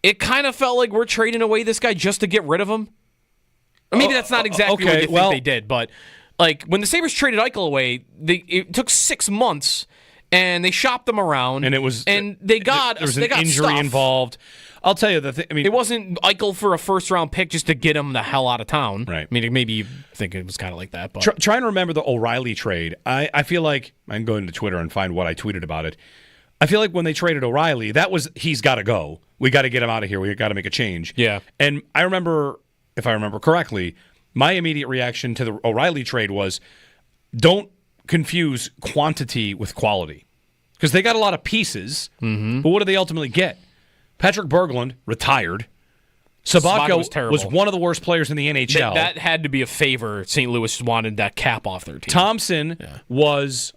it kind of felt like we're trading away this guy just to get rid of him? Or maybe that's not exactly what they think they did, but like when the Sabres traded Eichel away, it took 6 months. And they shopped them around,
and
they got
there was an injury
stuff
involved. I'll tell you
it wasn't Eichel for a first-round pick just to get him the hell out of town.
Right.
I mean, maybe you think it was kind of like that. But
trying to remember the O'Reilly trade, I feel like I can go into Twitter and find what I tweeted about it. I feel like when they traded O'Reilly, that was he's got to go. We got to get him out of here. We got to make a change.
Yeah.
And I remember, if I remember correctly, my immediate reaction to the O'Reilly trade was, don't confuse quantity with quality. Because they got a lot of pieces, but what did they ultimately get? Patrick Berglund retired. Sabathia was one of the worst players in the NHL.
That had to be a favor. St. Louis wanted that cap off their team.
Thompson was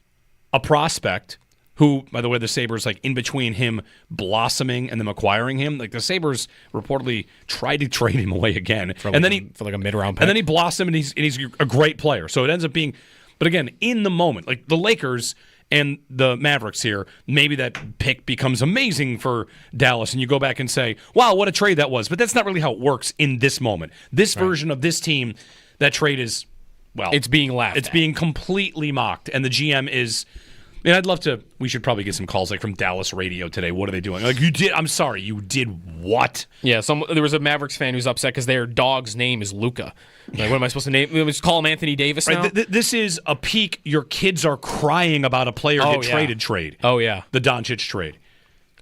a prospect who, by the way, the Sabres, like in between him blossoming and them acquiring him, like the Sabres reportedly tried to trade him away again.
For like a mid-round pick.
And then he blossomed, and he's a great player. So it ends up being, but again, in the moment, like the Lakers and the Mavericks here, maybe that pick becomes amazing for Dallas, and you go back and say, wow, what a trade that was. But that's not really how it works in this moment. This version of this team, that trade is, well,
it's being laughed at.
It's being completely mocked, and the GM is, I mean, I'd love to, we should probably get some calls like from Dallas radio today. What are they doing? Like, I'm sorry, you did what?
Yeah, there was a Mavericks fan who's upset because their dog's name is Luca. Like, what am I supposed to name? Just call him Anthony Davis now?
Right, this is a peak. Your kids are crying about a player traded trade.
Oh, yeah.
The Doncic trade.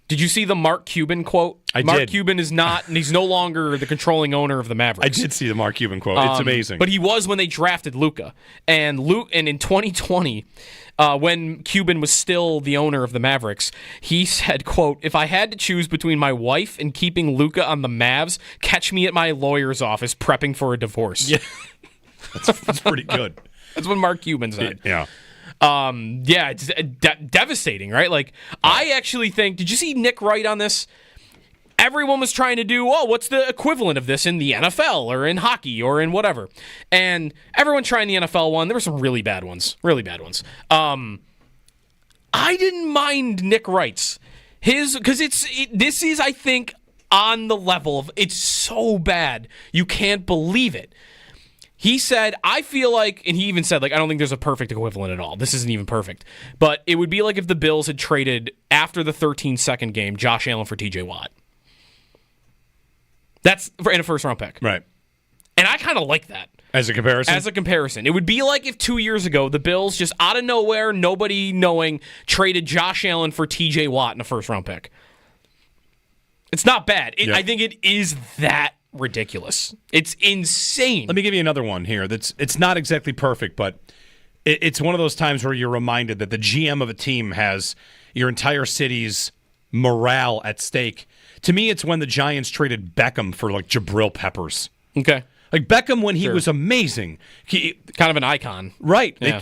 Did you see the Mark Cuban quote? Mark Cuban is not, and he's no longer the controlling owner of the Mavericks.
I did see the Mark Cuban quote. It's amazing.
But he was when they drafted Luka. And in 2020, when Cuban was still the owner of the Mavericks, he said, quote, if I had to choose between my wife and keeping Luka on the Mavs, catch me at my lawyer's office prepping for a divorce.
Yeah, that's pretty good.
That's what Mark Cuban said.
Yeah.
It's devastating, right? Like, I actually think, did you see Nick Wright on this? Everyone was trying to do, what's the equivalent of this in the NFL or in hockey or in whatever? And everyone trying the NFL one. There were some really bad ones. I didn't mind Nick Wright's. Because this is, I think, on the level of, it's so bad. You can't believe it. He said, I feel like, and he even said, like, I don't think there's a perfect equivalent at all. This isn't even perfect. But it would be like if the Bills had traded, after the 13-second game, Josh Allen for TJ Watt. That's in a first-round pick.
Right.
And I kind of like that.
As a comparison?
As a comparison. It would be like if 2 years ago, the Bills, just out of nowhere, nobody knowing, traded Josh Allen for TJ Watt in a first-round pick. It's not bad. I think it is that ridiculous. It's insane.
Let me give you another one here. It's not exactly perfect, but it's one of those times where you're reminded that the GM of a team has your entire city's morale at stake. To me, it's when the Giants traded Beckham for like Jabril Peppers.
Okay.
Like Beckham when he was amazing.
Kind of an icon.
Right.
Yeah.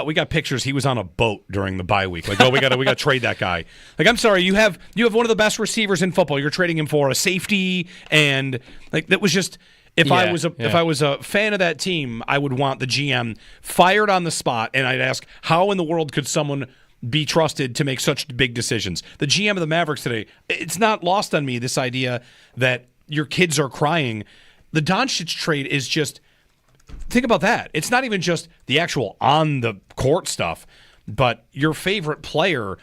We got pictures. He was on a boat during the bye week. Like, we got to trade that guy. Like, I'm sorry, you have one of the best receivers in football. You're trading him for a safety, and like that was just if I was a fan of that team, I would want the GM fired on the spot, and I'd ask, how in the world could someone be trusted to make such big decisions? The GM of the Mavericks today, it's not lost on me, this idea that your kids are crying. The Doncic trade is just think about that. It's not even just the actual on the court stuff, but your favorite player,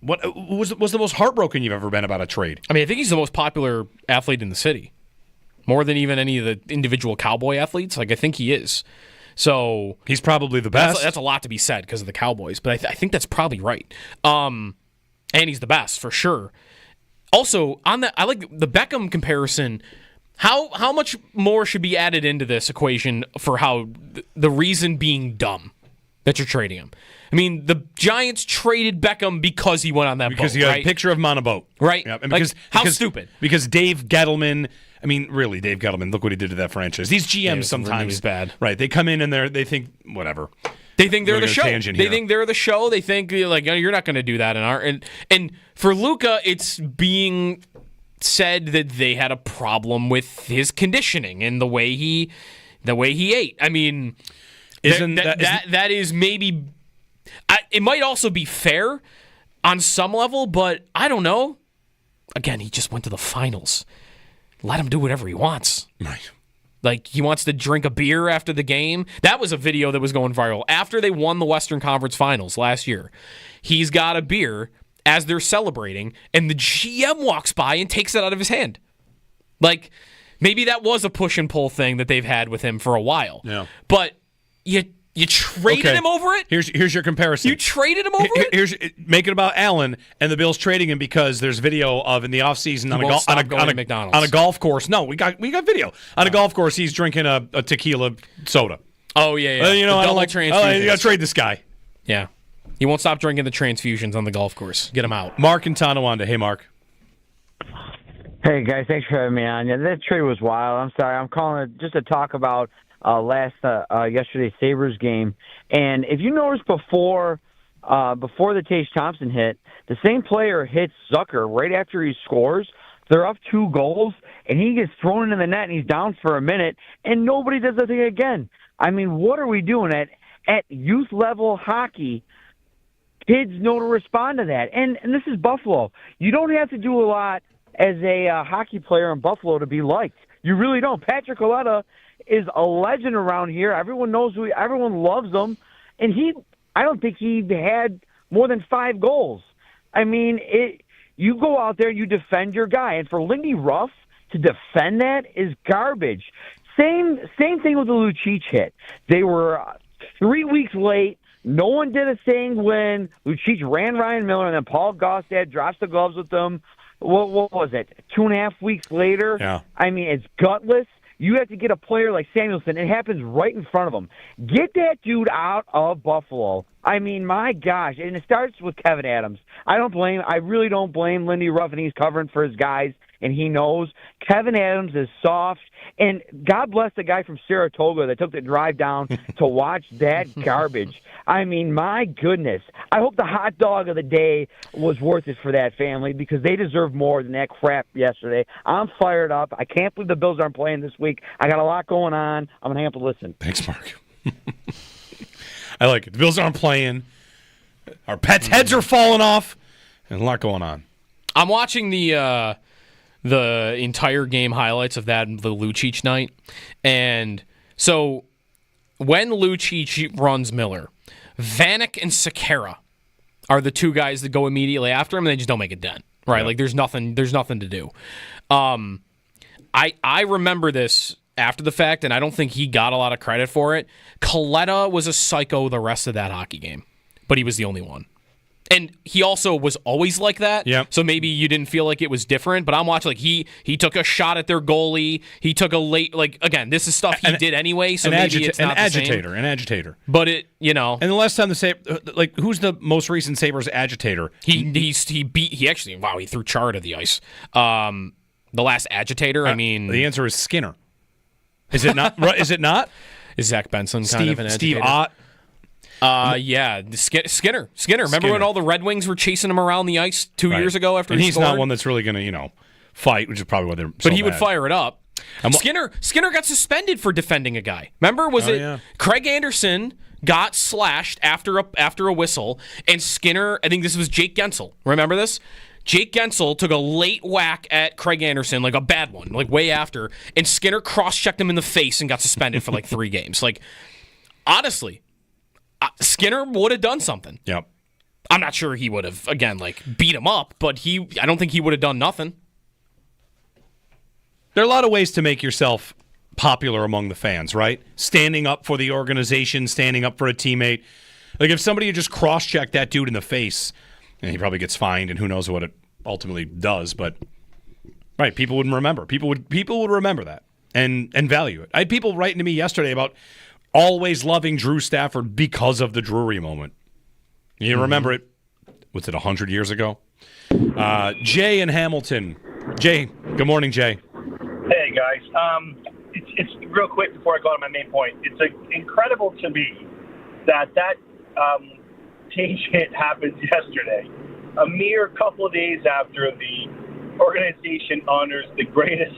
what was the most heartbroken you've ever been about a trade?
I mean, I think he's the most popular athlete in the city, more than even any of the individual Cowboy athletes. Like, I think he is. So
he's probably the best.
That's a lot to be said because of the Cowboys, but I think that's probably right. And he's the best for sure. Also, on that, I like the Beckham comparison. How much more should be added into this equation for how the reason being dumb that you're trading him? I mean, the Giants traded Beckham because he went on that boat.
Because he had a picture of him on a boat.
Right.
Yeah. And
how stupid.
Because Dave Gettleman, I mean, really, Dave Gettleman, look what he did to that franchise. These GMs sometimes
bad.
Right. They come in and they think, whatever.
They think they're the show. They think they're the show. They think, like, you're not going to do that in our... And for Luka, it's being said that they had a problem with his conditioning and the way he ate. I mean, that is maybe... it might also be fair on some level, but I don't know. Again, he just went to the finals. Let him do whatever he wants.
Right.
Like, he wants to drink a beer after the game. That was a video that was going viral. After they won the Western Conference Finals last year, he's got a beer as they're celebrating, and the GM walks by and takes it out of his hand. Like, maybe that was a push and pull thing that they've had with him for a while.
Yeah.
But you traded him over it?
Here's your comparison.
You traded him over it?
Make it about Allen and the Bills trading him because there's video of in the offseason on a golf course. No, we got video on a golf course. He's drinking a tequila soda.
Oh yeah.
I don't like transfusions. You got to trade this guy.
Yeah, he won't stop drinking the transfusions on the golf course. Get him out.
Mark in Tonawanda. Hey, Mark.
Hey guys, thanks for having me on. Yeah, that trade was wild. I'm sorry, I'm calling just to talk about yesterday's Sabres game. And if you noticed before the Tage Thompson hit, the same player hits Zucker right after he scores. They're up 2 goals, and he gets thrown into the net, and he's down for a minute, and nobody does the thing again. I mean, what are we doing at youth level hockey? Kids know to respond to that, and this is Buffalo. You don't have to do a lot as a hockey player in Buffalo to be liked. You really don't. Patrick Coletta is a legend around here. Everyone knows everyone loves him, and I don't think he had more than 5 goals. I mean, you go out there, you defend your guy, and for Lindy Ruff to defend that is garbage. Same thing with the Lucic hit. They were 3 weeks late. No one did a thing when Lucic ran Ryan Miller, and then Paul Gaustad drops the gloves with them. What was it? 2.5 weeks later?
Yeah.
I mean, it's gutless. You have to get a player like Samuelson. It happens right in front of him. Get that dude out of Buffalo. I mean, my gosh. And it starts with Kevin Adams. I really don't blame Lindy Ruff, and he's covering for his guys, and he knows. Kevin Adams is soft. And God bless the guy from Saratoga that took the drive down to watch that garbage. I mean, my goodness. I hope the hot dog of the day was worth it for that family because they deserve more than that crap yesterday. I'm fired up. I can't believe the Bills aren't playing this week. I got a lot going on. I'm going to have to listen.
Thanks, Mark. I like it. The Bills aren't playing. Our pets' heads are falling off. And a lot going on.
I'm watching the entire game highlights of the Lucic night. And so when Lucic runs Miller, Vanek and Sekera are the 2 guys that go immediately after him, and they just don't make a dent. Right? Yeah. Like there's nothing to do. I remember this after the fact, and I don't think he got a lot of credit for it. Coletta was a psycho the rest of that hockey game, but he was the only one. And he also was always like that.
Yep.
So maybe you didn't feel like it was different. But I'm watching, like, he took a shot at their goalie. He took a late, like, again, this is stuff he did anyway. So maybe it's not the same.
An agitator.
But it, you know.
And the last time who's the most recent Sabres agitator?
He threw Chara to the ice. The last agitator, I mean.
The answer is Skinner. Is it not? Is it not?
Is Zach Benson kind of an agitator?
Steve Ott?
Yeah, Skinner. Remember when all the Red Wings were chasing him around the ice 2 years ago after
and
he
he's
scored?
not one that's really going to, fight, which is probably why they're
But he would fire it up. Skinner got suspended for defending a guy. Remember, Craig Anderson got slashed after a whistle, and Skinner, I think this was Jake Gensel. Remember this? Jake Gensel took a late whack at Craig Anderson, like a bad one, like way after, and Skinner cross-checked him in the face and got suspended for like 3 games. Like, honestly, Skinner would have done something.
Yep.
I'm not sure he would have, again, like, beat him up, but I don't think he would have done nothing.
There are a lot of ways to make yourself popular among the fans, right? Standing up for the organization, standing up for a teammate. Like, if somebody had just cross-checked that dude in the face, and he probably gets fined, and who knows what it ultimately does, but right, people would remember. People would remember that and value it. I had people writing to me yesterday about always loving Drew Stafford because of the Drury moment. You remember it? Was it 100 years ago? Jay in Hamilton. Jay, good morning, Jay.
Hey guys, it's real quick before I go on my main point. It's incredible to me that Tage hit happened yesterday, a mere couple of days after the organization honors the greatest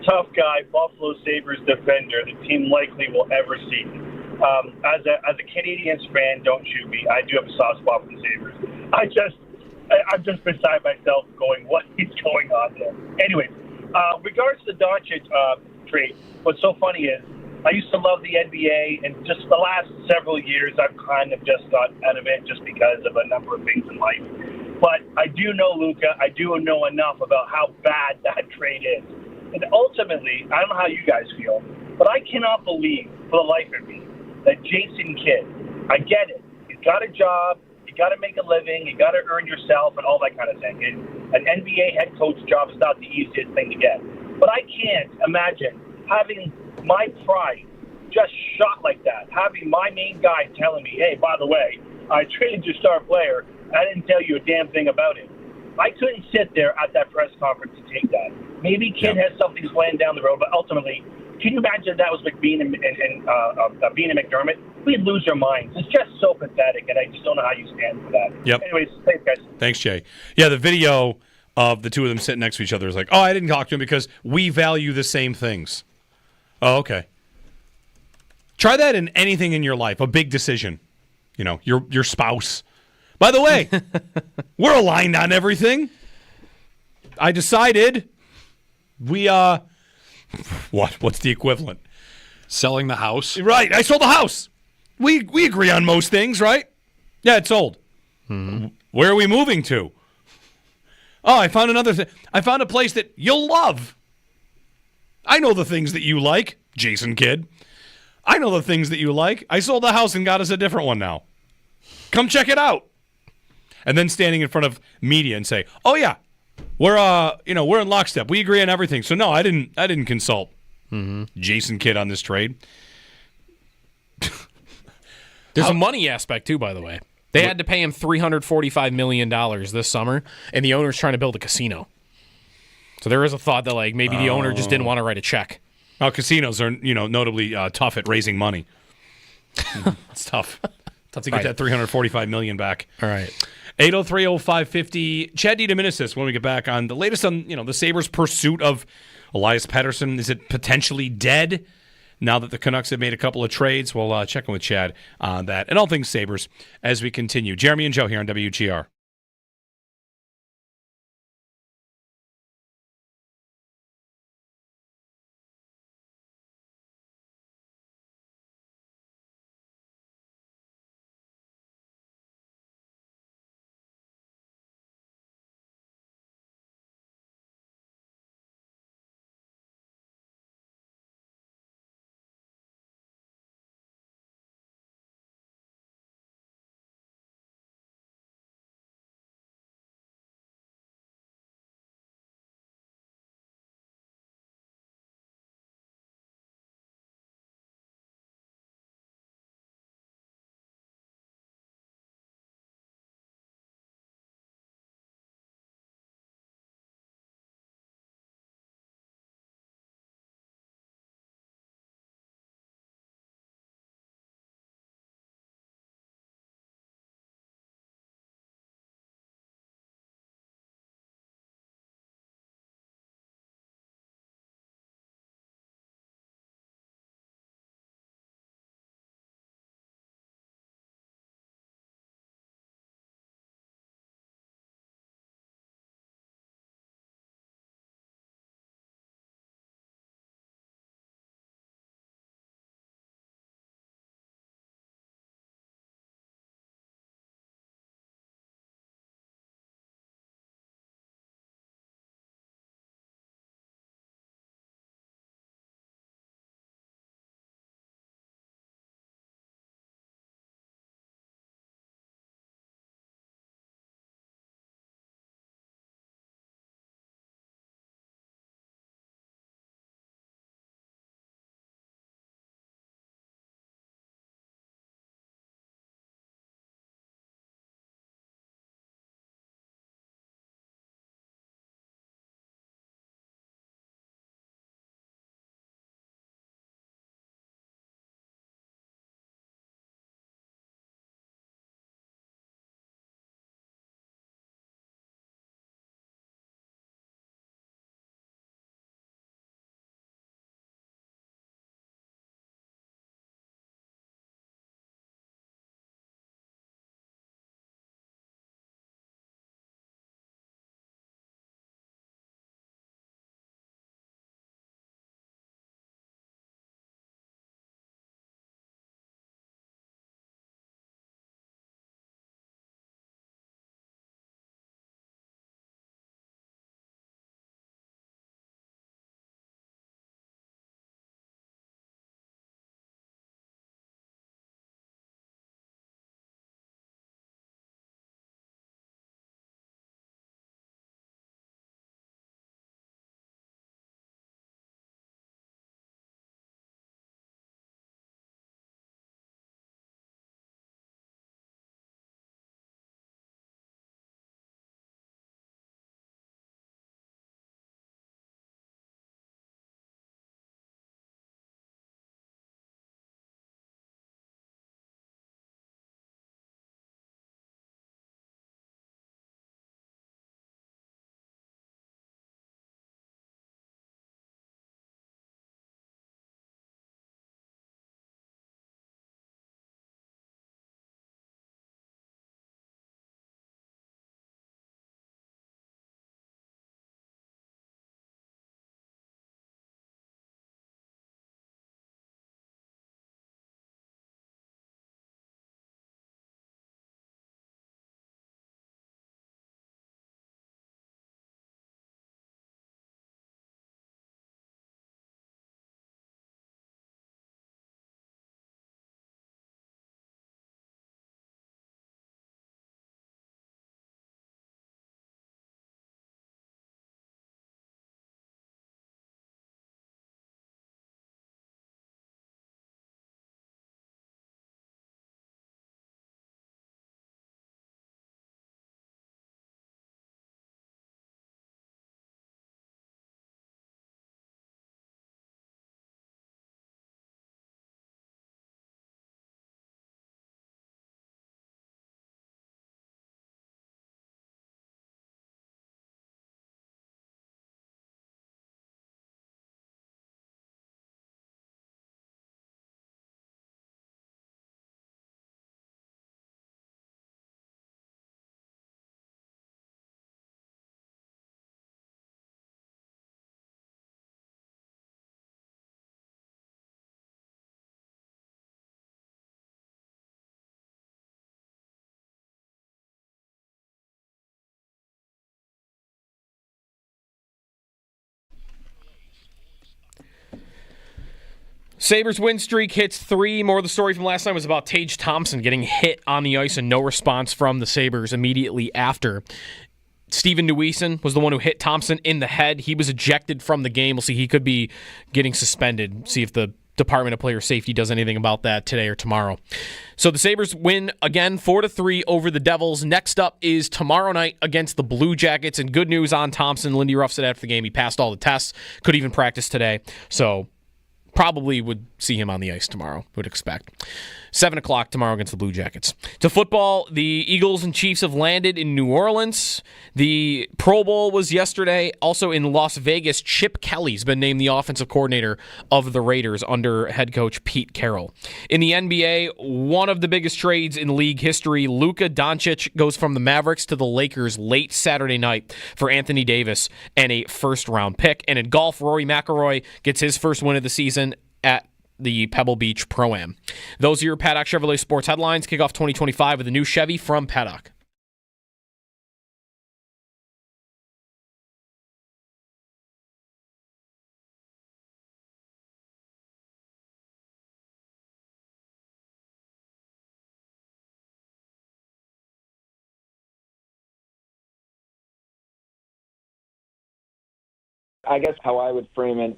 tough guy Buffalo Sabres defender the team likely will ever see. As a Canadiens fan, don't shoot me. I do have a soft spot for the Sabres. I'm just beside myself going, what is going on there? Anyways, regards to the Doncic trade, what's so funny is I used to love the NBA, and just the last several years I've kind of just got out of it just because of a number of things in life. But I do know, Luca, I do know enough about how bad that trade is. And ultimately, I don't know how you guys feel, but I cannot believe for the life of me that Jason Kidd, I get it. He's got a job. You got to make a living. You got to earn yourself and all that kind of thing. And an NBA head coach job is not the easiest thing to get. But I can't imagine having my pride just shot like that, having my main guy telling me, hey, by the way, I traded your star player. I didn't tell you a damn thing about it. I couldn't sit there at that press conference to take that. Maybe Kidd has something planned down the road, but ultimately, can you imagine if that was McBean and Bean and McDermott? We'd lose our minds. It's just so pathetic, and I just don't know how you stand for that.
Yep.
Anyways, thanks, guys.
Thanks, Jay. Yeah, the video of the two of them sitting next to each other is like, oh, I didn't talk to him because we value the same things. Oh, okay. Try that in anything in your life, a big decision. You know, your spouse. By the way, we're aligned on everything. I decided what's the equivalent?
Selling the house.
Right, I sold the house. We agree on most things, right? Yeah, it's sold.
Mm-hmm.
Where are we moving to? Oh, I found another thing. I found a place that you'll love. I know the things that you like, Jason Kidd. I know the things that you like. I sold the house and got us a different one now. Come check it out. And then standing in front of media and say, "Oh yeah, we're in lockstep. We agree on everything." So no, I didn't consult Jason Kidd on this trade.
There's a money aspect too, by the way. They had to pay him $345 million this summer, and the owner's trying to build a casino. So there is a thought that like maybe the owner just didn't want to write a check.
Well, casinos are notably tough at raising money. It's tough. Tough to get that $345 million back.
All right.
803-0550. Chad DeDominicis when we get back on the latest on the Sabres' pursuit of Elias Pettersson. Is it potentially dead now that the Canucks have made a couple of trades? We'll check in with Chad on that and all things Sabres as we continue. Jeremy and Joe here on WGR.
Sabres win streak hits 3. More of the story from last night was about Tage Thompson getting hit on the ice and no response from the Sabres immediately after. Steven Neuwiesen was the one who hit Thompson in the head. He was ejected from the game. We'll see. He could be getting suspended. See if the Department of Player Safety does anything about that today or tomorrow. So the Sabres win again 4-3 over the Devils. Next up is tomorrow night against the Blue Jackets. And good news on Thompson. Lindy Ruff said after the game he passed all the tests. Could even practice today. So probably would see him on the ice tomorrow, would expect. 7 o'clock tomorrow against the Blue Jackets. To football, the Eagles and Chiefs have landed in New Orleans. The Pro Bowl was yesterday. Also in Las Vegas, Chip Kelly's been named the offensive coordinator of the Raiders under head coach Pete Carroll. In the NBA, one of the biggest trades in league history, Luka Doncic goes from the Mavericks to the Lakers late Saturday night for Anthony Davis and a first-round pick. And in golf, Rory McIlroy gets his first win of the season at the Pebble Beach Pro-Am. Those are your Paddock Chevrolet sports headlines. Kick off 2025 with a new Chevy from Paddock.
I guess how I would frame it,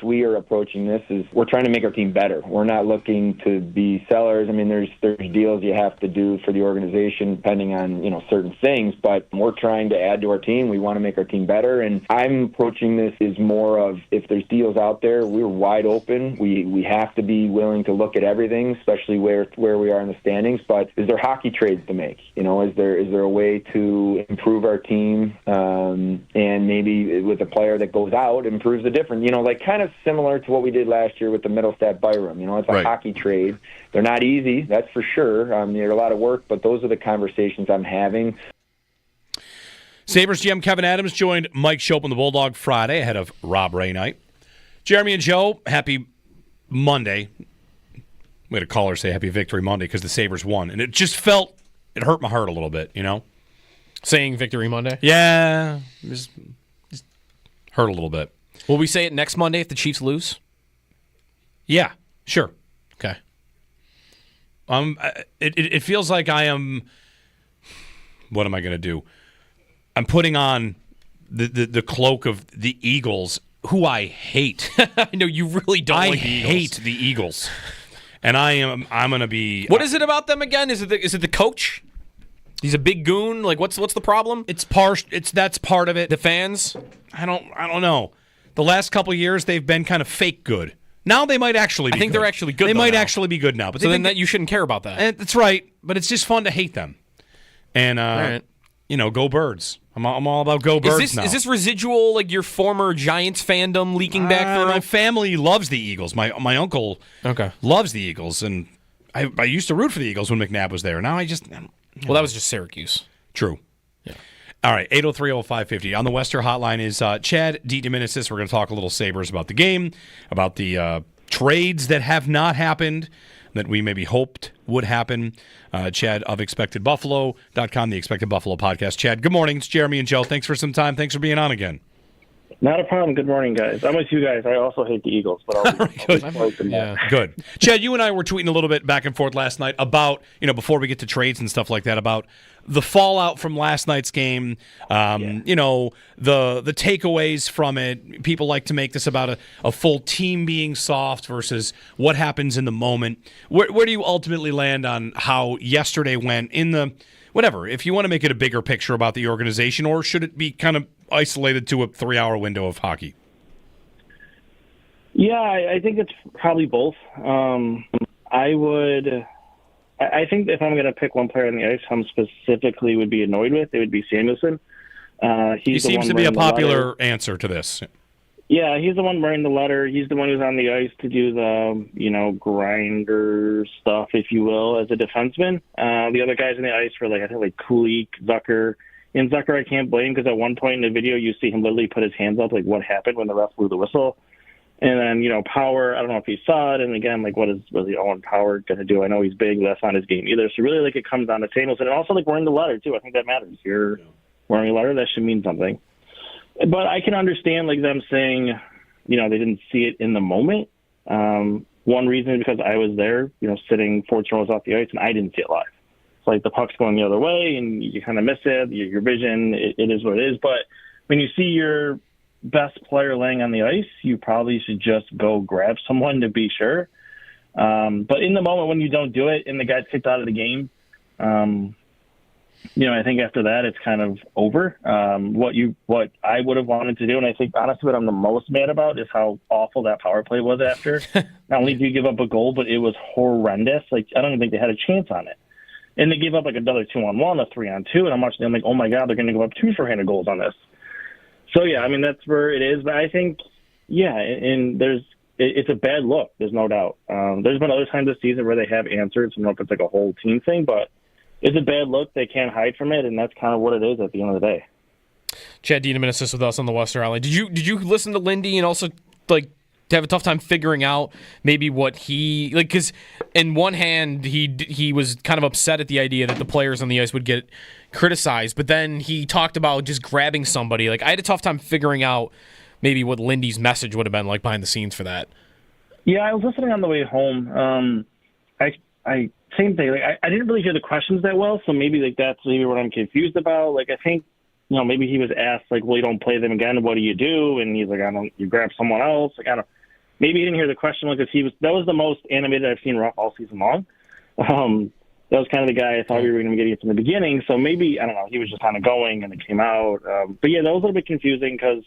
we are approaching this is we're trying to make our team better. We're not looking to be sellers. I mean, there's deals you have to do for the organization depending on, certain things, but we're trying to add to our team. We want to make our team better, and I'm approaching this as more of if there's deals out there, we're wide open. We have to be willing to look at everything, especially where we are in the standings, but is there hockey trades to make? Is there a way to improve our team and maybe with a player that goes out improves the difference, kind of similar to what we did last year with the Middlestat Byram. It's a hockey trade. They're not easy, that's for sure. They're a lot of work, but those are the conversations I'm having.
Sabres GM Kevin Adams joined Mike Shope on the Bulldog Friday ahead of Rob Ray night. Jeremy and Joe, happy Monday. We had a caller say happy Victory Monday because the Sabres won, and it hurt my heart a little bit,
Saying Victory Monday?
Yeah, just hurt a little bit.
Will we say it next Monday if the Chiefs lose?
Yeah, sure.
Okay.
It feels like I am. What am I going to do? I'm putting on the cloak of the Eagles, who I hate.
I know you really don't like the Eagles.
I hate the Eagles, and I'm going to be.
What is it about them again? Is it the coach? He's a big goon. Like, what's the problem?
That's part of it.
The fans?
I don't know. The last couple of years, they've been kind of fake good. Now they might actually be
I think
good.
they're actually good.
They might actually be good now. But
so then you shouldn't care about that.
That's right. But it's just fun to hate them. And,
right.
Go Birds. I'm all about go Birds now.
Is this residual, like your former Giants fandom leaking back through?
My family loves the Eagles. My uncle loves the Eagles. And I used to root for the Eagles when McNabb was there. Now I just...
Well, that was just Syracuse.
True.
Yeah.
All right, 803-0550. On the Western Hotline is Chad DeDominicis. We're going to talk a little Sabres about the game, about the trades that have not happened, that we maybe hoped would happen. Chad of ExpectedBuffalo.com, the Expected Buffalo podcast. Chad, good morning. It's Jeremy and Joe. Thanks for some time. Thanks for being on again.
Not a problem. Good morning, guys. I'm with you guys. I also hate the Eagles, but I'll be
Good. Chad, you and I were tweeting a little bit back and forth last night about, before we get to trades and stuff like that, about the fallout from last night's game, the takeaways from it. People like to make this about a full team being soft versus what happens in the moment. Where do you ultimately land on how yesterday went in the whatever? If you want to make it a bigger picture about the organization, or should it be kind of isolated to a 3-hour window of hockey?
Yeah, I think it's probably both. I think if I'm going to pick one player on the ice, I'm specifically would be annoyed with, it would be Samuelsson.
He seems to be a popular answer to this.
Yeah, he's the one wearing the letter. He's the one who's on the ice to do the, grinder stuff, if you will, as a defenseman. The other guys on the ice were I think Kulik, Zucker. And Zucker, I can't blame because at one point in the video, you see him literally put his hands up, what happened when the ref blew the whistle. And then, Power, I don't know if he saw it. And again, what is really Owen Power going to do? I know he's big, but that's not his game either. So really, it comes down to Samuelsson. And also, wearing the letter, too. I think that matters. You're wearing a letter, that should mean something. But I can understand, them saying, they didn't see it in the moment. One reason is because I was there, sitting 14 rows off the ice, and I didn't see it live. It's like the puck's going the other way, and you kind of miss it. Your vision, it is what it is. But when you see your best player laying on the ice, you probably should just go grab someone to be sure. But in the moment when you don't do it and the guy's kicked out of the game, I think after that it's kind of over. What I would have wanted to do, and I think honestly what I'm the most mad about is how awful that power play was after. Not only did you give up a goal, but it was horrendous. Like, I don't even think they had a chance on it. And they gave up like another 2-on-1, a 3-on-2, and I'm watching them like, oh my God, they're going to give up 2 shorthanded goals on this. So yeah, I mean, that's where it is. But I think, and it's a bad look. There's no doubt. There's been other times this season where they have answered. So I don't know if it's like a whole team thing, but it's a bad look. They can't hide from it, and that's kind of what it is at the end of the day.
Chad DeDominicis with us on the Western Alley. Did you listen to Lindy and also have a tough time figuring out maybe what he because in one hand he was kind of upset at the idea that the players on the ice would get criticized, but then he talked about just grabbing somebody. I had a tough time figuring out maybe what Lindy's message would have been like behind the scenes for that.
Yeah, I was listening on the way home. I same thing. I didn't really hear the questions that well, so maybe that's maybe what I'm confused about. I think maybe he was asked well, you don't play them again. What do you do? And he's like, you grab someone else. I don't. Maybe he didn't hear the question because that was the most animated I've seen Ruff all season long. That was kind of the guy I thought we were going to be getting from the beginning. So maybe, I don't know, he was just kind of going and it came out. But yeah, that was a little bit confusing because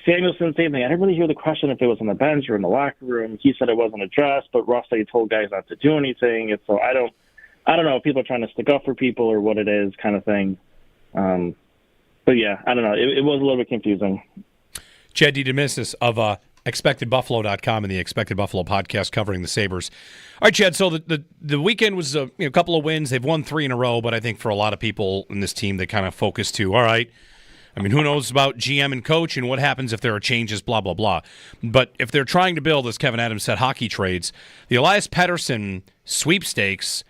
Samuelson, same thing. I didn't really hear the question if it was on the bench or in the locker room. He said it wasn't addressed, but Ruff said he told guys not to do anything. And so I don't know if people are trying to stick up for people or what it is kind of thing. But yeah, I don't know. It was a little bit confusing.
Chad DeDominicis of ExpectedBuffalo.com and the Expected Buffalo podcast covering the Sabres. All right, Chad, so the weekend was a couple of wins. They've won 3 in a row, but I think for a lot of people in this team, they kind of focus to, all right, I mean, who knows about GM and coach and what happens if there are changes, blah, blah, blah. But if they're trying to build, as Kevin Adams said, hockey trades, the Elias Pettersson sweepstakes,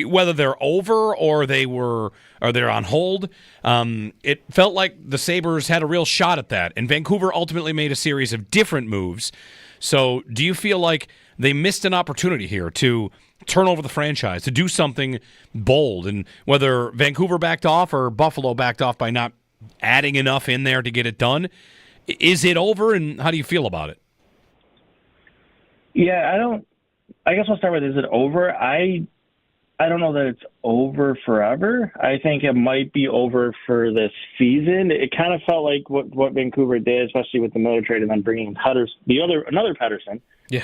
whether they're over or they're on hold, it felt like the Sabres had a real shot at that. And Vancouver ultimately made a series of different moves. So do you feel like they missed an opportunity here to turn over the franchise, to do something bold? And whether Vancouver backed off or Buffalo backed off by not adding enough in there to get it done, is it over, and how do you feel about it?
Yeah, I guess I'll start with, is it over? I don't know that it's over forever. I think it might be over for this season. It kind of felt like what Vancouver did, especially with the Miller trade and then bringing in another Pettersson,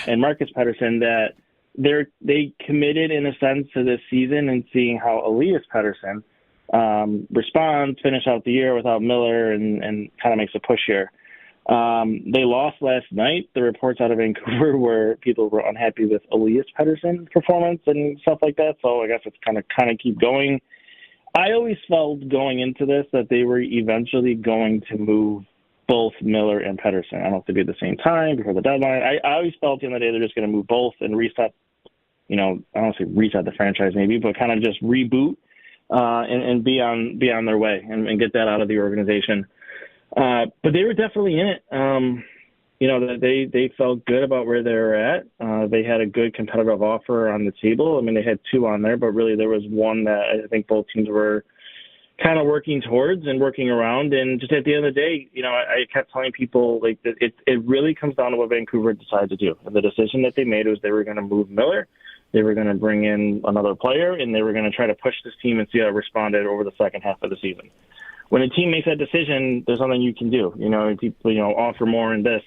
and Marcus Pettersson, that they committed in a sense to this season and seeing how Elias Pettersson responds, finish out the year without Miller, and kind of makes a push here. They lost last night. The reports out of Vancouver where people were unhappy with Elias Pettersson's performance and stuff like that. So I guess it's kind of keep going. I always felt going into this that they were eventually going to move both Miller and Pettersson. I don't know if they do at the same time before the deadline. I always felt at the end of the day they're just going to move both and reset. I don't want to say reset the franchise maybe, but kind of just reboot and be on their way and get that out of the organization. But they were definitely in it. They felt good about where they were at. They had a good competitive offer on the table. I mean, they had 2 on there, but really there was one that I think both teams were kind of working towards and working around. And just at the end of the day, I kept telling people it really comes down to what Vancouver decided to do. And the decision that they made was they were going to move Miller. They were going to bring in another player, and they were going to try to push this team and see how it responded over the second half of the season. When a team makes that decision, there's nothing you can do. People, offer more in this.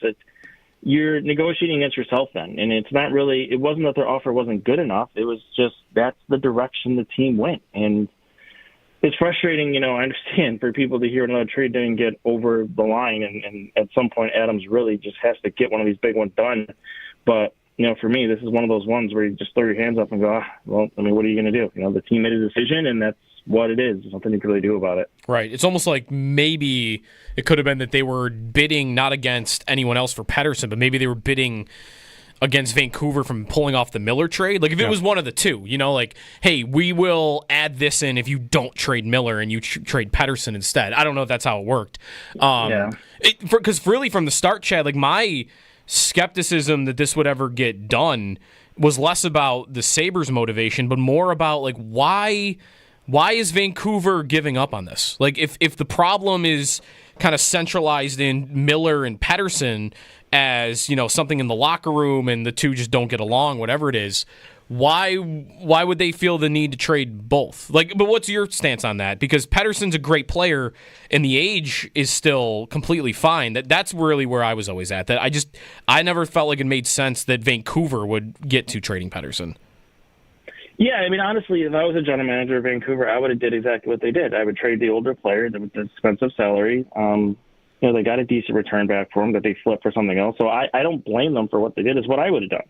You're negotiating against yourself then. And it wasn't that their offer wasn't good enough. It was just that's the direction the team went. And it's frustrating, I understand, for people to hear another trade didn't get over the line. And at some point, Adams really just has to get one of these big ones done. But, for me, this is one of those ones where you just throw your hands up and go, what are you going to do? The team made a decision, and that's what it is. There's nothing you can really do about it.
Right. It's almost like maybe it could have been that they were bidding not against anyone else for Pettersson, but maybe they were bidding against Vancouver from pulling off the Miller trade. If it was one of the two, hey, we will add this in if you don't trade Miller and you trade Pettersson instead. I don't know if that's how it worked. Because really from the start, Chad, my skepticism that this would ever get done was less about the Sabres' motivation, but more about like why is Vancouver giving up on this? Like if the problem is kind of centralized in Miller and Pettersson as, something in the locker room and the two just don't get along, whatever it is, why would they feel the need to trade both? But what's your stance on that? Because Pettersson's a great player and the age is still completely fine. That's really where I was always at. I never felt like it made sense that Vancouver would get to trading Pettersson.
Yeah, honestly, if I was a general manager of Vancouver, I would have did exactly what they did. I would trade the older player with the expensive salary. They got a decent return back for him that they flipped for something else. So I don't blame them for what they did. Is what I would have done.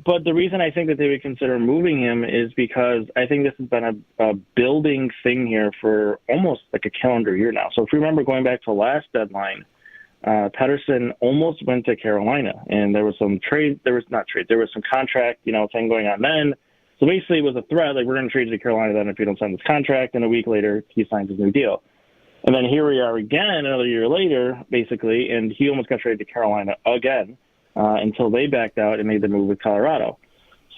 But the reason I think that they would consider moving him is because I think this has been a building thing here for almost like a calendar year now. So if you remember going back to last deadline, Pettersson almost went to Carolina, and there was some contract, thing going on then. So basically it was a threat, like we're going to trade you to Carolina then if you don't sign this contract, and a week later he signs his new deal. And then here we are again another year later, basically, and he almost got traded to Carolina again until they backed out and made the move with Colorado.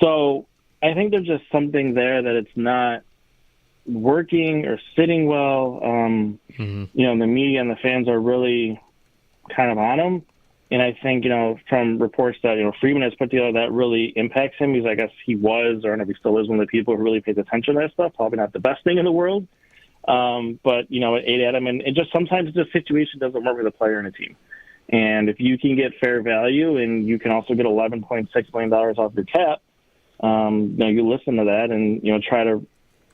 So I think there's just something there that it's not working or sitting well. The media and the fans are really kind of on him. And I think, from reports that, Freeman has put together, that really impacts him because I guess he was, or I don't know if he still is, one of the people who really pays attention to that stuff. Probably not the best thing in the world. But, it ate at him. And it just sometimes the situation doesn't work with a player in a team. And if you can get fair value and you can also get $11.6 million off your cap, you listen to that and, try to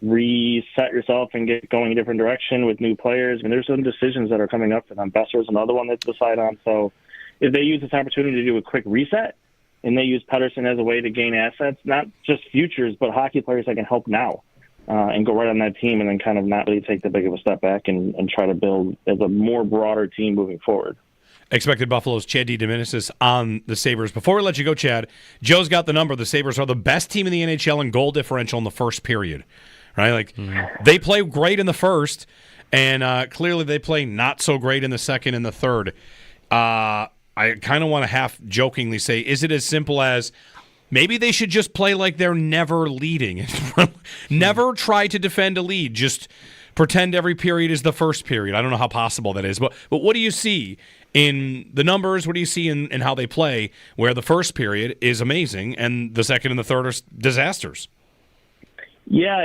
reset yourself and get going a different direction with new players. There's some decisions that are coming up for them. Besser's another one to decide on. So if they use this opportunity to do a quick reset and they use Pettersson as a way to gain assets, not just futures, but hockey players that can help now and go right on that team and then kind of not really take the big of a step back and try to build as a more broader team moving forward.
Expected Buffalo's Chad DeDominicis on the Sabres. Before we let you go, Chad, Joe's got the number. The Sabres are the best team in the NHL in goal differential in the first period. Right? They play great in the first, and clearly they play not so great in the second and the third. I kind of want to half-jokingly say, is it as simple as maybe they should just play like they're never leading? Never try to defend a lead. Just pretend every period is the first period. I don't know how possible that is. But what do you see in the numbers? What do you see in how they play where the first period is amazing and the second and the third are disasters?
Yeah,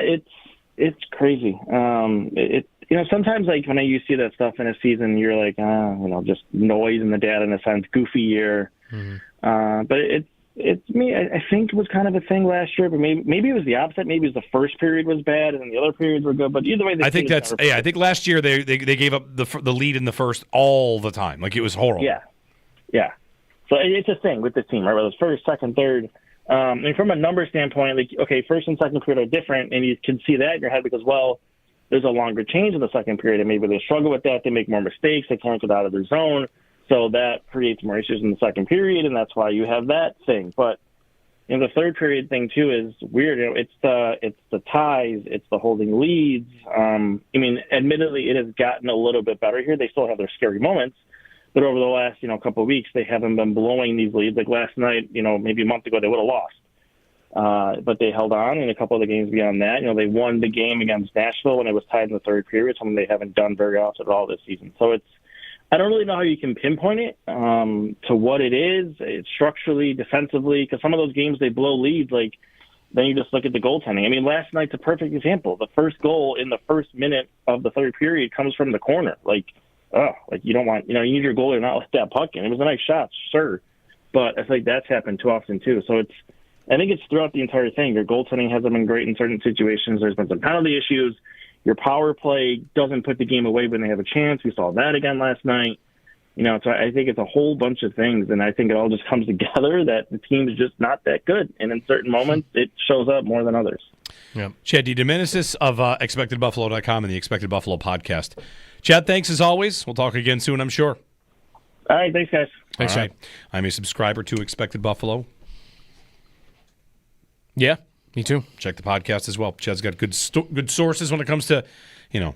it's crazy. Sometimes like when you see that stuff in a season, you're like, just noise in the data in a sense, goofy year. But it's me. I think it was kind of a thing last year, but maybe it was the opposite. Maybe it was the first period was bad and the other periods were good. But either way,
I think last year they gave up the lead in the first all the time. Like it was horrible.
Yeah. So it's a thing with this team, right? Whether it's first, second, third. From a number standpoint, first and second period are different, and you can see that in your head because, there's a longer change in the second period, and maybe they struggle with that. They make more mistakes. They can't get out of their zone, so that creates more issues in the second period, and that's why you have that thing. But the third period thing too is weird. It's the ties, it's the holding leads. Admittedly, it has gotten a little bit better here. They still have their scary moments. But over the last, couple of weeks, they haven't been blowing these leads. Like last night, maybe a month ago, they would have lost. But they held on in a couple of the games beyond that. They won the game against Nashville when it was tied in the third period, something they haven't done very often at all this season. So I don't really know how you can pinpoint it to what it is. It's structurally, defensively, because some of those games they blow leads. Then you just look at the goaltending. Last night's a perfect example. The first goal in the first minute of the third period comes from the corner. You don't want, you need your goalie to not let that puck in. It was a nice shot, sure. But I feel like that's happened too often too. So I think it's throughout the entire thing. Your goaltending hasn't been great in certain situations. There's been some penalty issues. Your power play doesn't put the game away when they have a chance. We saw that again last night. So I think it's a whole bunch of things, and I think it all just comes together that the team is just not that good. And in certain moments, it shows up more than others.
Yeah. Chad DeDominicis of ExpectedBuffalo.com and the Expected Buffalo podcast. Chad, thanks as always. We'll talk again soon, I'm sure.
All right, thanks, guys.
Thanks, Chad. I'm a subscriber to Expected Buffalo.
Yeah, me too.
Check the podcast as well. Chad's got good sources when it comes to,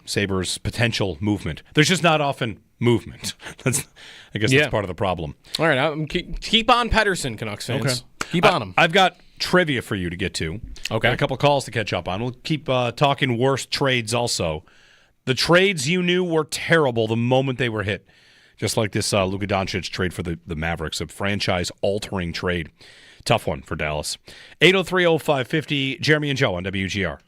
Sabres' potential movement. There's just not often movement. That's part of the problem.
All right, keep on Pettersson, Canucks fans.
Okay.
Keep on him.
I've got trivia for you to get to.
Okay.
Got a couple of calls to catch up on. We'll keep talking worst trades also. The trades you knew were terrible the moment they were hit. Just like this Luka Doncic trade for the Mavericks, a franchise-altering trade. Tough one for Dallas. 803-0550, Jeremy and Joe on WGR.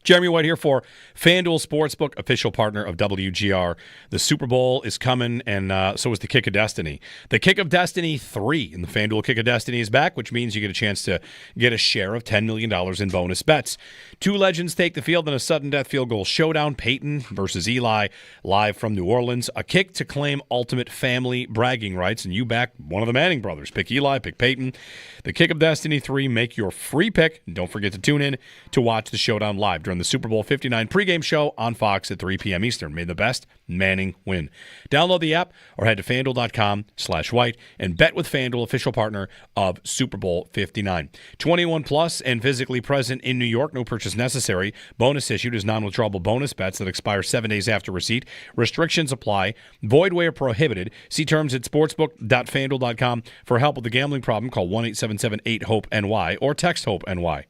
Jeremy White here for FanDuel Sportsbook, official partner of WGR. The Super Bowl is coming, and so is the Kick of Destiny. The Kick of Destiny 3 in the FanDuel Kick of Destiny is back, which means you get a chance to get a share of $10 million in bonus bets. Two legends take the field in a sudden death field goal showdown, Peyton versus Eli, live from New Orleans. A kick to claim ultimate family bragging rights, and you back one of the Manning brothers. Pick Eli, pick Peyton. The Kick of Destiny 3, make your free pick. And don't forget to tune in to watch the showdown live during the Super Bowl 59 pregame show on Fox at 3 p.m. Eastern. May the best Manning win. Download the app or head to FanDuel.com/white and bet with FanDuel, official partner of Super Bowl 59. 21 plus and physically present in New York. No purchase necessary. Bonus issued as non-withdrawable bonus bets that expire 7 days after receipt. Restrictions apply. Void where prohibited. See terms at sportsbook.fanduel.com. For help with the gambling problem, call 1-877-8-HOPE-NY or text HOPE-NY.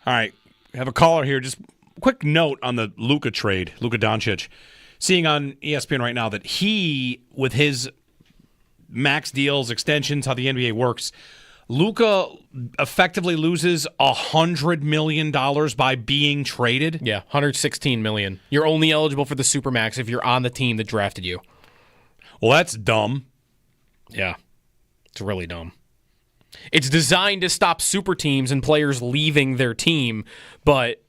All right, we have a caller here. Just a quick note on the Luka trade, Luka Doncic. Seeing on ESPN right now that he, with his max deals, extensions, how the NBA works, Luka effectively loses $100 million by being traded.
Yeah, $116 million. You're only eligible for the Supermax if you're on the team that drafted you.
Well, that's dumb.
Yeah, it's really dumb. It's designed to stop super teams and players leaving their team, but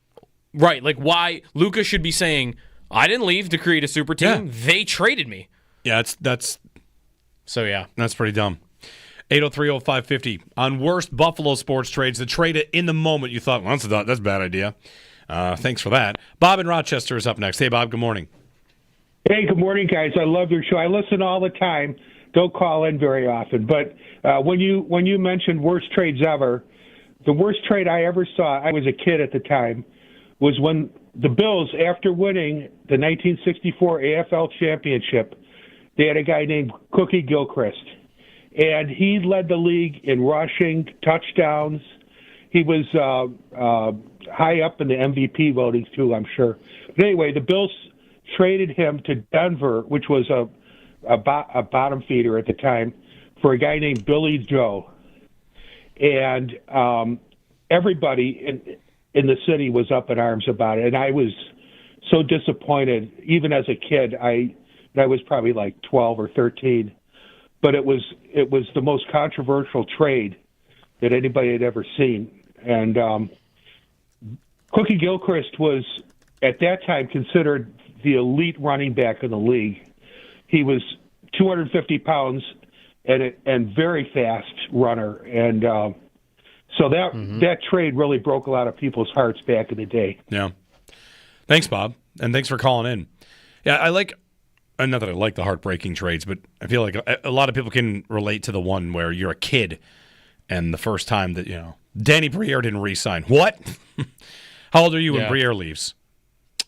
right, like why Luka should be saying, I didn't leave to create a super team. Yeah. They traded me.
Yeah, that's pretty dumb. 803-0550 on worst Buffalo sports trades. The trade in the moment you thought, well, that's a bad idea. Thanks for that. Bob in Rochester is up next. Hey, Bob. Good morning.
Hey, good morning, guys. I love your show. I listen all the time. Don't call in very often, but when you mentioned worst trades ever, the worst trade I ever saw, I was a kid at the time, was when the Bills, after winning the 1964 AFL championship, they had a guy named Cookie Gilchrist, and he led the league in rushing, touchdowns. He was high up in the MVP voting too, I'm sure. But anyway, the Bills traded him to Denver, which was a bottom feeder at the time, for a guy named Billy Joe. And everybody in the city was up in arms about it, and I was so disappointed. Even as a kid, I was probably like 12 or 13, but it was the most controversial trade that anybody had ever seen. And Cookie Gilchrist was at that time considered the elite running back in the league. He was 250 pounds and very fast runner, and so that trade really broke a lot of people's hearts back in the day.
Yeah. Thanks, Bob, and thanks for calling in. Yeah, not that I like the heartbreaking trades, but I feel like a lot of people can relate to the one where you're a kid and the first time that, Danny Briere didn't re-sign. What? How old are you when Briere leaves?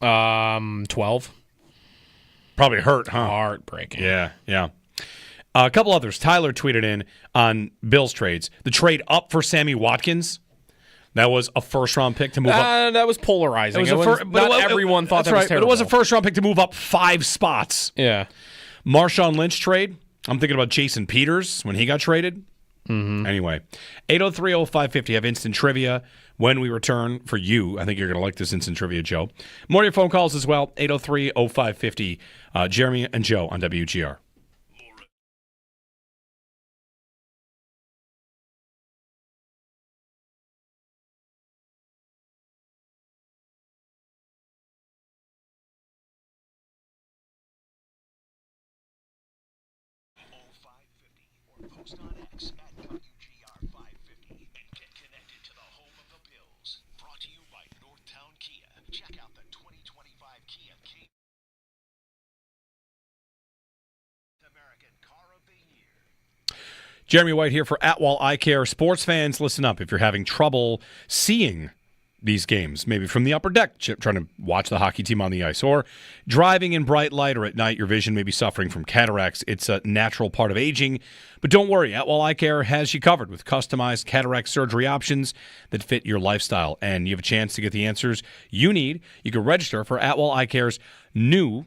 12.
Probably hurt, huh?
Heartbreaking.
Yeah. A couple others. Tyler tweeted in on Bills trades. The trade up for Sammy Watkins. That was a first-round pick to move up.
That was polarizing. Everyone thought that was terrible.
But it was a first-round pick to move up 5 spots.
Yeah.
Marshawn Lynch trade. I'm thinking about Jason Peters when he got traded.
Mm-hmm.
Anyway, 803-0550. Have instant trivia when we return for you. I think you're going to like this instant trivia, Joe. More of your phone calls as well. 803-0550. Jeremy and Joe on WGR.
Post on X at WGR 550 and get connected to the home of the Bills. Brought to you by Northtown Kia. Check out the 2025 Kia American Car of the Year.
Jeremy White here for Atwell Eye Care. Sports fans, listen up. If you're having trouble seeing these games, maybe from the upper deck, trying to watch the hockey team on the ice, or driving in bright light, or at night your vision may be suffering from cataracts. It's a natural part of aging, but don't worry. Atwell Eye Care has you covered with customized cataract surgery options that fit your lifestyle, and you have a chance to get the answers you need. You can register for Atwell Eye Care's new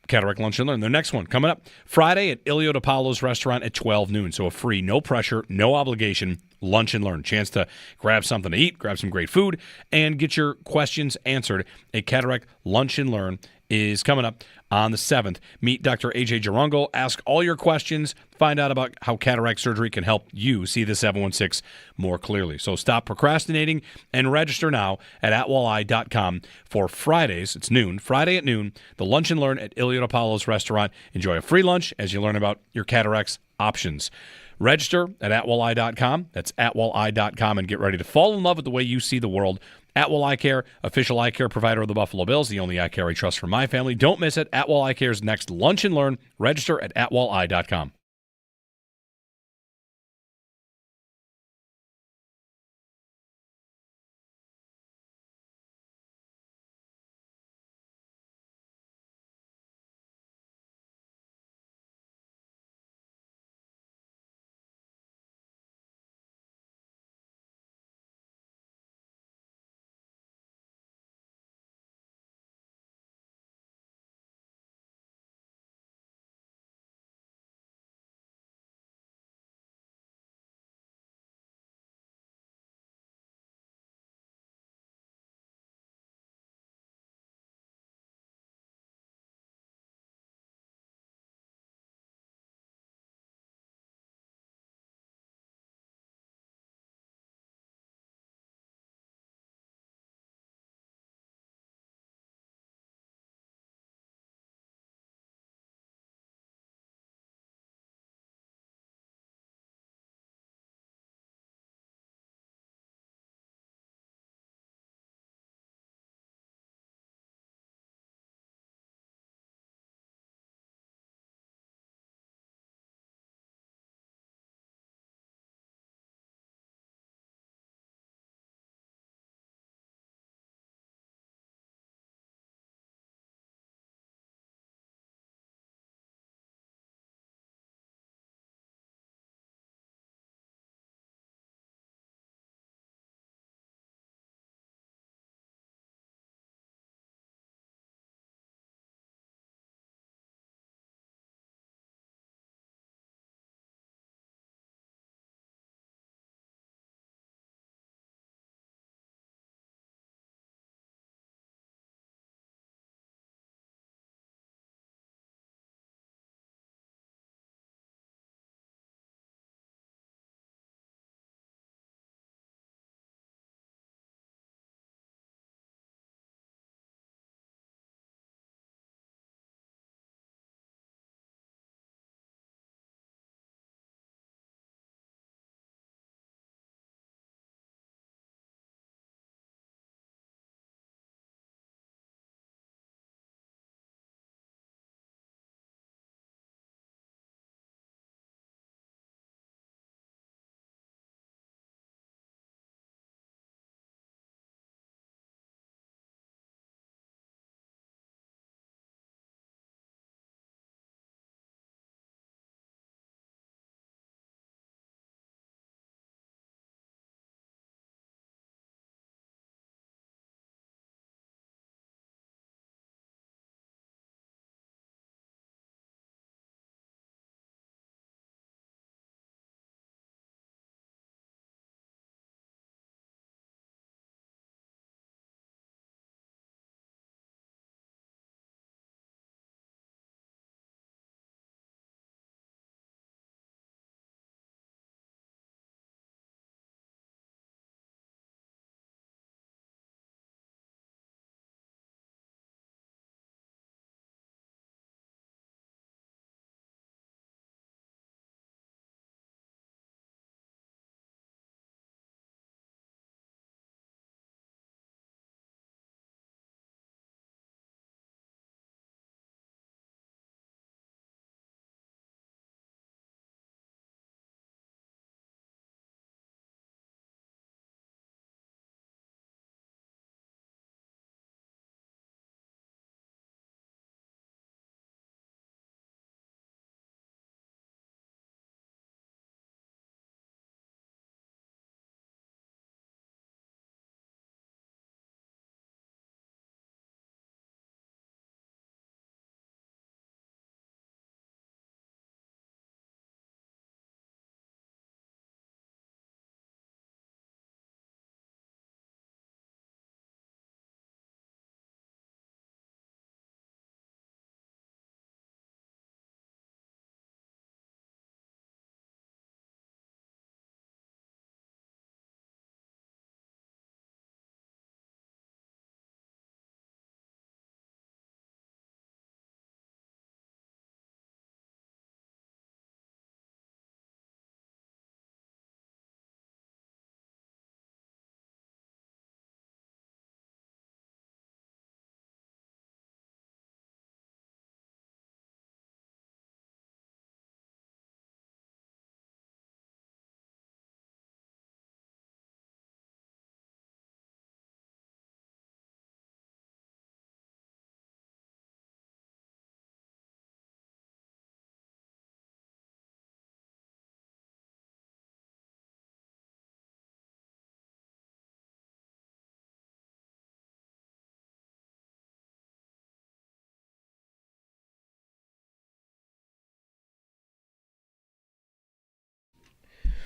Cataract Lunch and Learn. Their next one coming up Friday at Ilio DiPaolo's restaurant at 12 noon. So a free, no pressure, no obligation lunch and learn. Chance to grab something to eat, grab some great food, and get your questions answered. A Cataract Lunch and Learn is coming up on the 7th. Meet Dr. AJ Jarungo. Ask all your questions. Find out about how cataract surgery can help you see the 716 more clearly. So stop procrastinating and register now at atwelleye.com for Fridays. It's noon. Friday at noon, the Lunch and Learn at Ilio DiPaolo's restaurant. Enjoy a free lunch as you learn about your cataracts options. Register at atwelleye.com. That's atwelleye.com, and get ready to fall in love with the way you see the world. Atwell Eye Care, official eye care provider of the Buffalo Bills, the only eye care I trust for my family. Don't miss it. Atwell Eye Care's next Lunch and Learn. Register at atwelleye.com.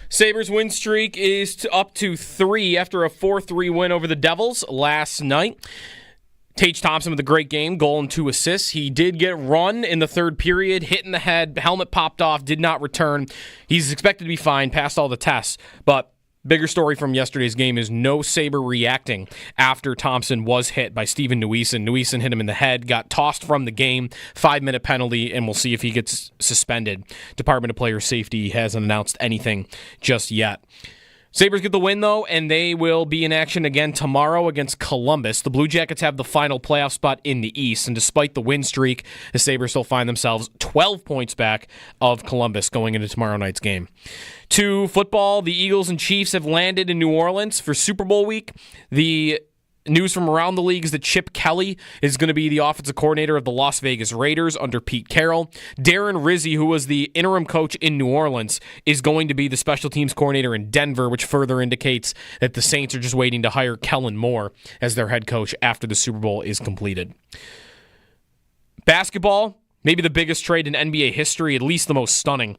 Sabres win streak is up to 3 after a 4-3 win over the Devils last night. Tage Thompson with a great game, goal and 2 assists. He did get run in the third period, hit in the head, helmet popped off, did not return. He's expected to be fine, passed all the tests. But bigger story from yesterday's game is no Sabre reacting after Thompson was hit by Steven Nuisen. Nuisen hit him in the head, got tossed from the game, 5-minute penalty, and we'll see if he gets suspended. Department of Player Safety hasn't announced anything just yet. Sabres get the win, though, and they will be in action again tomorrow against Columbus. The Blue Jackets have the final playoff spot in the East, and despite the win streak, the Sabres still find themselves 12 points back of Columbus going into tomorrow night's game. To football, the Eagles and Chiefs have landed in New Orleans for Super Bowl week. The news from around the league is that Chip Kelly is going to be the offensive coordinator of the Las Vegas Raiders under Pete Carroll. Darren Rizzi, who was the interim coach in New Orleans, is going to be the special teams coordinator in Denver, which further indicates that the Saints are just waiting to hire Kellen Moore as their head coach after the Super Bowl is completed. Basketball, maybe the biggest trade in NBA history, at least the most stunning.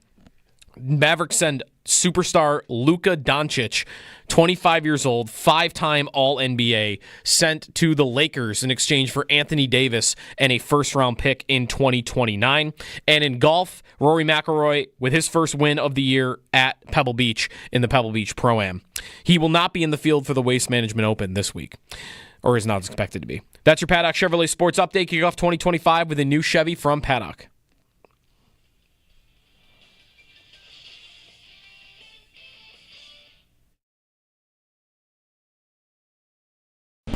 Mavericks send superstar Luka Doncic, 25 years old, 5-time All-NBA, sent to the Lakers in exchange for Anthony Davis and a first-round pick in 2029. And in golf, Rory McIlroy with his first win of the year at Pebble Beach in the Pebble Beach Pro-Am. He will not be in the field for the Waste Management Open this week, or is not expected to be. That's your Paddock Chevrolet Sports Update. Kick off 2025 with a new Chevy from Paddock.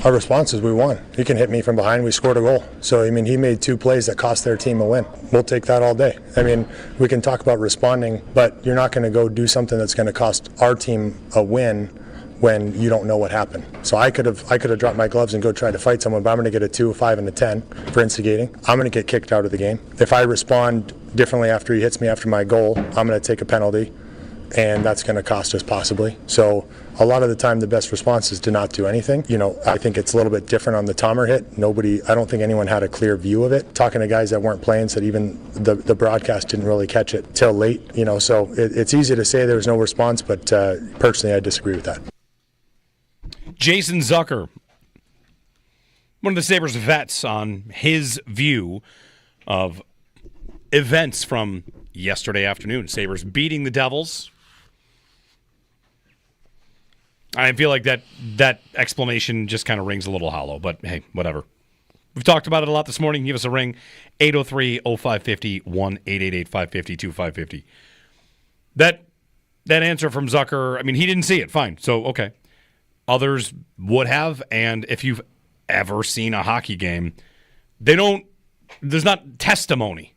Our response is we won. He can hit me from behind. We scored a goal. So, I mean, he made 2 plays that cost their team a win. We'll take that all day. I mean, we can talk about responding, but you're not going to go do something that's going to cost our team a win when you don't know what happened. So I could have dropped my gloves and go try to fight someone, but I'm going to get a 2, a 5, and a 10 for instigating. I'm going to get kicked out of the game. If I respond differently after he hits me after my goal, I'm going to take a penalty, and that's going to cost us possibly. So a lot of the time the best response is to not do anything. You know, I think it's a little bit different on the Tomer hit. I don't think anyone had a clear view of it. Talking to guys that weren't playing said even the broadcast didn't really catch it till late, you know, so it's easy to say there was no response, but personally I disagree with that.
Jason Zucker, one of the Sabres vets, on his view of events from yesterday afternoon. Sabres beating the Devils. I feel like that explanation just kind of rings a little hollow, but hey, whatever. We've talked about it a lot this morning. Give us a ring, 803-0550, 1-888-550-2550. That answer from Zucker, I mean, he didn't see it. Fine. So, okay. Others would have, and if you've ever seen a hockey game, there's not testimony,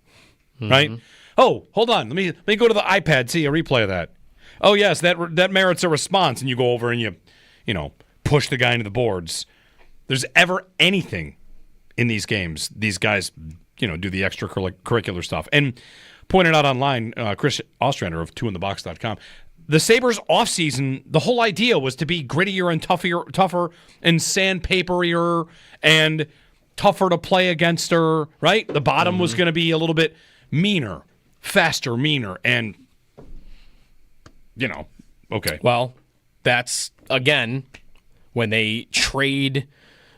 right? Oh, hold on. Let me go to the iPad, see a replay of that. Oh, yes, that merits a response, and you go over and you push the guy into the boards. There's ever anything in these games, these guys, do the extracurricular stuff. And pointed out online, Chris Ostrander of 2inthebox.com, the Sabres offseason, the whole idea was to be grittier and tougher and sandpaperier and tougher to play against her, right? The bottom was going to be a little bit meaner, faster, meaner, and okay.
Well, that's, again, when they trade,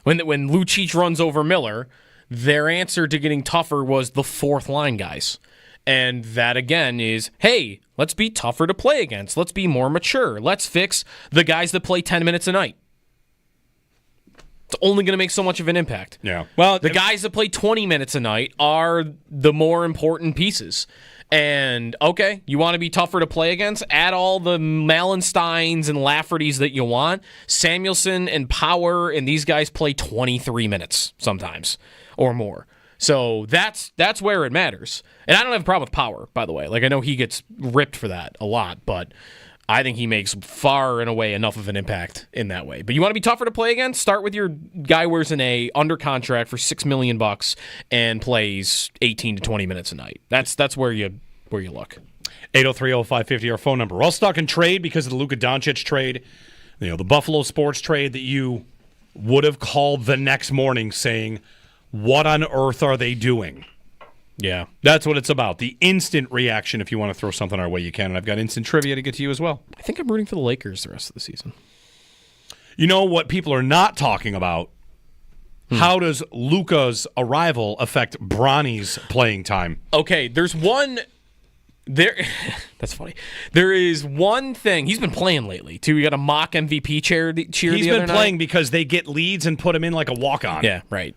when Lucic runs over Miller, their answer to getting tougher was the fourth line guys. And that, again, is, hey, let's be tougher to play against. Let's be more mature. Let's fix the guys that play 10 minutes a night. It's only going to make so much of an impact.
Yeah. Well,
the guys that play 20 minutes a night are the more important pieces. And, okay, you want to be tougher to play against? Add all the Malensteins and Laffertys that you want. Samuelson and Power and these guys play 23 minutes sometimes or more. So that's where it matters. And I don't have a problem with Power, by the way. Like, I know he gets ripped for that a lot, but I think he makes far and away enough of an impact in that way. But you want to be tougher to play against? Start with your guy wears an A under contract for $6 million and plays 18 to 20 minutes a night. That's where you look.
803-0550, our phone number. We're all stuck in trade because of the Luka Doncic trade. The Buffalo Sports trade that you would have called the next morning saying, what on earth are they doing? Yeah, that's what it's about. The instant reaction. If you want to throw something our way, you can. And I've got instant trivia to get to you as well.
I think I'm rooting for the Lakers the rest of the season.
You know what people are not talking about? How does Luka's arrival affect Bronny's playing time?
Okay, there's one... That's funny. There is one thing. He's been playing lately, too. He got a mock MVP cheer the other night.
He's been playing because they get leads and put him in like a walk-on.
Yeah, right.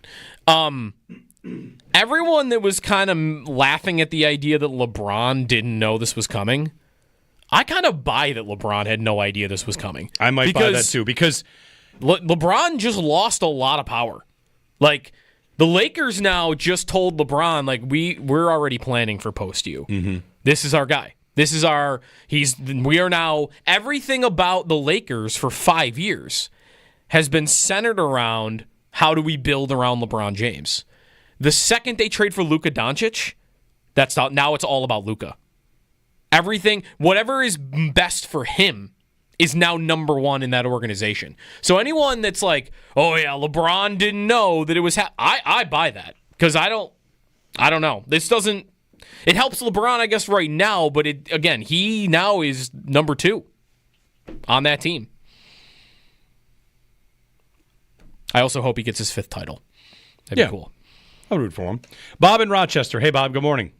Everyone that was kind of laughing at the idea that LeBron didn't know this was coming, I kind of buy that LeBron had no idea this was coming.
I might buy that too, because
LeBron just lost a lot of power. Like, the Lakers now just told LeBron, like, we're already planning for post you.
Mm-hmm.
This is our guy. We are now, everything about the Lakers for 5 years has been centered around how do we build around LeBron James. The second they trade for Luka Doncic, now it's all about Luka. Everything, whatever is best for him, is now number one in that organization. So anyone that's like, oh yeah, LeBron didn't know that it was, I buy that, because I don't know. This doesn't, it helps LeBron, I guess, right now, but he now is number 2 on that team. I also hope he gets his 5th title. That'd be cool.
I'll root for him. Bob in Rochester. Hey, Bob, good morning.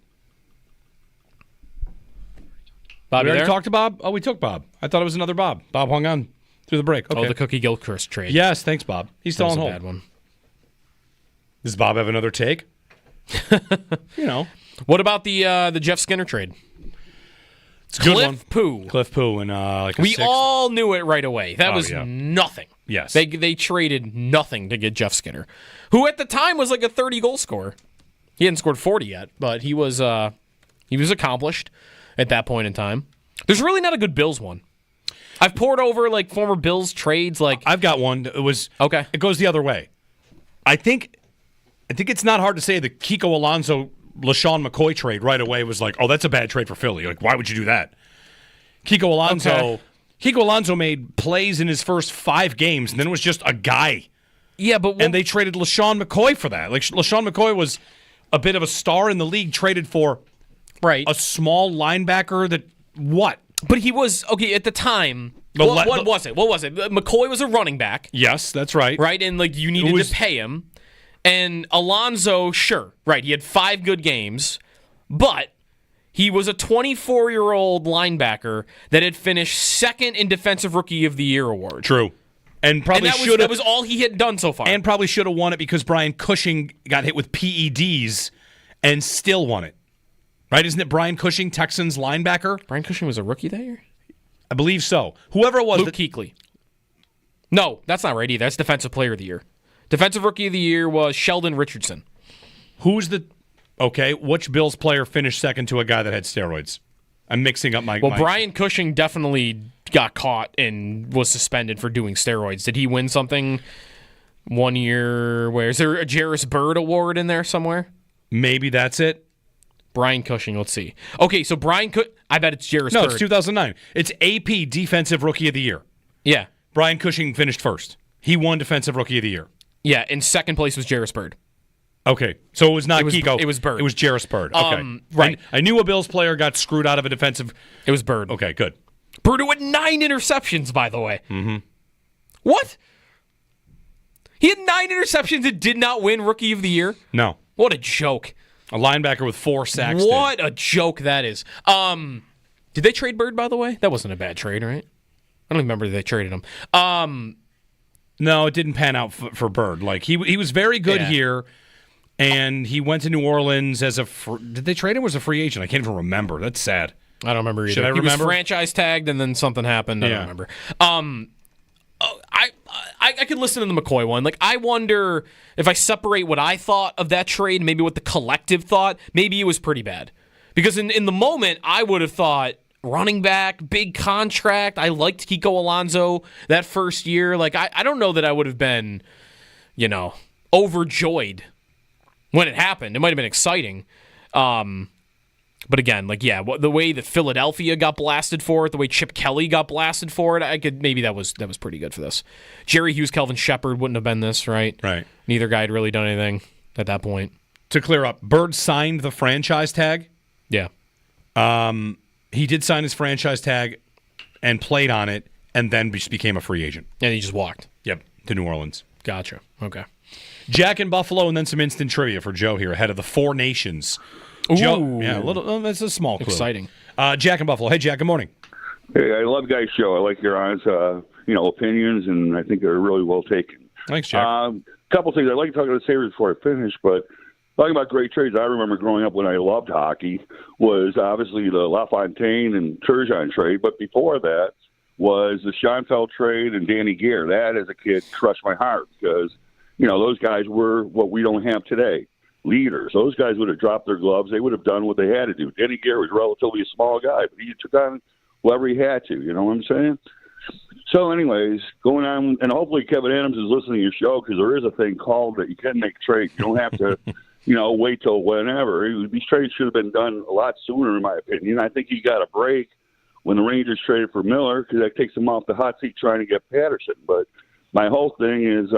Bob,
we
you
already
there?
talked to Bob? Oh, we took Bob. I thought it was another Bob. Bob hung on through the break. Okay.
Oh, the Cookie Gilchrist trade.
Yes, thanks, Bob. He's still
That
on
was
hold.
a bad one.
Does Bob have another take? You know.
What about the Jeff Skinner trade?
It's a good one.
Cliff
Pooh and like a
we
sixth.
all knew it right away. That was nothing.
Yes.
They traded nothing to get Jeff Skinner, who at the time was like a 30-goal scorer. He hadn't scored 40 yet, but he was accomplished at that point in time. There's really not a good Bills one. I've poured over like former Bills trades. Like
I've got one. It was
okay.
It goes the other way. I think it's not hard to say the Kiko Alonso LaShawn McCoy trade right away was like, oh, that's a bad trade for Philly. Like, why would you do that? Kiko Alonso made plays in his first 5 games, and then was just a guy.
Yeah, but
and they traded LaShawn McCoy for that. Like, LaShawn McCoy was a bit of a star in the league, traded for a small linebacker that what?
But he was okay at the time. What was it? McCoy was a running back.
Yes, that's right.
Right, and like you needed to pay him. And Alonso, sure, right, he had 5 good games, but he was a 24-year-old linebacker that had finished 2nd in Defensive Rookie of the Year award.
True. And probably should have.
That was all he had done so far.
And probably should have won it because Brian Cushing got hit with PEDs and still won it. Right? Isn't it Brian Cushing, Texans linebacker?
Brian Cushing was a rookie that year?
I believe so. Whoever it was.
Luke Kuechly. No, that's not right either. That's Defensive Player of the Year. Defensive Rookie of the Year was Sheldon Richardson.
Which Bills player finished 2nd to a guy that had steroids? I'm mixing up my...
Brian Cushing definitely got caught and was suspended for doing steroids. Did he win something one year? Where is there a Jarris Bird award in there somewhere?
Maybe that's it.
Brian Cushing, let's see. Okay, so I bet it's Jarris Bird.
No, it's 2009. It's AP Defensive Rookie of the Year.
Yeah.
Brian Cushing finished 1st. He won Defensive Rookie of the Year.
Yeah, and 2nd place was Jarris Bird.
Okay, so it was not Kiko.
It was Bird.
It was Jarris Bird. Okay,
right.
I knew a Bills player got screwed out of a defensive.
It was Bird.
Okay, good.
Bird who had 9 interceptions, by the way.
Mm-hmm.
What? He had 9 interceptions and did not win Rookie of the Year?
No.
What a joke.
A linebacker with 4 sacks.
What a joke that is. Did they trade Bird, by the way? That wasn't a bad trade, right? I don't remember they traded him.
No, it didn't pan out for Bird. Like he was very good here, and he went to New Orleans as did they trade him as a free agent? I can't even remember. That's sad.
I don't remember either.
Should I remember?
He was franchise tagged, and then something happened. I don't remember. I could listen to the McCoy one. Like, I wonder if I separate what I thought of that trade, maybe what the collective thought, maybe it was pretty bad. Because in the moment, I would have thought, running back, big contract. I liked Kiko Alonso that first year. Like, I don't know that I would have been, overjoyed when it happened. It might have been exciting. But again, the way that Philadelphia got blasted for it, the way Chip Kelly got blasted for it, maybe that was pretty good for this. Jerry Hughes, Kelvin Shepard wouldn't have been this, right?
Right.
Neither guy had really done anything at that point.
to clear up, Bird signed the franchise tag.
Yeah.
He did sign his franchise tag and played on it, and then just became a free agent.
And he just walked.
Yep, to New Orleans.
Gotcha. Okay.
Jack in Buffalo, and then some instant trivia for Joe here ahead of the Four Nations. Joe, yeah, that's a small clue.
Exciting.
Jack in Buffalo. Hey, Jack, good morning.
Hey, I love guys' show. I like your honest, opinions, and I think they're really well taken.
Thanks, Jack.
Couple things. I'd like to talk about the Sabres before I finish, but talking about great trades, I remember growing up when I loved hockey was obviously the LaFontaine and Turgeon trade, but before that was the Schoenfeld trade and Danny Gear. That, as a kid, crushed my heart because, those guys were what we don't have today. Leaders. Those guys would have dropped their gloves. They would have done what they had to do. Danny Gear was relatively a small guy, but he took on whoever he had to. You know what I'm saying? So anyways, going on, and hopefully Kevin Adams is listening to your show because there is a thing called that you can make trades. You don't have to, wait till whenever. These trades should have been done a lot sooner, in my opinion. I think he got a break when the Rangers traded for Miller because that takes him off the hot seat trying to get Patterson. But my whole thing is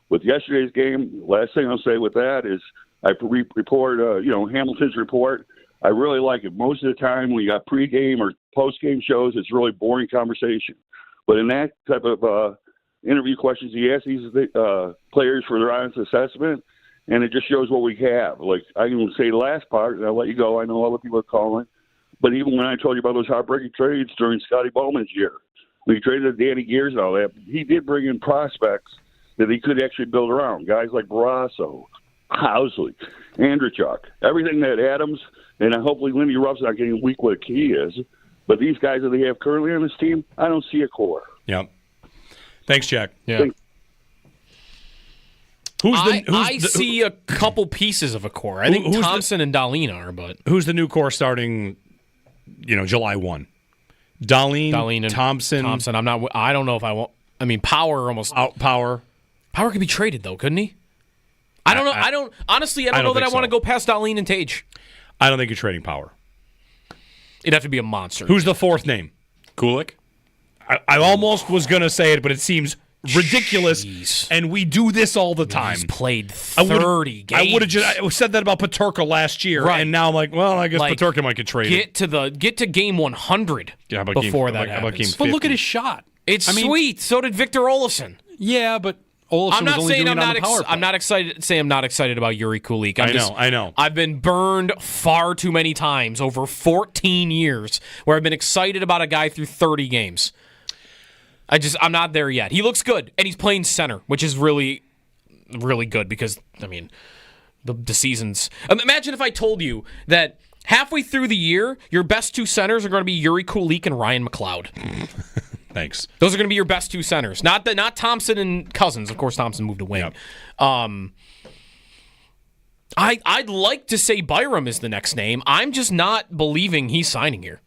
with yesterday's game, last thing I'll say with that is I report, Hamilton's report. I really like it. Most of the time when you got pregame or postgame shows, it's really boring conversation. But in that type of interview questions, he asks these players for their honest assessment, and it just shows what we have. Like, I can say the last part, and I'll let you go. I know other people are calling. But even when I told you about those heartbreaking trades during Scotty Bowman's year, when he traded Danny Gears and all that, he did bring in prospects that he could actually build around. Guys like Barrasso, Housley, Andrechuk, everything that Adams, and hopefully Lindy Ruff's not getting weak what a key is. But these guys that they have currently on this team, I don't see a core.
Yep. Thanks, Jack.
Yeah. I see a couple pieces of a core. I think Thompson and Dahlin are, but
who's the new core starting? July 1. Dahlin and Thompson.
I don't know if I want. I mean, Power almost
out. Power
could be traded though, couldn't he? I don't know. I don't know that I want to go past Dahlin and Tage.
I don't think you're trading Power.
It'd have to be a monster.
Who's the fourth name?
Kulik?
I almost was going to say it, but it seems ridiculous. And we do this all the time.
He's played 30 games.
I would have just said that about Peterka last year, right. And now I'm like, well, I guess Peterka might get traded.
Get to game 100 before that happens.
But look at his shot.
It's sweet. So did Victor Olofsson.
Yeah, but Olofsson was only doing it on the power play.
I'm not excited about Yuri Kulik.
I know.
I've been burned far too many times over 14 years where I've been excited about a guy through 30 games. I'm not there yet. He looks good, and he's playing center, which is really, really good because, I mean, the season's... Imagine if I told you that halfway through the year, your best two centers are going to be Yuri Kulik and Ryan McLeod.
Thanks.
Those are going to be your best two centers. Not Thompson and Cousins. Of course, Thompson moved to wing. Yep. I'd like to say Byram is the next name. I'm just not believing he's signing here.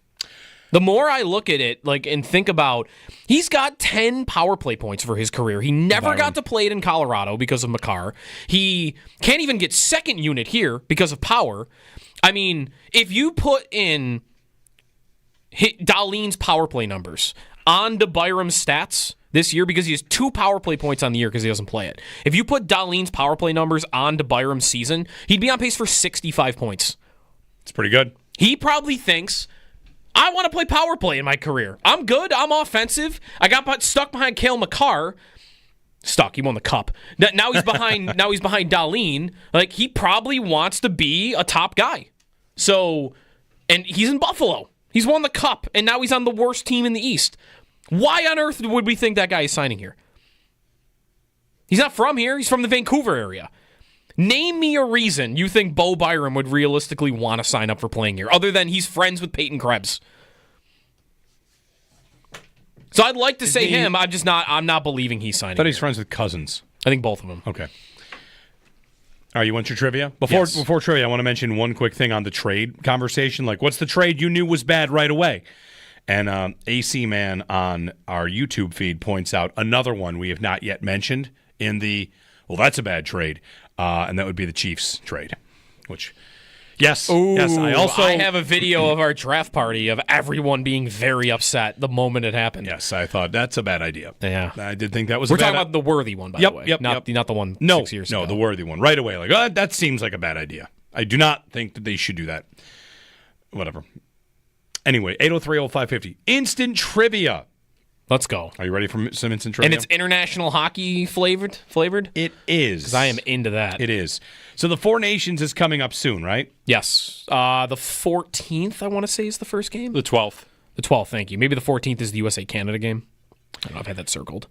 The more I look at it, and think about, he's got 10 power play points for his career. He never got to play it in Colorado because of Makar. He can't even get second unit here because of Power. I mean, if you put in Dahlin's power play numbers onto Byram's stats this year, because he has 2 power play points on the year because he doesn't play it. If you put Dahlin's power play numbers onto Byram's season, he'd be on pace for 65 points.
It's pretty good.
He probably thinks, I want to play power play in my career. I'm good. I'm offensive. I got stuck behind Cale Makar. Stuck. He won the cup. Now he's behind. Now he's behind Dahlin. He probably wants to be a top guy. So, and he's in Buffalo. He's won the cup, and now he's on the worst team in the East. Why on earth would we think that guy is signing here? He's not from here. He's from the Vancouver area. Name me a reason you think Bo Byram would realistically want to sign up for playing here, other than he's friends with Peyton Krebs. So I'd like to say him. I'm not believing he's signing.
I thought he's friends with Cousins.
I think both of them.
Okay. All right, you want your trivia? Before trivia, I want to mention one quick thing on the trade conversation. What's the trade you knew was bad right away? And AC Man on our YouTube feed points out another one we have not yet mentioned in the, well, that's a bad trade. And that would be the Chiefs trade, which Yes.
Ooh,
yes.
I have a video of our draft party of everyone being very upset the moment it happened.
Yes, I thought that's a bad idea.
Yeah.
I did think that was
We're
a bad
talking about the worthy one, by the way. Not the one 6 years ago.
No, the worthy one. Right away. Like, that seems like a bad idea. I do not think that they should do that. Whatever. Anyway, 803-0550. Instant trivia.
Let's go.
Are you ready for some instant trivia?
And it's international hockey flavored?
It is.
Because I am into that.
It is. So the Four Nations is coming up soon, right?
Yes. The 14th, I want to say, is the first game.
The 12th.
The 12th, thank you. Maybe the 14th is the USA-Canada game. I don't know. I've had that circled.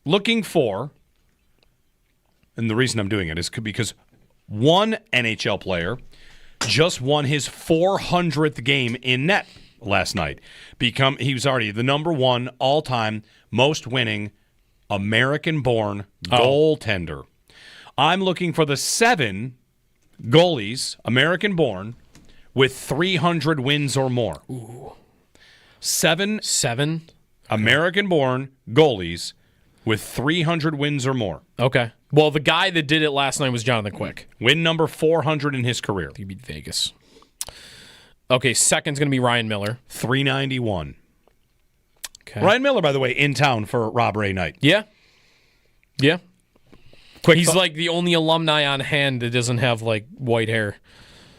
Looking for, and the reason I'm doing it is because one NHL player just won his 400th game in net last night. He was already the number one all-time most winning American-born goaltender. I'm looking for the 7 goalies, American-born, with 300 wins or more.
Ooh.
7 American-born goalies with 300 wins or more.
Okay. Well, the guy that did it last night was Jonathan Quick.
Win number 400 in his career.
He beat Vegas. Okay, second's going to be Ryan Miller.
391.
Okay.
Ryan Miller, by the way, in town for Rob Ray night.
Yeah. Yeah. He's like the only alumni on hand that doesn't have like white hair.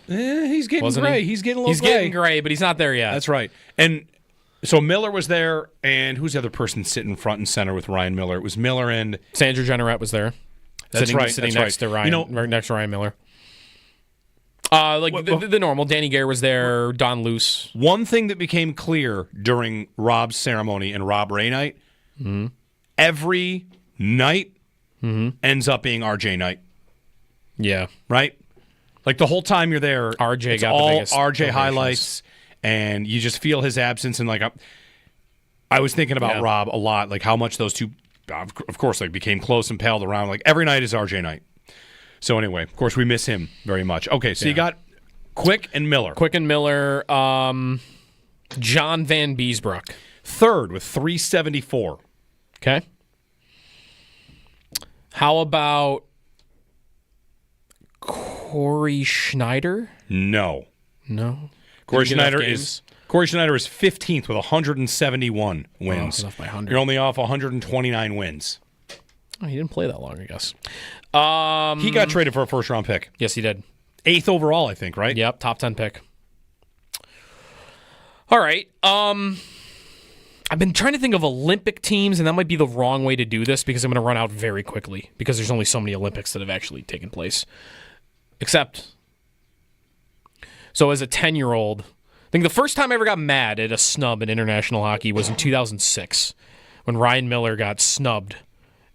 He's getting gray. He's getting a little gray.
He's getting gray, but he's not there yet.
That's right. And so Miller was there, and who's the other person sitting front and center with Ryan Miller? It was Miller and
Sandra Generette was there. Sitting next to Ryan. Right next to Ryan Miller. The normal. Danny Gare was there. Don Luce.
One thing that became clear during Rob's ceremony and Rob Ray night, every night ends up being RJ night.
Yeah.
Right? Like the whole time you're there,
RJ
it's
got
all
the biggest
RJ highlights, and you just feel his absence. And like, I was thinking about Rob a lot, like how much those two, of course, like became close and palled around. Like every night is RJ night. So anyway, of course, we miss him very much. Okay, so you got Quick and Miller.
John Van Beesbrook.
Third with 374.
Okay. How about Corey Schneider?
No. Corey Schneider is 15th with 171 wins.
Off by 100.
You're only off 129 wins.
Oh, he didn't play that long, I guess.
He got traded for a first-round pick.
Yes, he did.
8th overall, I think, right?
Yep, top 10 pick. All right. I've been trying to think of Olympic teams, and that might be the wrong way to do this because I'm going to run out very quickly because there's only so many Olympics that have actually taken place. Except, so as a 10-year-old, I think the first time I ever got mad at a snub in international hockey was in 2006 when Ryan Miller got snubbed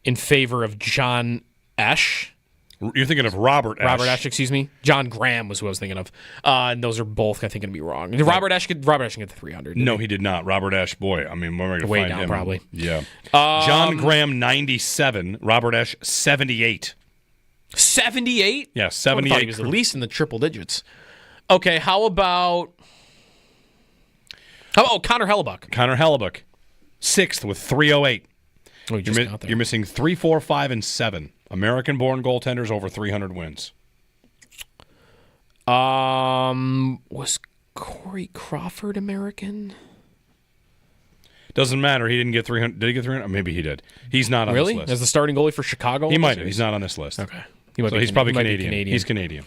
in favor of John Esch.
You're thinking of Robert Esch.
Robert Esch, excuse me. John Graham was who I was thinking of. And those are both, I think, going to be wrong. Did Robert Esch get the 300?
No, he did not. Robert Esch, boy, I mean, when are we going to
way
find
down,
him?
Probably.
Yeah. John Graham, 97. Robert Esch, 78.
78?
Yeah, 78.
I thought he was at least in the triple digits. Okay, how about Connor Hellebuck?
Connor Hellebuck, 6th with 308.
Oh,
you're missing 3, 4, 5, and 7. American-born goaltenders over 300 wins.
Was Corey Crawford American?
Doesn't matter. He didn't get 300. Did he get 300? Maybe he did. He's not on this list.
Really? As the starting goalie for Chicago?
He might have. He's not on this list.
Okay.
He's probably Canadian. He's Canadian.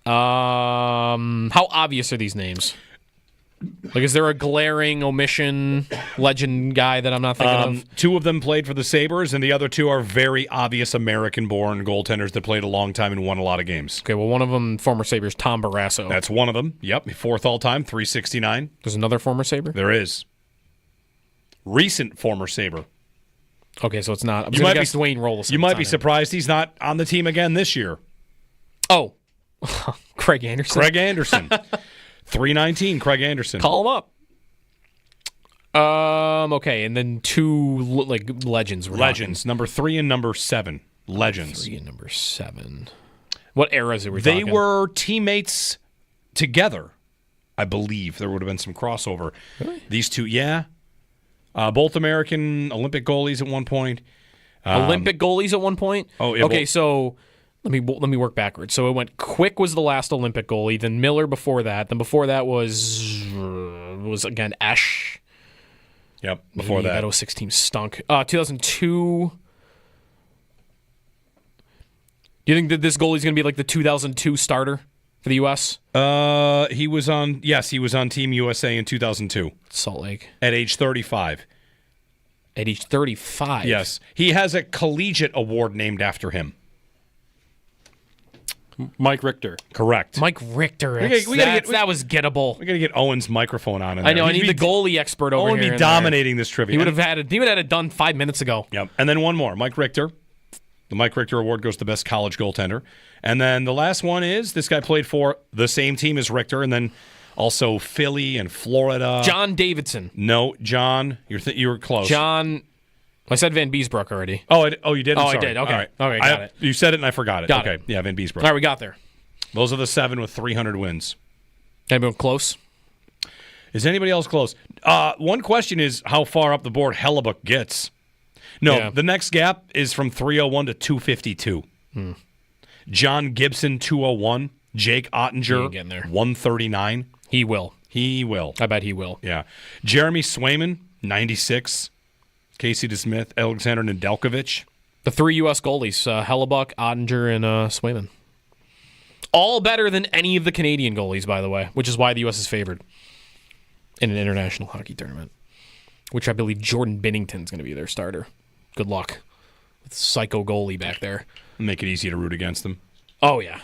How obvious are these names? Like, is there a glaring omission legend guy that I'm not thinking of?
2 of them played for the Sabres, and the other 2 are very obvious American-born goaltenders that played a long time and won a lot of games.
Okay, well, one of them, former Sabres, Tom Barrasso.
That's one of them. Yep, 4th all-time, 369.
There's another former Sabre?
There is. Recent former Sabre.
Okay, so it's not. I'm going to guess Dwayne Rollis.
You might be surprised he's not on the team again this year.
Oh. Craig Anderson.
319, Craig Anderson.
Call him up. Okay, and then 2 legends.
Legends, number 3 and number 7. Legends.
3 and number 7. What eras are we
talking? They
talking?
were teammates together, I believe. There would have been some crossover.
Really?
These 2, yeah. Both American Olympic goalies at one point.
Olympic goalies at one point?
Oh, yeah.
Okay, so Let me work backwards. So it went Quick was the last Olympic goalie, then Miller before that, then before that was again Esch.
Yep, before that.
That 06 team stunk. 2002. Do you think that this goalie's going to be like the 2002 starter for the U.S.?
He was on Team USA in 2002.
Salt Lake.
At age 35.
At age 35?
Yes. He has a collegiate award named after him.
Mike Richter.
Correct.
Mike Richter. That was gettable.
We got to get Owen's microphone on.
I know. I need the goalie expert over
here. Owen would be dominating this trivia.
He would have had it done 5 minutes ago.
Yep. And then one more. Mike Richter. The Mike Richter Award goes to best college goaltender. And then the last one is this guy played for the same team as Richter, and then also Philly and Florida.
John Davidson.
No, John. You were close.
John. I said Van Beesbrook already.
You did?
I did. Okay.
All right.
Okay, got it.
You said it and I forgot it.
Got
it.
Okay.
Yeah, Van Beesbrook.
All right, we got there.
Those are the 7 with 300 wins.
Anyone close?
Is anybody else close? One question is how far up the board Hellebuck gets. No, the next gap is from 301 to 252. John Gibson, 201. Jake Ottinger, 139.
He will.
I
bet he will.
Yeah. Jeremy Swayman, 96. Casey DeSmith, Alexander Nedeljkovic.
The 3 U.S. goalies, Hellebuck, Ottinger, and Swayman. All better than any of the Canadian goalies, by the way, which is why the U.S. is favored in an international hockey tournament, which I believe Jordan Binnington's going to be their starter. Good luck with psycho goalie back there.
Make it easy to root against them.
Oh, yeah.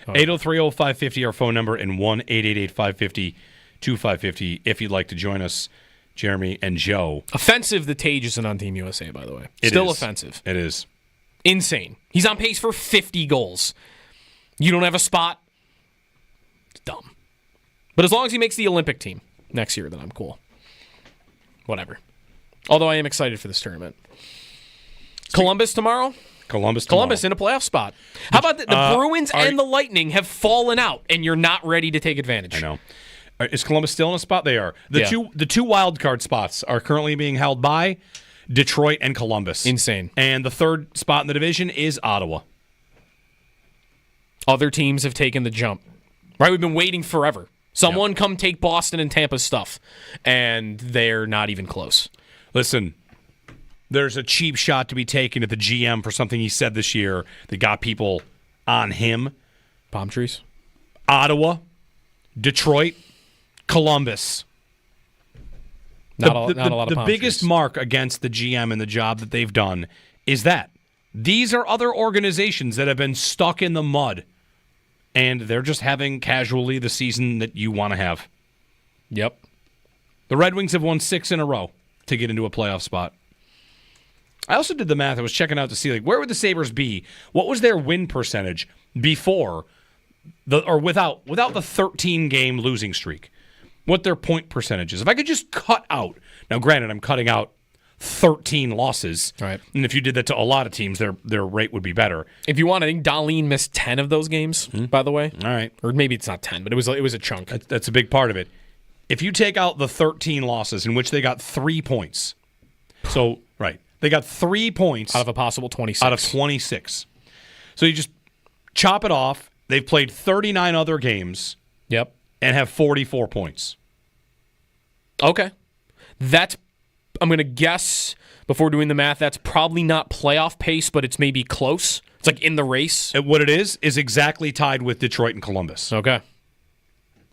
803-0550, our phone number, and 1-888-550-2550 if you'd like to join us, Jeremy and Joe.
Offensive that Tage isn't on Team USA, by the way.
It
Still
is.
offensive.
It is.
Insane. He's on pace for 50 goals. You don't have a spot? It's dumb. But as long as he makes the Olympic team next year, then I'm cool. Whatever. Although I am excited for this tournament. Columbus tomorrow in a playoff spot. How about the Bruins and the Lightning have fallen out, and you're not ready to take advantage?
I know. Is Columbus still in a spot? They are. The two wild card spots are currently being held by Detroit and Columbus.
Insane.
And the third spot in the division is Ottawa.
Other teams have taken the jump. Right? We've been waiting forever. Someone come take Boston and Tampa's stuff, and they're not even close.
Listen, there's a cheap shot to be taken at the GM for something he said this year that got people on him.
Palm trees.
Ottawa, Detroit, Columbus.
Not a lot of palm
The biggest
trees.
mark against the GM and the job that they've done is that these are other organizations that have been stuck in the mud, and they're just having casually the season that you want to have.
Yep.
The Red Wings have won 6 in a row to get into a playoff spot. I also did the math. I was checking out to see where would the Sabres be? What was their win percentage before without the 13-game losing streak? What their point percentage is. If I could just cut out. Now, granted, I'm cutting out 13 losses.
Right.
And if you did that to a lot of teams, their rate would be better.
If you want, I think Dahlin missed 10 of those games, by the way.
All right.
Or maybe it's not 10, but it was a chunk.
That's a big part of it. If you take out the 13 losses in which they got 3 points. So, right. They got 3 points.
Out of a possible 26.
Out of 26. So you just chop it off. They've played 39 other games.
Yep.
And have 44 points.
Okay. I'm going to guess, before doing the math, that's probably not playoff pace, but it's maybe close. It's like in the race.
And what it is exactly tied with Detroit and Columbus.
Okay.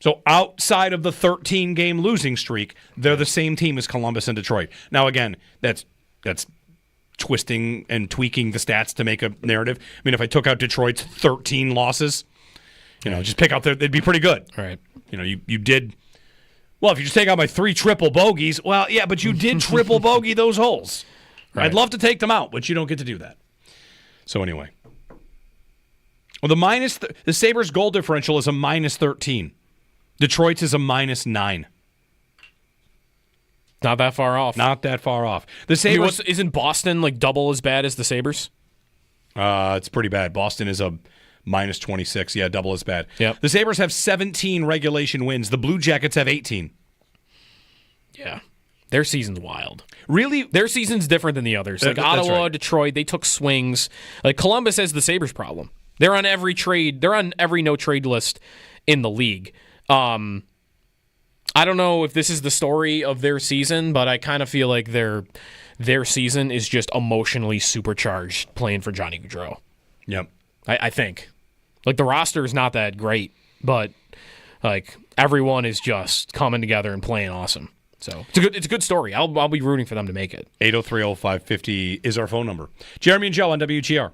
So outside of the 13-game losing streak, they're the same team as Columbus and Detroit. Now, again, that's twisting and tweaking the stats to make a narrative. I mean, if I took out Detroit's 13 losses, just pick out they'd be pretty good.
All right.
You did. Well, if you just take out my 3 triple bogeys, well, yeah, but you did triple bogey those holes. Right. I'd love to take them out, but you don't get to do that. So anyway. Well, the Sabres goal differential is a minus 13. Detroit's is a minus 9.
Not that far off.
Not that far off. The Sabres
isn't Boston double as bad as the Sabres?
It's pretty bad. Boston is a minus 26. Yeah, double as bad.
Yep.
The Sabres have 17 regulation wins. The Blue Jackets have 18.
Yeah. Their season's wild.
Really?
Their season's different than the others. Like Ottawa, right. Detroit, they took swings. Like Columbus has the Sabres problem. They're on every trade. They're on every no-trade list in the league. I don't know if this is the story of their season, but I kind of feel like their season is just emotionally supercharged playing for Johnny Gaudreau.
Yep.
I think. Like, the roster is not that great, but, like, everyone is just coming together and playing awesome. So it's a good story. I'll be rooting for them to make it.
803-0550 is our phone number. Jeremy and Joe on WGR.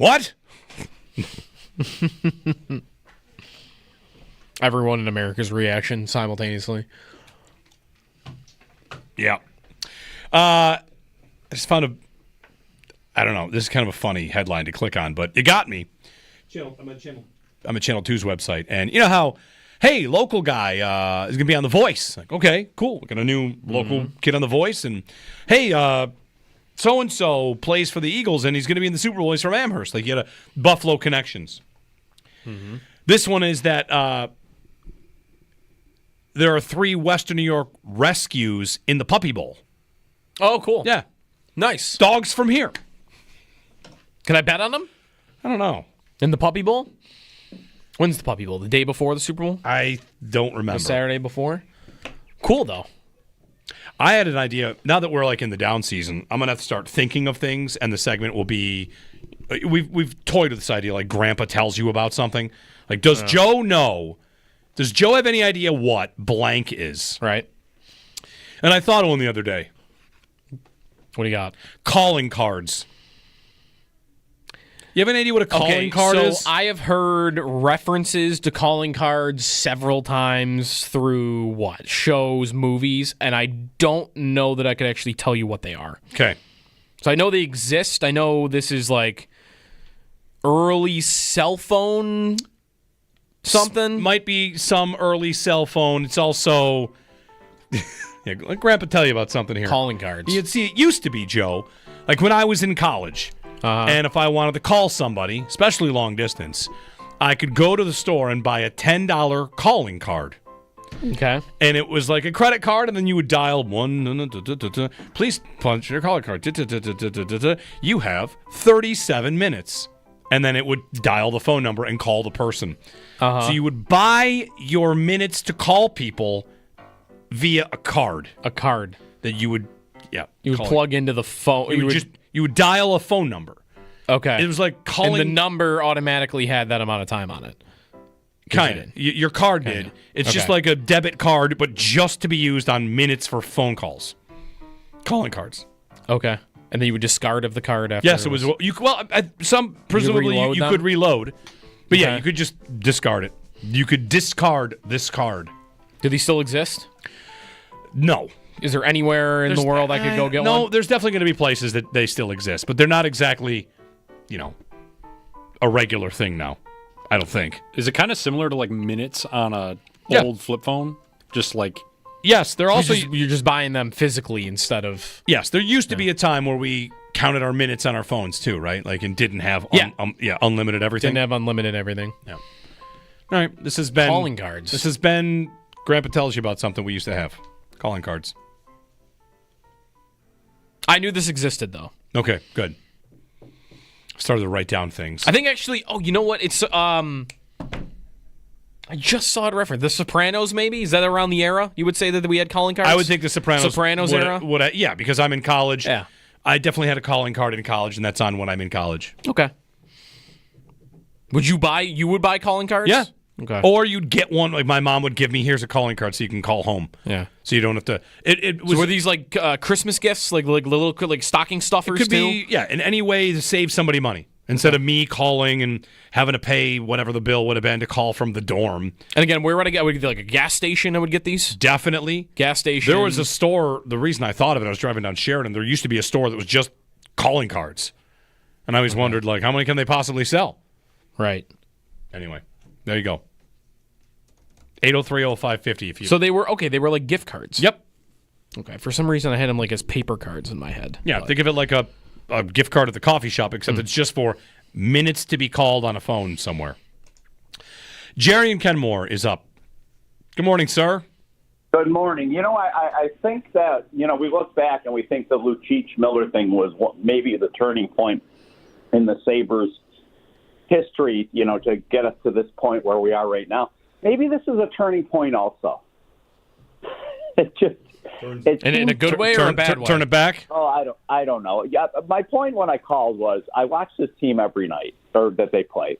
What?
Everyone in America's reaction simultaneously.
Yeah. I just found I don't know, this is kind of a funny headline to click on, but it got me. I'm at Channel 2's website, and you know how, hey, local guy is going to be on The Voice. Like, okay, cool. We got a new local kid on The Voice, and hey, so-and-so plays for the Eagles, and he's going to be in the Super Bowl. He's from Amherst. Like, you had a Buffalo connections. Mm-hmm. This one is that there are 3 Western New York rescues in the Puppy Bowl.
Oh, cool.
Yeah.
Nice.
Dogs from here.
Can I bet on them?
I don't know.
In the Puppy Bowl? When's the Puppy Bowl? The day before the Super Bowl?
I don't remember.
The Saturday before? Cool, though.
I had an idea. Now that we're like in the down season, I'm going to have to start thinking of things, and the segment will be, we've toyed with this idea, like Grandpa tells you about something. Like, does Joe know? Does Joe have any idea what blank is?
Right.
And I thought of one the other day.
What do you got?
Calling cards. You have any idea what a calling card is?
So I have heard references to calling cards several times through shows, movies, and I don't know that I could actually tell you what they are.
Okay.
So I know they exist. I know this is like early cell phone something.
Might be some early cell phone. It's also, yeah, let Grandpa tell you about something here.
Calling cards.
You'd see, it used to be, Joe, like when I was in college. And if I wanted to call somebody, especially long distance, I could go to the store and buy a $10 calling card.
Okay.
And it was like a credit card, and then you would dial please punch your calling card. You have 37 minutes. And then it would dial the phone number and call the person. So you would buy your minutes to call people via a card.
A card.
That you would,
You would plug into the phone.
You would dial a phone number.
Okay.
It was like calling.
And the number automatically had that amount of time on it.
Kind of. Your card did. It's just like a debit card, but just to be used on minutes for phone calls. Calling cards.
Okay. And then you would discard of the card after.
Yes, it was. Presumably you could reload. But yeah,
Okay.
you could just discard it. You could discard this card.
Do these still exist?
No.
Is there anywhere in the world I could go get one?
No, there's definitely going to be places that they still exist, but they're not exactly, a regular thing now. I don't think.
Is it kind of similar to like minutes on a old flip phone? Just like
yes, they're also
you're just buying them physically instead of.
Yes, there used to be a time where we counted our minutes on our phones too, right? Like and didn't have unlimited everything.
Didn't have unlimited everything.
Yeah. All right, this has been
calling cards.
This has been Grandpa tells you about something we used to have. Calling cards.
I knew this existed, though.
Okay, good. Started to write down things.
I think actually, you know what? It's I just saw it referenced. The Sopranos, maybe? Is that around the era? You would say that we had calling cards?
I would think the Sopranos
era?
Yeah, because I'm in college.
Yeah.
I definitely had a calling card in college, and that's on when I'm in college.
Okay. You would buy calling cards?
Yeah.
Okay.
Or you'd get one, like my mom would give me, here's a calling card so you can call home.
Yeah.
So you don't have to. It was.
So were these like Christmas gifts, like little like stocking stuffers?
It could be, in any way to save somebody money instead of me calling and having to pay whatever the bill would have been to call from the dorm.
And again, where would I get? Would it be like a gas station? I would get these.
Definitely
gas station.
There was a store. The reason I thought of it, I was driving down Sheridan. There used to be a store that was just calling cards, and I always wondered like how many can they possibly sell?
Right.
Anyway, there you go. 803-0550 if you.
So they were like gift cards.
Yep.
Okay. For some reason, I had them like as paper cards in my head.
Yeah, think of it like a gift card at the coffee shop, except it's just for minutes to be called on a phone somewhere. Jerry in Kenmore is up. Good morning, sir.
Good morning. I think that, we look back and we think the Lucic Miller thing was maybe the turning point in the Sabres history, to get us to this point where we are right now. Maybe this is a turning point also.
In a good way or a bad way?
Turn it back?
Oh, I don't know. Yeah, my point when I called was I watch this team every night, or that they play,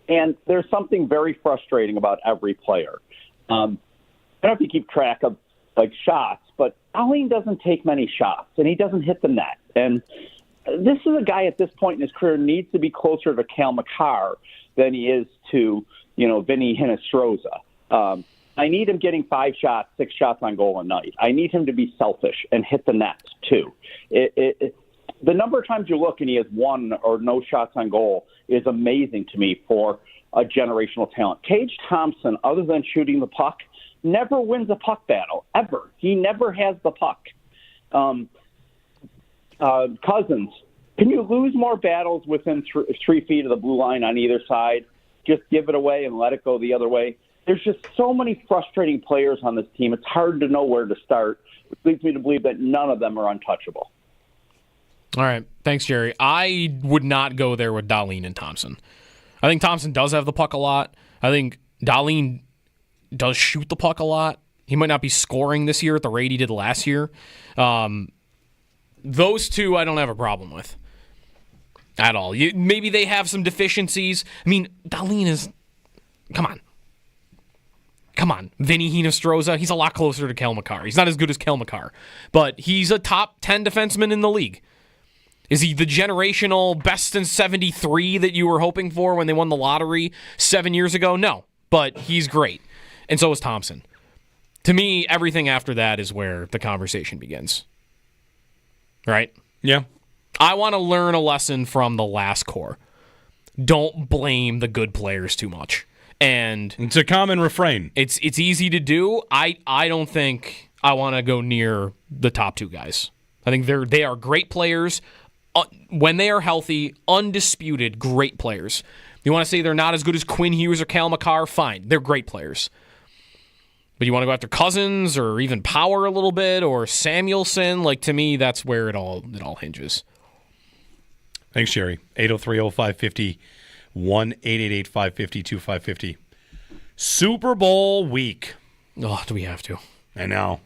and there's something very frustrating about every player. I don't know if you keep track of like shots, but Allen doesn't take many shots, and he doesn't hit the net. And this is a guy at this point in his career needs to be closer to Cale Makar than he is to, Vinny Hinostroza. I need him getting 5 shots, 6 shots on goal a night. I need him to be selfish and hit the net, too. The number of times you look and he has 1 or no shots on goal is amazing to me for a generational talent. Tage Thompson, other than shooting the puck, never wins a puck battle, ever. He never has the puck. Cousins, can you lose more battles within 3 feet of the blue line on either side? Just give it away and let it go the other way. There's just so many frustrating players on this team. It's hard to know where to start, which leads me to believe that none of them are untouchable.
All right. Thanks, Jerry. I would not go there with Dahlin and Thompson. I think Thompson does have the puck a lot. I think Dahlin does shoot the puck a lot. He might not be scoring this year at the rate he did last year. Those two I don't have a problem with at all. Maybe they have some deficiencies. I mean, Dahlin is... Come on. Vinny Hinostroza, he's a lot closer to Cale Makar. He's not as good as Cale Makar, but he's a top 10 defenseman in the league. Is he the generational best in 73 that you were hoping for when they won the lottery 7 years ago? No, but he's great. And so is Thompson. To me, everything after that is where the conversation begins. Right?
Yeah.
I want to learn a lesson from the last core. Don't blame the good players too much. And
it's a common refrain.
It's easy to do. I don't think I want to go near the top 2 guys. I think they are great players. When they are healthy, undisputed great players. You want to say they're not as good as Quinn Hughes or Cale Makar? Fine. They're great players. But you want to go after Cousins or even Power a little bit or Samuelson? Like, to me, that's where it all hinges.
Thanks, Jerry. 803-0550, 1-888-550-2550. Super Bowl week.
Oh, do we have to?
I know.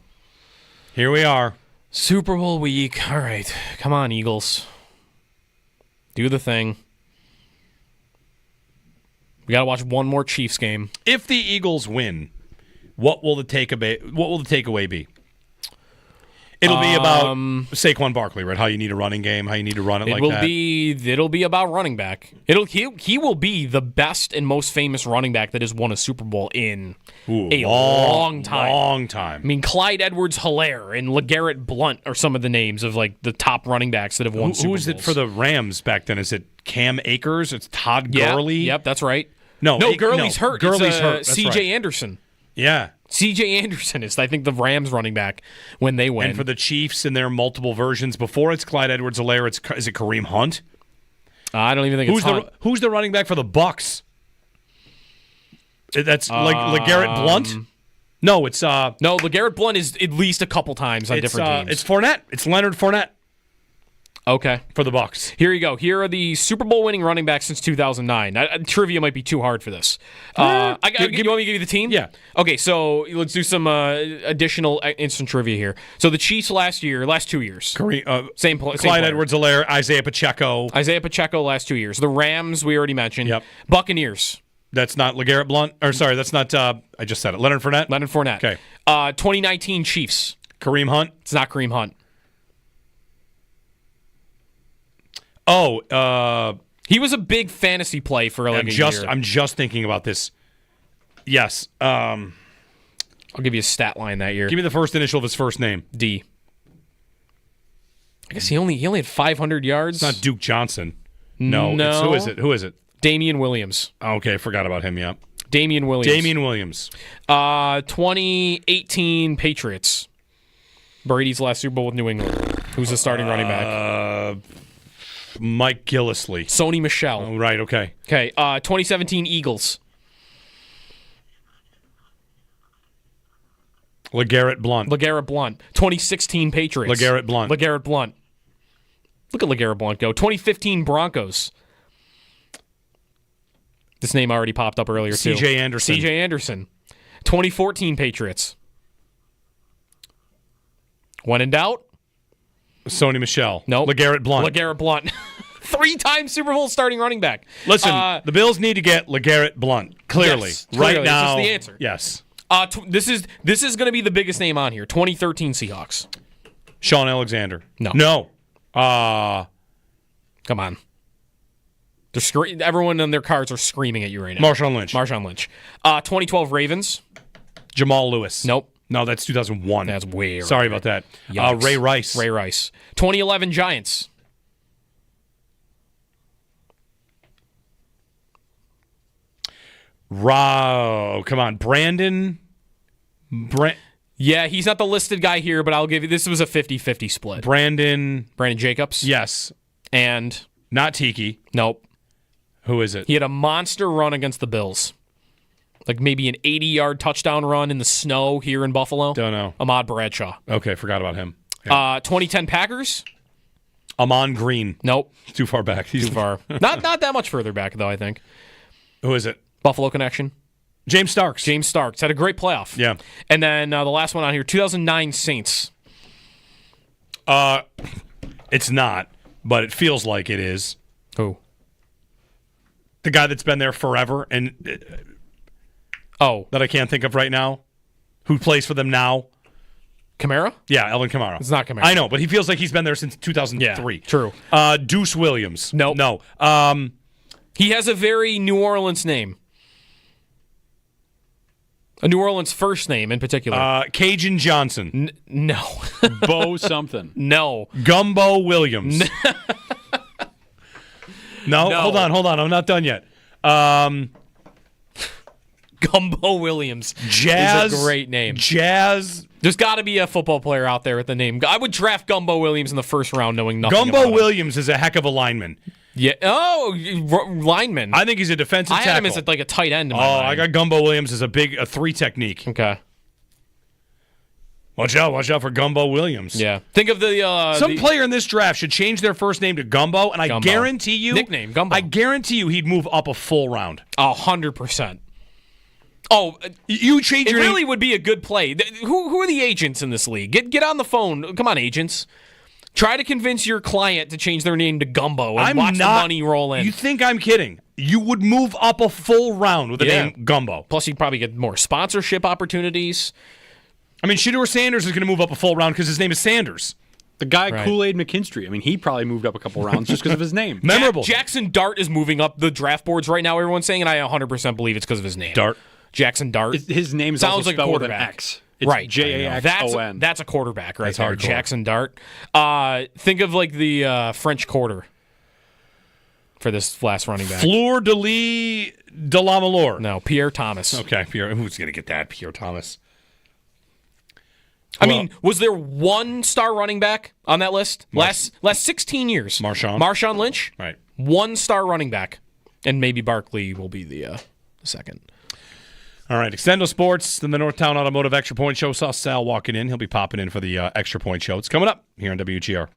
Here we are.
Super Bowl week. All right. Come on, Eagles. Do the thing. We got to watch one more Chiefs game.
If the Eagles win, what will the takeaway be? It'll be about Saquon Barkley, right? How you need a running game, how you need to run it like that.
It'll be about running back. He will be the best and most famous running back that has won a Super Bowl in a long time.
Long time.
I mean, Clyde Edwards-Helaire and LeGarrette Blount are some of the names of like the top running backs that have won Super Bowls.
Who is it for the Rams back then? Is it Cam Akers? It's Todd Gurley?
Yep, that's right.
No,
Gurley's hurt.
Gurley's hurt.
C.J. Anderson.
Yeah.
C.J. Anderson is, I think, the Rams running back when they win.
And for the Chiefs and their multiple versions, before it's Clyde Edwards-Helaire, is it Kareem Hunt?
I don't even think it's Hunt.
Who's the running back for the Bucks? That's LeGarrette Blount? No, it's...
No, LeGarrette Blount is at least a couple times on different teams.
It's Fournette. It's Leonard Fournette.
Okay.
For the Bucks.
Here you go. Here are the Super Bowl winning running backs since 2009. Trivia might be too hard for this. You want me to give you the team?
Yeah.
Okay, so let's do some additional instant trivia here. So the Chiefs last 2 years. Same
Clyde Edwards-Helaire, Isaiah Pacheco.
Last 2 years. The Rams, we already mentioned.
Yep.
Buccaneers.
That's not LeGarrette Blount. Or sorry, that's not, I just said it. Leonard Fournette?
Okay. 2019 Chiefs.
Kareem Hunt?
It's not Kareem Hunt. He was a big fantasy play for a year.
I'm just thinking about this. Yes.
I'll give you a stat line that year.
Give me the first initial of his first name.
D. I guess he only had 500 yards.
It's not Duke Johnson.
No.
Who is it?
Damian Williams.
Okay, forgot about him, yeah.
Damian Williams.
2018
Patriots. Brady's last Super Bowl with New England. Who's the starting running back?
Mike Gillislee.
Sony Michel.
Oh, right, okay.
Okay, 2017 Eagles.
LeGarrette Blount.
2016 Patriots.
LeGarrette Blount.
Look at LeGarrette Blount go. 2015 Broncos. This name already popped up earlier, too.
C.J. Anderson.
2014 Patriots. When in doubt?
Sony Michel.
No.
LeGarrette Blount.
3-time Super Bowl starting running back.
Listen, the Bills need to get LeGarrette Blount. Clearly.
Yes,
right now.
This is the answer.
Yes.
This is going to be the biggest name on here. 2013 Seahawks.
Sean Alexander.
No. Come on. Everyone on their cards are screaming at you right now.
Marshawn Lynch.
2012 Ravens.
Jamal Lewis.
Nope.
No, that's 2001.
That's way
Sorry
right.
about that. Ray Rice.
2011 Giants.
Come on. Brandon.
Yeah, he's not the listed guy here, but I'll give you, this was a 50-50 split.
Brandon
Jacobs.
Yes.
And
not Tiki.
Nope.
Who is it?
He had a monster run against the Bills. Like maybe an 80-yard touchdown run in the snow here in Buffalo.
Don't know.
Ahmad Bradshaw.
Okay, forgot about him. Yeah.
2010 Packers.
Amon Green.
Nope.
Too far back.
Too far. Not that much further back, though, I think.
Who is it?
Buffalo connection.
James Starks.
Had a great playoff.
Yeah.
And then the last one on here, 2009 Saints.
It's not, but it feels like it is.
Who?
The guy that's been there forever and that I can't think of right now. Who plays for them now?
Kamara?
Yeah, Elvin Kamara.
It's not Kamara.
I know, but he feels like he's been there since 2003.
Yeah, true.
Deuce Williams.
Nope.
No.
He has a very New Orleans name. A New Orleans first name in particular.
Cajun Johnson.
No.
Bo something.
No.
Gumbo Williams. No, hold on. I'm not done yet.
Gumbo Williams.
Jazz.
Is a great name.
Jazz.
There's got to be a football player out there with the name. I would draft Gumbo Williams in the first round knowing nothing about
Gumbo
him.
Williams is a heck of a lineman.
Yeah. Oh, lineman.
I think he's a defensive tackle.
I had him as like a tight end. In my mind.
I got Gumbo Williams as a 3 technique.
Okay.
Watch out for Gumbo Williams.
Yeah. Think of the
some player in this draft should change their first name to Gumbo, and I guarantee you
nickname Gumbo.
I guarantee you he'd move up a full round.
100%. Oh,
you change your
name. It
name.
really would be a good play. Who are the agents in this league? Get on the phone. Come on, agents. Try to convince your client to change their name to Gumbo and watch the money roll in.
You think I'm kidding? You would move up a full round with the name Gumbo.
Plus, you'd probably get more sponsorship opportunities.
I mean, Shedeur Sanders is going to move up a full round because his name is Sanders.
The guy Kool-Aid McKinstry. I mean, he probably moved up a couple rounds just because of his name.
Memorable.
Jackson Dart is moving up the draft boards right now, everyone's saying, and I 100% believe it's because of his name.
Dart.
Jackson Dart.
His name is
sounds
also
like
spelled
a
with an
quarterback.
X. It's
right.
Jaxon.
That's a quarterback right
That's
there.
hardcore.
Jackson Dart. Think of like the French Quarter for this last running back.
Fleur de Lis de la Malore.
No, Pierre Thomas.
Okay, Pierre. Who's going to get that? Pierre Thomas.
I mean, was there one star running back on that list? Last 16 years. Marshawn Lynch.
Right.
One star running back. And maybe Barkley will be the second.
All right, Extendo Sports, then the Northtown Automotive Extra Point Show. Saw Sal walking in. He'll be popping in for the Extra Point Show. It's coming up here on WGR.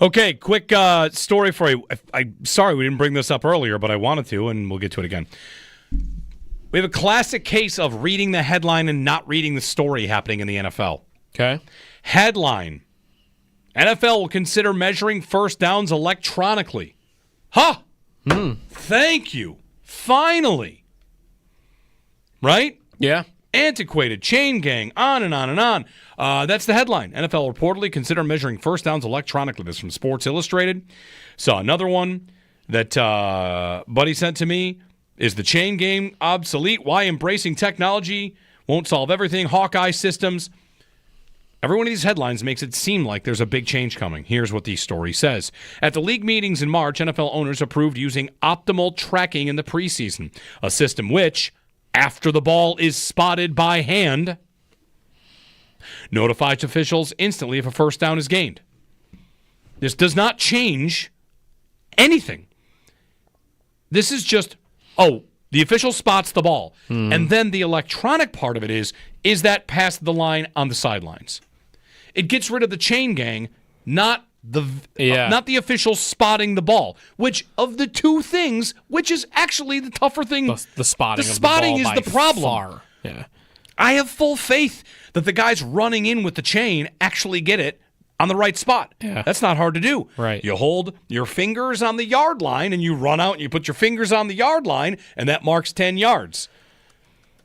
Okay, quick story for you. I'm sorry we didn't bring this up earlier, but I wanted to, and we'll get to it again. We have a classic case of reading the headline and not reading the story happening in the NFL.
Okay.
Headline: NFL will consider measuring first downs electronically. Huh. Thank you. Finally. Right?
Yeah.
Antiquated, chain gang, on and on and on. That's the headline. NFL will reportedly consider measuring first downs electronically. This is from Sports Illustrated. Saw another one that Buddy sent to me. Is the chain game obsolete? Why embracing technology won't solve everything? Hawkeye systems. Every one of these headlines makes it seem like there's a big change coming. Here's what the story says. At the league meetings in March, NFL owners approved using optimal tracking in the preseason, a system which, after the ball is spotted by hand, notifies officials instantly if a first down is gained. This does not change anything. This is just, the official spots the ball. And then the electronic part of it is that past the line on the sidelines? It gets rid of the chain gang, not the official spotting the ball. Which of the two things, which is actually the tougher thing?
The spotting.
The spotting
of the ball
is the problem.
Far. Yeah.
I have full faith that the guys running in with the chain actually get it on the right spot.
Yeah.
That's not hard to do.
Right.
You hold your fingers on the yard line and you run out and you put your fingers on the yard line and that marks 10 yards.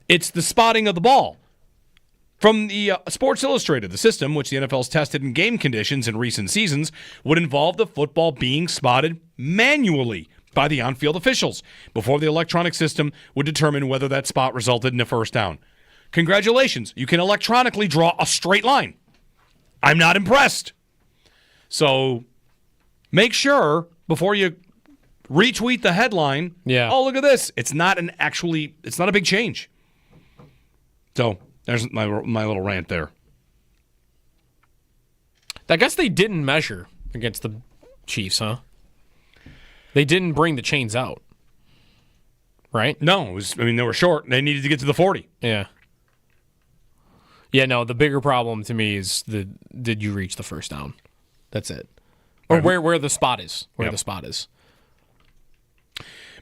It's the spotting of the ball. From the Sports Illustrated, the system, which the NFL's tested in game conditions in recent seasons, would involve the football being spotted manually by the on-field officials before the electronic system would determine whether that spot resulted in a first down. Congratulations, you can electronically draw a straight line. I'm not impressed. So make sure before you retweet the headline, look at this. It's not a big change. So there's my little rant there.
I guess they didn't measure against the Chiefs, huh? They didn't bring the chains out, right?
No, they were short. They needed to get to the 40.
Yeah. Yeah, no, the bigger problem to me is did you reach the first down? That's it. Or where the spot is. The spot is.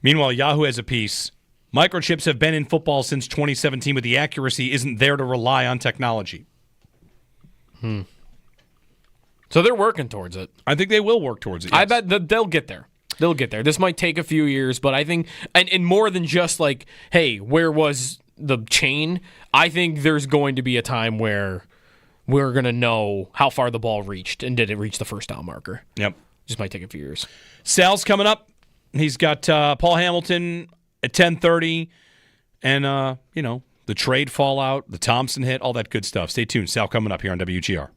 Meanwhile, Yahoo has a piece. Microchips have been in football since 2017, but the accuracy isn't there to rely on technology.
So they're working towards it.
I think they will work towards it. Yes.
I bet they'll get there. They'll get there. This might take a few years, but I think, and more than just like, hey, where was the chain? I think there's going to be a time where we're going to know how far the ball reached and did it reach the first down marker.
Yep.
Just might take a few years.
Sal's coming up. He's got Paul Hamilton at 10:30 and, the trade fallout, the Thompson hit, all that good stuff. Stay tuned. Sal coming up here on WGR.